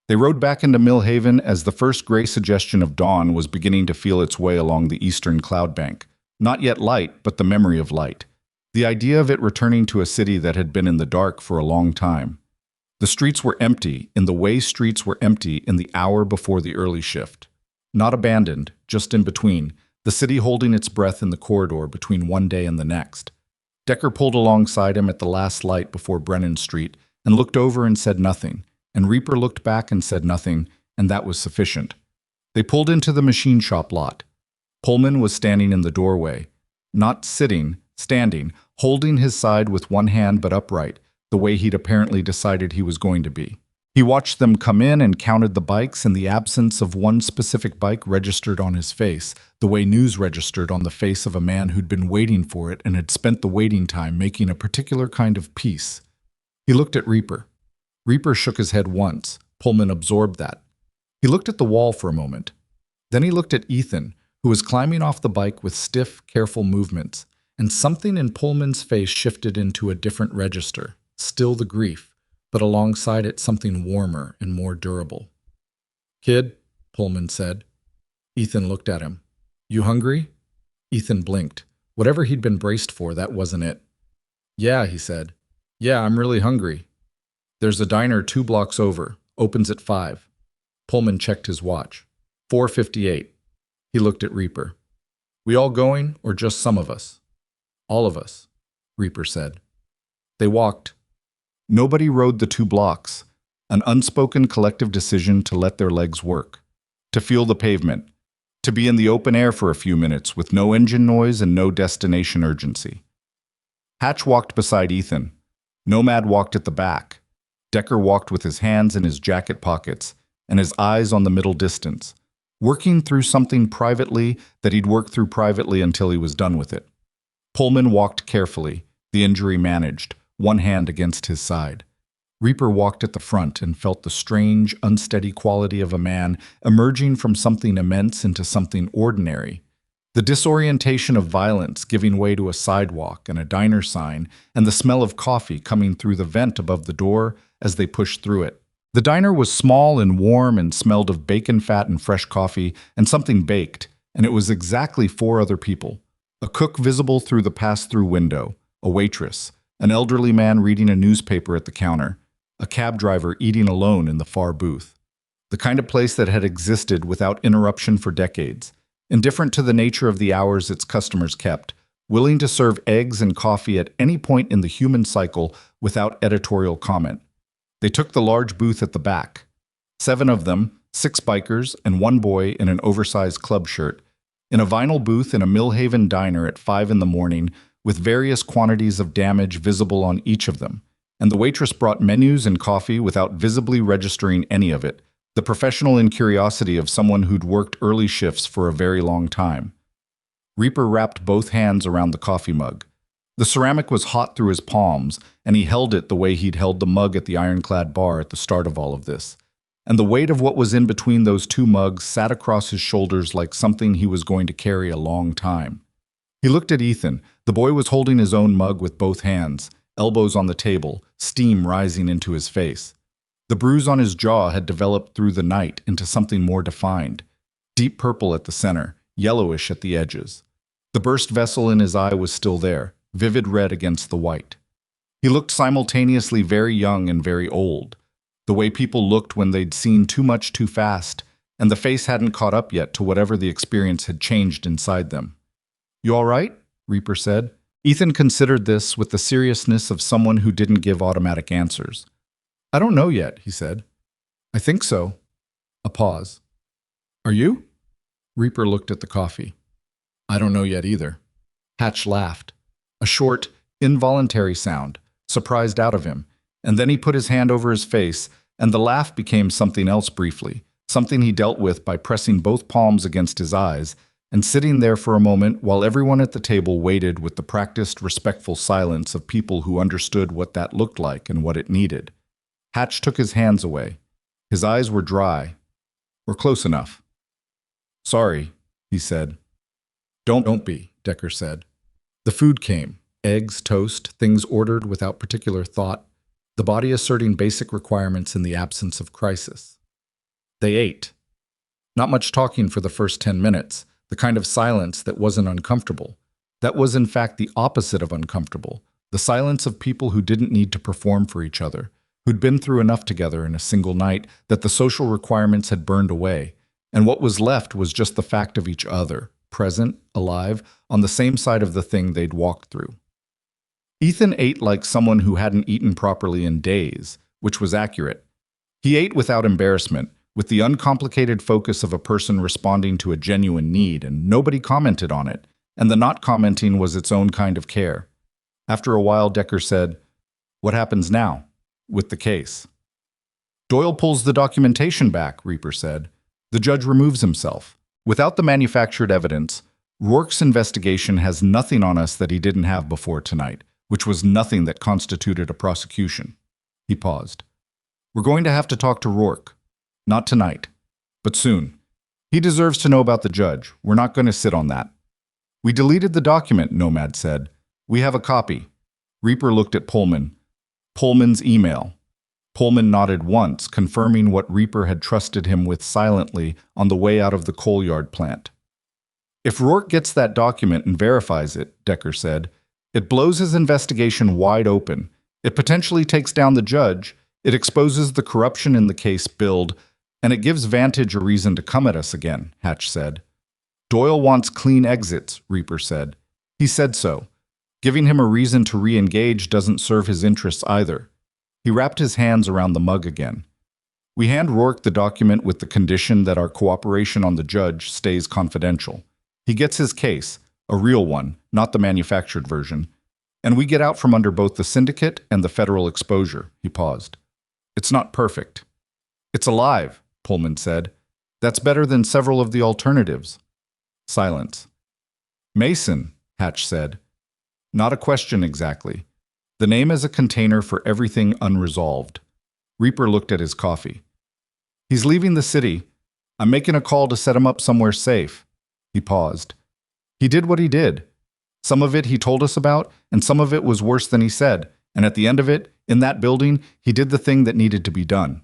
They rode back into Millhaven as the first gray suggestion of dawn was beginning to feel its way along the eastern cloud bank. Not yet light, but the memory of light. The idea of it returning to a city that had been in the dark for a long time. The streets were empty, in the way streets were empty in the hour before the early shift. Not abandoned, just in between, the city holding its breath in the corridor between one day and the next. Decker pulled alongside him at the last light before Brennan Street and looked over and said nothing, and Reaper looked back and said nothing, and that was sufficient. They pulled into the machine shop lot. Pullman was standing in the doorway, not sitting, standing, holding his side with one hand but upright, the way he'd apparently decided he was going to be. He watched them come in and counted the bikes, and the absence of one specific bike registered on his face, the way news registered on the face of a man who'd been waiting for it and had spent the waiting time making a particular kind of peace. He looked at Reaper. Reaper shook his head once. Pullman absorbed that. He looked at the wall for a moment. Then he looked at Ethan, who was climbing off the bike with stiff, careful movements, and something in Pullman's face shifted into a different register, still the grief, but alongside it something warmer and more durable. "Kid," Pullman said. Ethan looked at him. "You hungry?" Ethan blinked. Whatever he'd been braced for, that wasn't it. "Yeah," he said. "Yeah, I'm really hungry. There's a diner 2 blocks over. Opens at 5. Pullman checked his watch. 4:58. He looked at Reaper. "We all going, or just some of us?" "All of us," Reaper said. They walked. Nobody rode the 2 blocks, an unspoken collective decision to let their legs work, to feel the pavement, to be in the open air for a few minutes with no engine noise and no destination urgency. Hatch walked beside Ethan. Nomad walked at the back. Decker walked with his hands in his jacket pockets and his eyes on the middle distance, working through something privately that he'd worked through privately until he was done with it. Pullman walked carefully, the injury managed, one hand against his side. Reaper walked at the front and felt the strange, unsteady quality of a man emerging from something immense into something ordinary. The disorientation of violence giving way to a sidewalk and a diner sign, and the smell of coffee coming through the vent above the door as they pushed through it. The diner was small and warm and smelled of bacon fat and fresh coffee and something baked, and it was exactly 4 other people. A cook visible through the pass-through window, a waitress, an elderly man reading a newspaper at the counter, a cab driver eating alone in the far booth. The kind of place that had existed without interruption for decades, indifferent to the nature of the hours its customers kept, willing to serve eggs and coffee at any point in the human cycle without editorial comment. They took the large booth at the back. 7 of them, 6 bikers and 1 boy in an oversized club shirt, in a vinyl booth in a Millhaven diner at 5 in the morning with various quantities of damage visible on each of them. And the waitress brought menus and coffee without visibly registering any of it, the professional incuriosity of someone who'd worked early shifts for a very long time. Reaper wrapped both hands around the coffee mug. The ceramic was hot through his palms, and he held it the way he'd held the mug at the ironclad bar at the start of all of this. And the weight of what was in between those 2 mugs sat across his shoulders like something he was going to carry a long time. He looked at Ethan. The boy was holding his own mug with both hands, elbows on the table, steam rising into his face. The bruise on his jaw had developed through the night into something more defined, deep purple at the center, yellowish at the edges. The burst vessel in his eye was still there, vivid red against the white. He looked simultaneously very young and very old, the way people looked when they'd seen too much too fast, and the face hadn't caught up yet to whatever the experience had changed inside them. "You all right?" Reaper said. Ethan considered this with the seriousness of someone who didn't give automatic answers. "I don't know yet," he said. "I think so." A pause. "Are you?" Reaper looked at the coffee. "I don't know yet either." Hatch laughed. A short, involuntary sound, surprised out of him, and then he put his hand over his face, and the laugh became something else briefly, something he dealt with by pressing both palms against his eyes and sitting there for a moment while everyone at the table waited with the practiced, respectful silence of people who understood what that looked like and what it needed. Hatch took his hands away. His eyes were dry. "We're close enough." "Sorry," he said. Don't be," Decker said. The food came. Eggs, toast, things ordered without particular thought, the body asserting basic requirements in the absence of crisis. They ate. Not much talking for the first 10 minutes, the kind of silence that wasn't uncomfortable. That was in fact the opposite of uncomfortable, the silence of people who didn't need to perform for each other, who'd been through enough together in a single night that the social requirements had burned away, and what was left was just the fact of each other, present, alive, on the same side of the thing they'd walked through. Ethan ate like someone who hadn't eaten properly in days, which was accurate. He ate without embarrassment, with the uncomplicated focus of a person responding to a genuine need, and nobody commented on it, and the not commenting was its own kind of care. After a while, Decker said, "What happens now with the case?" "Doyle pulls the documentation back," Reaper said. "The judge removes himself. Without the manufactured evidence, Rourke's investigation has nothing on us that he didn't have before tonight, which was nothing that constituted a prosecution." He paused. "We're going to have to talk to Rourke. Not tonight, but soon. He deserves to know about the judge. We're not going to sit on that." "We deleted the document," Nomad said. "We have a copy." Reaper looked at Pullman. "Pullman's email." Pullman nodded once, confirming what Reaper had trusted him with silently on the way out of the coal yard plant. "If Rourke gets that document and verifies it," Decker said, "it blows his investigation wide open. It potentially takes down the judge, it exposes the corruption in the case build, and it gives Vantage a reason to come at us again," Hatch said. "Doyle wants clean exits," Reaper said. "He said so. Giving him a reason to re-engage doesn't serve his interests either." He wrapped his hands around the mug again. "We hand Rourke the document with the condition that our cooperation on the judge stays confidential. He gets his case, a real one, not the manufactured version, and we get out from under both the syndicate and the federal exposure." He paused. "It's not perfect." "It's alive," Pullman said. "That's better than several of the alternatives." Silence. "Mason," Hatch said. "Not a question exactly. The name is a container for everything unresolved. Reaper looked at his coffee. He's leaving the city. I'm making a call to set him up somewhere safe. He paused. He did what he did. Some of it he told us about, and some of it was worse than he said. And at the end of it, in that building, he did the thing that needed to be done.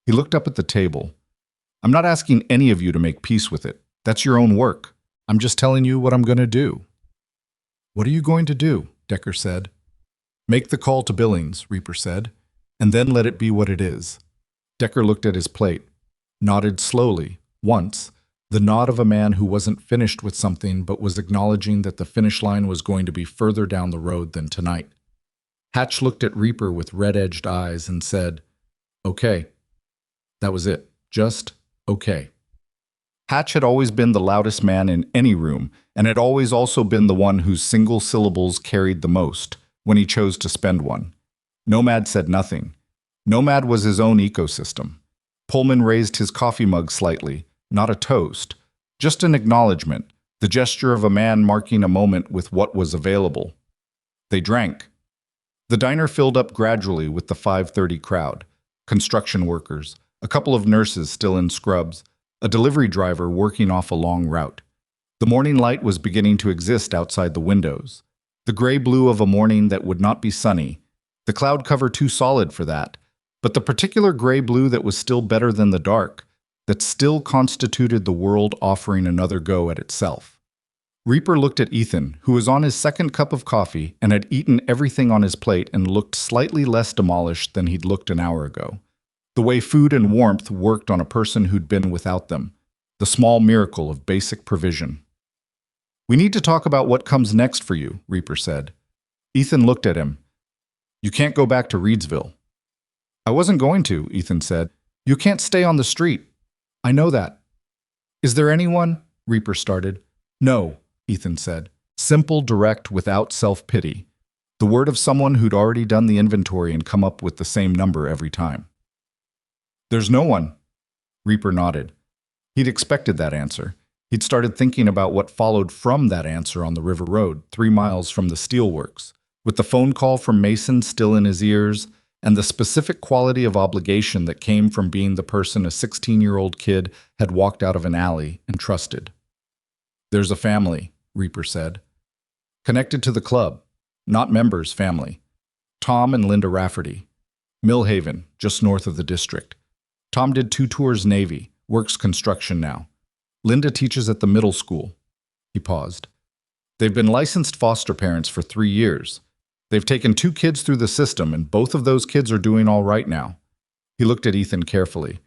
He looked up at the table. I'm not asking any of you to make peace with it. That's your own work. I'm just telling you what I'm going to do. What are you going to do? Decker said. Make the call to Billings, Reaper said, and then let it be what it is. Decker looked at his plate, nodded slowly, once, the nod of a man who wasn't finished with something but was acknowledging that the finish line was going to be further down the road than tonight. Hatch looked at Reaper with red-edged eyes and said, Okay. That was it. Just okay. Hatch had always been the loudest man in any room, and had always also been the one whose single syllables carried the most, when he chose to spend one. Nomad said nothing. Nomad was his own ecosystem. Pullman raised his coffee mug slightly, not a toast, just an acknowledgement, the gesture of a man marking a moment with what was available. They drank. The diner filled up gradually with the 5:30 crowd, construction workers, a couple of nurses still in scrubs, a delivery driver working off a long route. The morning light was beginning to exist outside the windows. The gray blue of a morning that would not be sunny, the cloud cover too solid for that, but the particular gray blue that was still better than the dark, that still constituted the world offering another go at itself. Reaper looked at Ethan, who was on his second cup of coffee and had eaten everything on his plate and looked slightly less demolished than he'd looked an hour ago. The way food and warmth worked on a person who'd been without them, the small miracle of basic provision. We need to talk about what comes next for you, Reaper said. Ethan looked at him. You can't go back to Reedsville. I wasn't going to, Ethan said. You can't stay on the street. I know that. Is there anyone? Reaper started. No, Ethan said. Simple, direct, without self-pity. The word of someone who'd already done the inventory and come up with the same number every time. There's no one. Reaper nodded. He'd expected that answer. He'd started thinking about what followed from that answer on the river road, 3 miles from the steelworks, with the phone call from Mason still in his ears, and the specific quality of obligation that came from being the person a 16-year-old kid had walked out of an alley and trusted. There's a family, Reaper said. Connected to the club, not members' family. Tom and Linda Rafferty. Millhaven, just north of the district. Tom did 2 tours Navy, works construction now. Linda teaches at the middle school. He paused. They've been licensed foster parents for 3 years. They've taken 2 kids through the system, and both of those kids are doing all right now. He looked at Ethan carefully.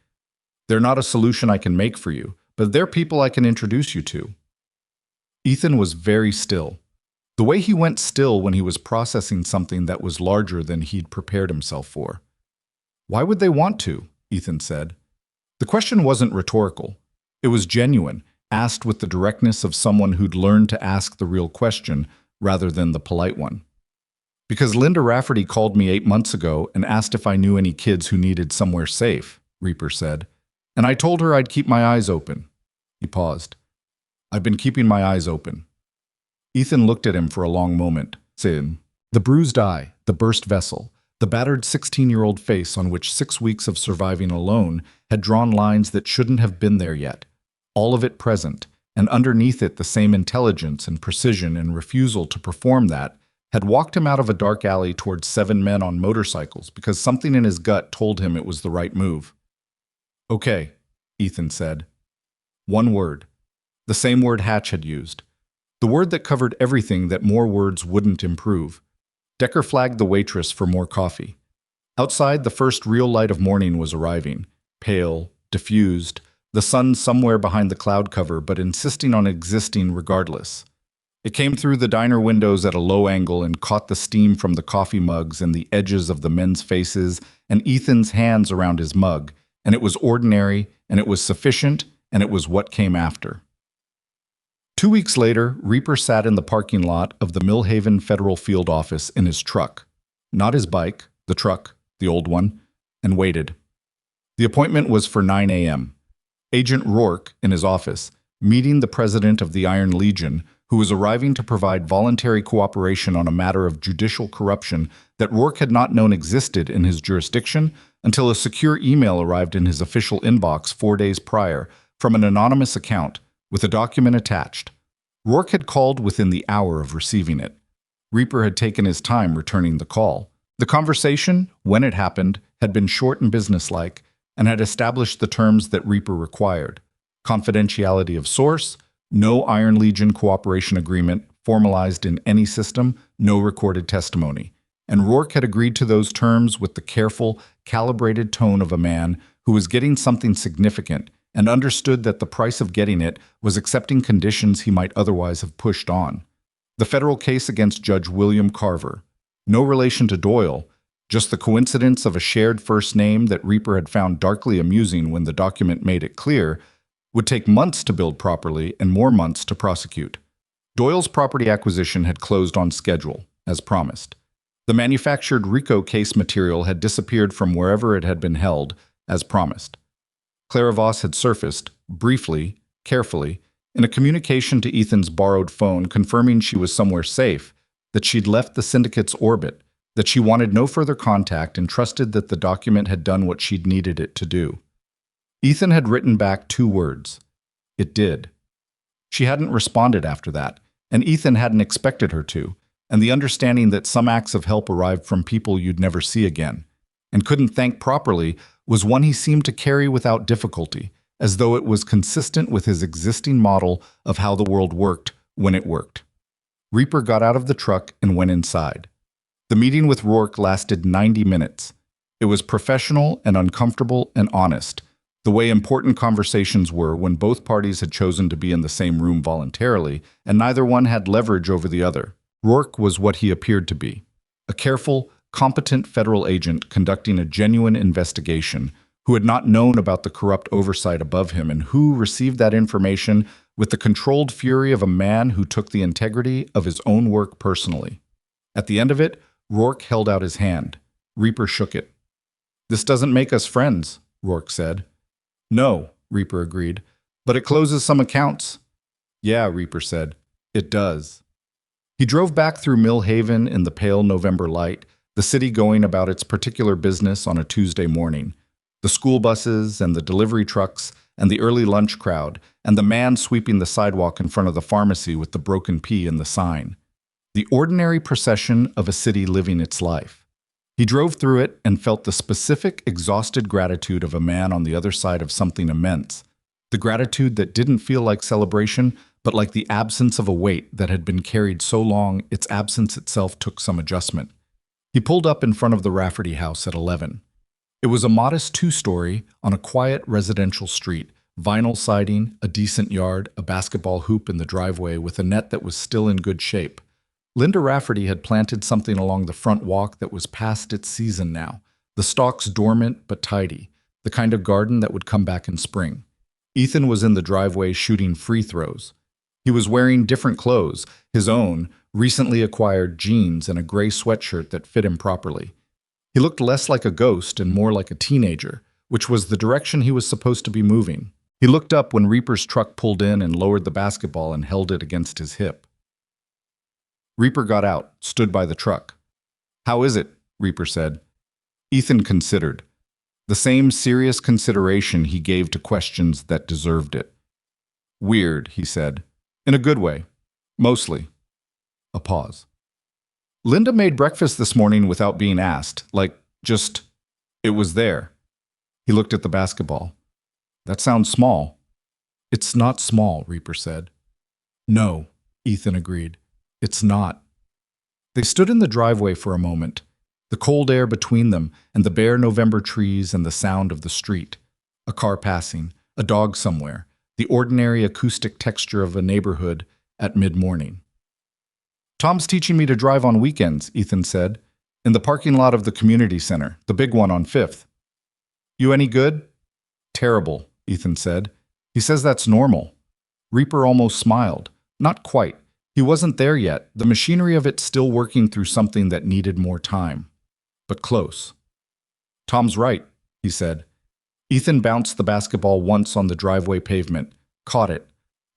They're not a solution I can make for you, but they're people I can introduce you to. Ethan was very still. The way he went still when he was processing something that was larger than he'd prepared himself for. Why would they want to? Ethan said. The question wasn't rhetorical. It was genuine, asked with the directness of someone who'd learned to ask the real question rather than the polite one. Because Linda Rafferty called me 8 months ago and asked if I knew any kids who needed somewhere safe, Reaper said, and I told her I'd keep my eyes open. He paused. I've been keeping my eyes open. Ethan looked at him for a long moment, saying, the bruised eye, the burst vessel, the battered 16-year-old face on which 6 weeks of surviving alone had drawn lines that shouldn't have been there yet, all of it present, and underneath it the same intelligence and precision and refusal to perform that had walked him out of a dark alley towards 7 men on motorcycles because something in his gut told him it was the right move. Okay, Ethan said. One word. The same word Hatch had used. The word that covered everything that more words wouldn't improve. Decker flagged the waitress for more coffee. Outside, the first real light of morning was arriving, pale, diffused, the sun somewhere behind the cloud cover but insisting on existing regardless. It came through the diner windows at a low angle and caught the steam from the coffee mugs and the edges of the men's faces and Ethan's hands around his mug, and it was ordinary, and it was sufficient, and it was what came after. 2 weeks later, Reaper sat in the parking lot of the Millhaven Federal Field Office in his truck, not his bike, the truck, the old one, and waited. The appointment was for 9 a.m. Agent Rourke, in his office, meeting the president of the Iron Legion, who was arriving to provide voluntary cooperation on a matter of judicial corruption that Rourke had not known existed in his jurisdiction until a secure email arrived in his official inbox 4 days prior from an anonymous account with a document attached. Rourke had called within the hour of receiving it. Reaper had taken his time returning the call. The conversation, when it happened, had been short and businesslike and had established the terms that Reaper required: confidentiality of source, no Iron Legion cooperation agreement formalized in any system, no recorded testimony. And Rourke had agreed to those terms with the careful, calibrated tone of a man who was getting something significant and understood that the price of getting it was accepting conditions he might otherwise have pushed on. The federal case against Judge William Carver. No relation to Doyle, just the coincidence of a shared first name that Reaper had found darkly amusing when the document made it clear, would take months to build properly and more months to prosecute. Doyle's property acquisition had closed on schedule, as promised. The manufactured RICO case material had disappeared from wherever it had been held, as promised. Clara Voss had surfaced, briefly, carefully, in a communication to Ethan's borrowed phone confirming she was somewhere safe, that she'd left the syndicate's orbit, that she wanted no further contact and trusted that the document had done what she'd needed it to do. Ethan had written back 2 words. It did. She hadn't responded after that, and Ethan hadn't expected her to, and the understanding that some acts of help arrived from people you'd never see again, and couldn't thank properly, was one he seemed to carry without difficulty, as though it was consistent with his existing model of how the world worked when it worked. Reaper got out of the truck and went inside. The meeting with Rourke lasted 90 minutes. It was professional and uncomfortable and honest, the way important conversations were when both parties had chosen to be in the same room voluntarily, and neither one had leverage over the other. Rourke was what he appeared to be: a careful, competent federal agent conducting a genuine investigation, who had not known about the corrupt oversight above him and who received that information with the controlled fury of a man who took the integrity of his own work personally. At the end of it, Rourke held out his hand. Reaper shook it. "This doesn't make us friends," Rourke said. "No," Reaper agreed, "but it closes some accounts." "Yeah," Reaper said, "it does." He drove back through Mill Haven in the pale November light, the city going about its particular business on a Tuesday morning. The school buses and the delivery trucks and the early lunch crowd and the man sweeping the sidewalk in front of the pharmacy with the broken P in the sign. The ordinary procession of a city living its life. He drove through it and felt the specific, exhausted gratitude of a man on the other side of something immense. The gratitude that didn't feel like celebration, but like the absence of a weight that had been carried so long its absence itself took some adjustment. He pulled up in front of the Rafferty house at 11. It was a modest 2-story on a quiet residential street, vinyl siding, a decent yard, a basketball hoop in the driveway with a net that was still in good shape. Linda Rafferty had planted something along the front walk that was past its season now, the stalks dormant but tidy, the kind of garden that would come back in spring. Ethan was in the driveway shooting free throws. He was wearing different clothes, his own, recently acquired jeans and a gray sweatshirt that fit him properly. He looked less like a ghost and more like a teenager, which was the direction he was supposed to be moving. He looked up when Reaper's truck pulled in and lowered the basketball and held it against his hip. Reaper got out, stood by the truck. "How is it?" Reaper said. Ethan considered. The same serious consideration he gave to questions that deserved it. "Weird," he said. "In a good way. Mostly." A pause. "Linda made breakfast this morning without being asked. It was there." He looked at the basketball. "That sounds small." "It's not small," Reaper said. "No," Ethan agreed. "It's not." They stood in the driveway for a moment, the cold air between them and the bare November trees and the sound of the street. A car passing, a dog somewhere, the ordinary acoustic texture of a neighborhood at mid-morning. "Tom's teaching me to drive on weekends," Ethan said, "in the parking lot of the community center, the big one on 5th. "You any good?" "Terrible," Ethan said. "He says that's normal." Reaper almost smiled. Not quite. He wasn't there yet, the machinery of it still working through something that needed more time. But close. "Tom's right," he said. Ethan bounced the basketball once on the driveway pavement, caught it,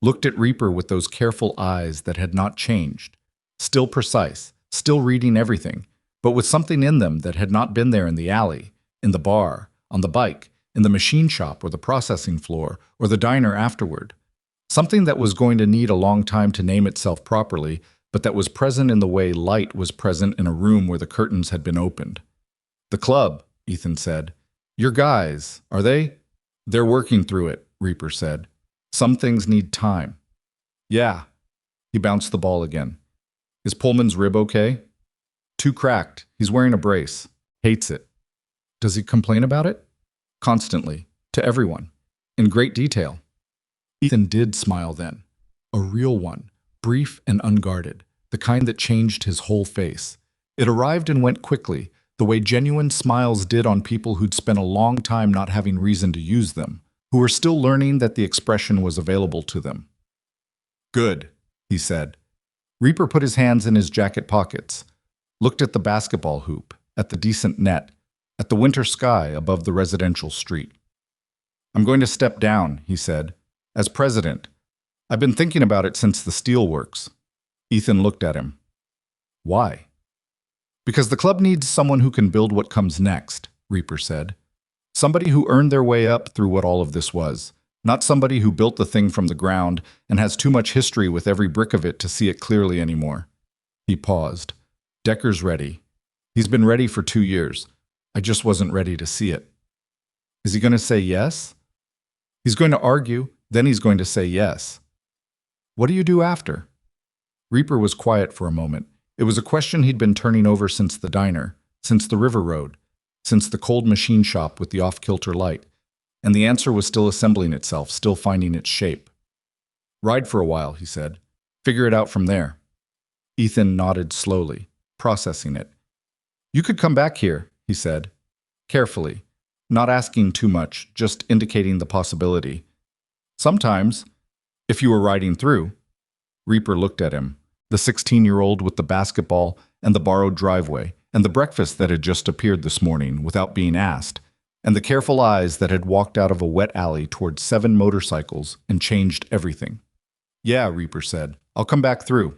looked at Reaper with those careful eyes that had not changed, still precise, still reading everything, but with something in them that had not been there in the alley, in the bar, on the bike, in the machine shop or the processing floor, or the diner afterward. Something that was going to need a long time to name itself properly, but that was present in the way light was present in a room where the curtains had been opened. "The club," Ethan said. "Your guys, are they?" "They're working through it," Reaper said. "Some things need time." "Yeah." He bounced the ball again. "Is Pullman's rib okay?" "Too cracked. He's wearing a brace. Hates it." "Does he complain about it?" "Constantly. To everyone. In great detail." Ethan did smile then. A real one, brief and unguarded, the kind that changed his whole face. It arrived and went quickly, the way genuine smiles did on people who'd spent a long time not having reason to use them, who were still learning that the expression was available to them. "Good," he said. Reaper put his hands in his jacket pockets, looked at the basketball hoop, at the decent net, at the winter sky above the residential street. "I'm going to step down," he said. "As president. I've been thinking about it since the steelworks." Ethan looked at him. "Why?" "Because the club needs someone who can build what comes next," Reaper said. "Somebody who earned their way up through what all of this was. Not somebody who built the thing from the ground and has too much history with every brick of it to see it clearly anymore." He paused. "Decker's ready. He's been ready for 2 years. I just wasn't ready to see it." "Is he going to say yes?" "He's going to argue, then he's going to say yes." "What do you do after?" Reaper was quiet for a moment. It was a question he'd been turning over since the diner, since the river road, since the cold machine shop with the off-kilter light, and the answer was still assembling itself, still finding its shape. "Ride for a while," he said. "Figure it out from there." Ethan nodded slowly, processing it. "You could come back here," he said, carefully, not asking too much, just indicating the possibility. "Sometimes, if you were riding through." Reaper looked at him, the 16-year-old with the basketball and the borrowed driveway, and the breakfast that had just appeared this morning without being asked, and the careful eyes that had walked out of a wet alley toward 7 motorcycles and changed everything. "Yeah," Reaper said. "I'll come back through."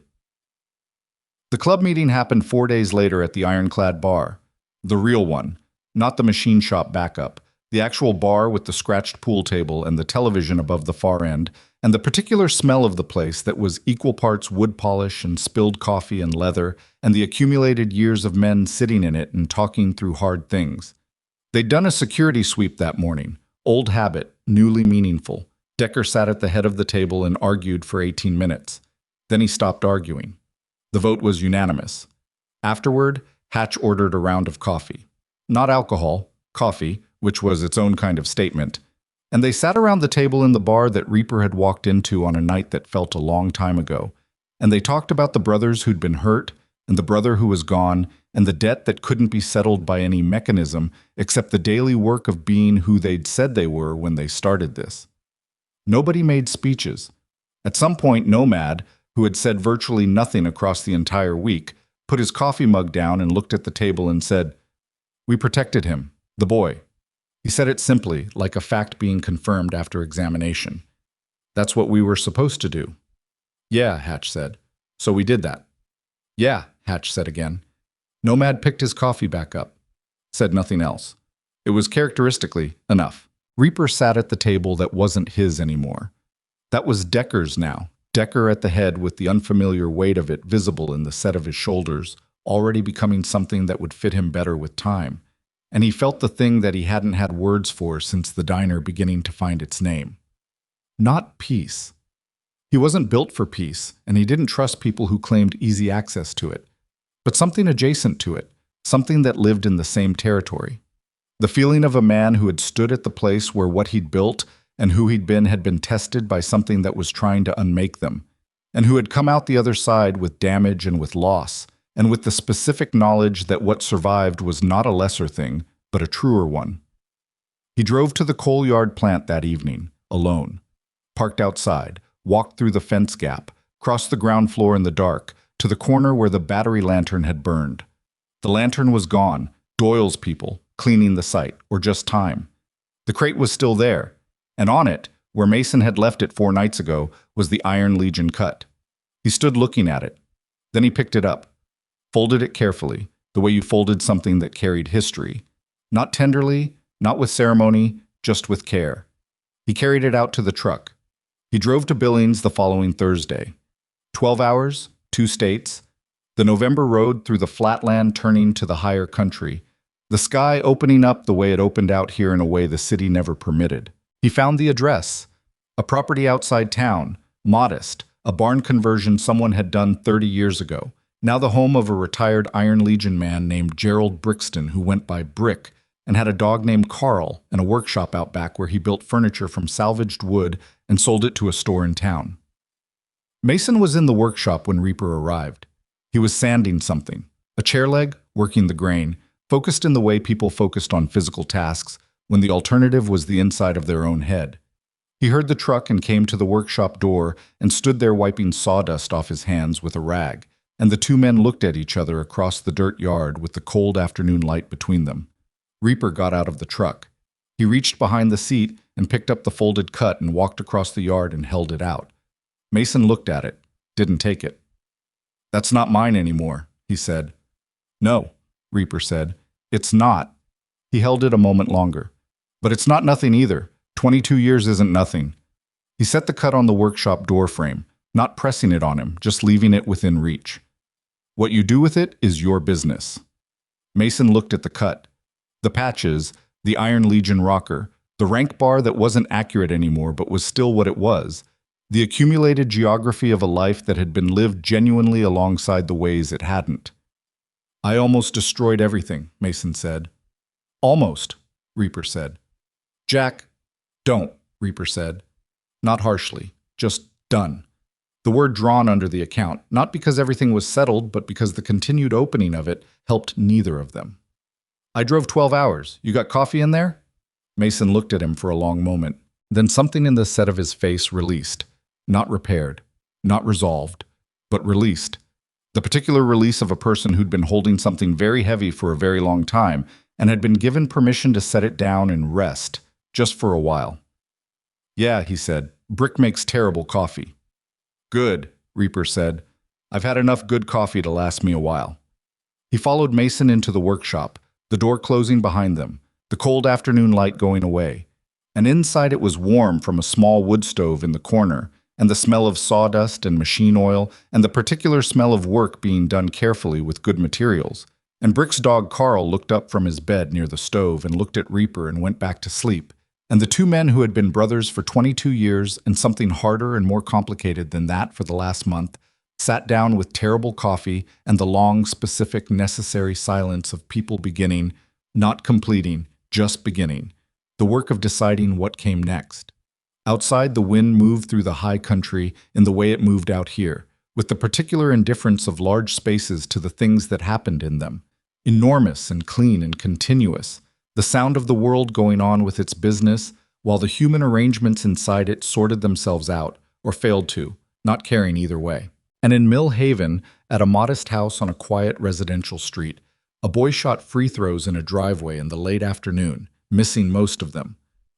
The club meeting happened 4 days later at the Ironclad bar. The real one, not the machine shop backup. The actual bar with the scratched pool table and the television above the far end, and the particular smell of the place that was equal parts wood polish and spilled coffee and leather, and the accumulated years of men sitting in it and talking through hard things. They'd done a security sweep that morning. Old habit, newly meaningful. Decker sat at the head of the table and argued for 18 minutes. Then he stopped arguing. The vote was unanimous. Afterward, Hatch ordered a round of coffee. Not alcohol, coffee, which was its own kind of statement. And they sat around the table in the bar that Reaper had walked into on a night that felt a long time ago. And they talked about the brothers who'd been hurt, and the brother who was gone, and the debt that couldn't be settled by any mechanism except the daily work of being who they'd said they were when they started this. Nobody made speeches. At some point, Nomad, who had said virtually nothing across the entire week, put his coffee mug down and looked at the table and said, "We protected him, the boy." He said it simply, like a fact being confirmed after examination. "That's what we were supposed to do." "Yeah," Hatch said. "So we did that." "Yeah," Hatch said again. Nomad picked his coffee back up, said nothing else. It was characteristically enough. Reaper sat at the table that wasn't his anymore. That was Decker's now. Decker at the head with the unfamiliar weight of it visible in the set of his shoulders, already becoming something that would fit him better with time. And he felt the thing that he hadn't had words for since the diner beginning to find its name. Not peace. He wasn't built for peace, and he didn't trust people who claimed easy access to it. But something adjacent to it, something that lived in the same territory. The feeling of a man who had stood at the place where what he'd built and who he'd been had been tested by something that was trying to unmake them, and who had come out the other side with damage and with loss, and with the specific knowledge that what survived was not a lesser thing, but a truer one. He drove to the coal yard plant that evening, alone. Parked outside, walked through the fence gap, crossed the ground floor in the dark, to the corner where the battery lantern had burned. The lantern was gone, Doyle's people, cleaning the site, or just time. The crate was still there, and on it, where Mason had left it 4 nights ago, was the Iron Legion cut. He stood looking at it. Then he picked it up, folded it carefully, the way you folded something that carried history, Not tenderly, not with ceremony, just with care. He carried it out to the truck. He drove to Billings the following Thursday. 12 hours, 2 states, the November road through the flatland turning to the higher country, the sky opening up the way it opened out here in a way the city never permitted. He found the address, a property outside town, modest, a barn conversion someone had done 30 years ago, now the home of a retired Iron Legion man named Gerald Brixton who went by Brick and had a dog named Carl and a workshop out back where he built furniture from salvaged wood and sold it to a store in town. Mason was in the workshop when Reaper arrived. He was sanding something, a chair leg, working the grain, focused in the way people focused on physical tasks when the alternative was the inside of their own head. He heard the truck and came to the workshop door and stood there wiping sawdust off his hands with a rag, and the two men looked at each other across the dirt yard with the cold afternoon light between them. Reaper got out of the truck. He reached behind the seat and picked up the folded cut and walked across the yard and held it out. Mason looked at it, didn't take it. "That's not mine anymore," he said. "No," Reaper said. "It's not." He held it a moment longer. "But it's not nothing either. 22 years isn't nothing." He set the cut on the workshop door frame, not pressing it on him, just leaving it within reach. "What you do with it is your business." Mason looked at the cut. The patches, the Iron Legion rocker, the rank bar that wasn't accurate anymore but was still what it was, the accumulated geography of a life that had been lived genuinely alongside the ways it hadn't. "I almost destroyed everything," Mason said. "Almost," Reaper said. "Jack, don't," Reaper said. Not harshly, just done. The word drawn under the account, not because everything was settled, but because the continued opening of it helped neither of them. "I drove 12 hours. You got coffee in there?" Mason looked at him for a long moment. Then something in the set of his face released. Not repaired, not resolved, but released. The particular release of a person who'd been holding something very heavy for a very long time and had been given permission to set it down and rest, just for a while. "Yeah," he said, "Brick makes terrible coffee." "Good," Reaper said. "I've had enough good coffee to last me a while." He followed Mason into the workshop, the door closing behind them, the cold afternoon light going away. And inside it was warm from a small wood stove in the corner, and the smell of sawdust and machine oil, and the particular smell of work being done carefully with good materials. And Brick's dog Carl looked up from his bed near the stove and looked at Reaper and went back to sleep. And the two men who had been brothers for 22 years and something harder and more complicated than that for the last month sat down with terrible coffee and the long, specific, necessary silence of people beginning, not completing, just beginning, the work of deciding what came next. Outside, the wind moved through the high country in the way it moved out here, with the particular indifference of large spaces to the things that happened in them. Enormous and clean and continuous, the sound of the world going on with its business, while the human arrangements inside it sorted themselves out, or failed to, not caring either way. And in Mill Haven, at a modest house on a quiet residential street, a boy shot free throws in a driveway in the late afternoon, missing most of them.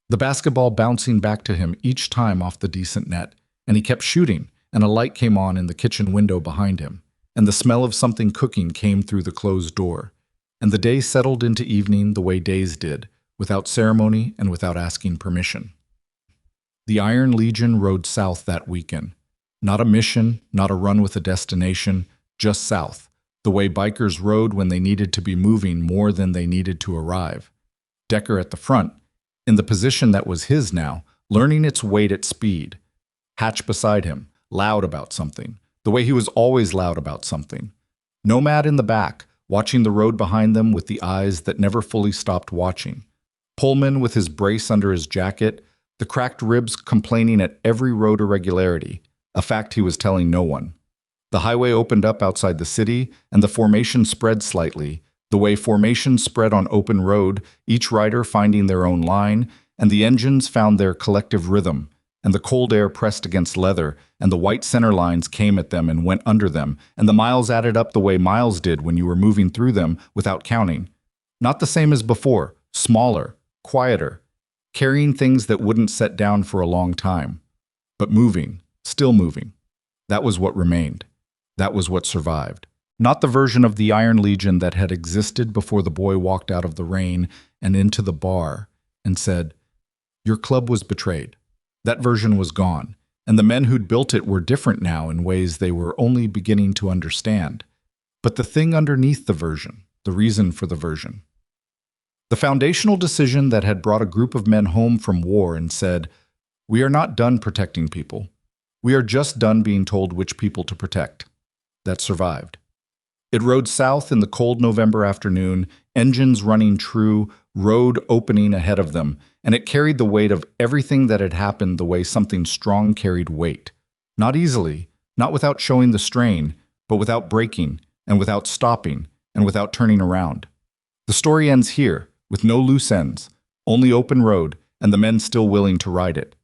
The basketball bouncing back to him each time off the decent net, and he kept shooting, and a light came on in the kitchen window behind him, and the smell of something cooking came through the closed door. And the day settled into evening the way days did, without ceremony and without asking permission. The Iron Legion rode south that weekend. Not a mission, not a run with a destination, just south, the way bikers rode when they needed to be moving more than they needed to arrive. Decker at the front, in the position that was his now, learning its weight at speed. Hatch beside him, loud about something, the way he was always loud about something. Nomad in the back, watching the road behind them with the eyes that never fully stopped watching. Pullman with his brace under his jacket, the cracked ribs complaining at every road irregularity, a fact he was telling no one. The highway opened up outside the city, and the formation spread slightly, the way formations spread on open road, each rider finding their own line, and the engines found their collective rhythm, and the cold air pressed against leather, and the white center lines came at them and went under them, and the miles added up the way miles did when you were moving through them without counting. Not the same as before, smaller, quieter, carrying things that wouldn't set down for a long time, but moving. Still moving. That was what remained. That was what survived. Not the version of the Iron Legion that had existed before the boy walked out of the rain and into the bar and said, "Your club was betrayed." That version was gone, and the men who'd built it were different now in ways they were only beginning to understand. But the thing underneath the version, the reason for the version, the foundational decision that had brought a group of men home from war and said, "We are not done protecting people. We are just done being told which people to protect," that survived. It rode south in the cold November afternoon, engines running true, road opening ahead of them, and it carried the weight of everything that had happened the way something strong carried weight. Not easily, not without showing the strain, but without breaking, and without stopping, and without turning around. The story ends here, with no loose ends, only open road, and the men still willing to ride it.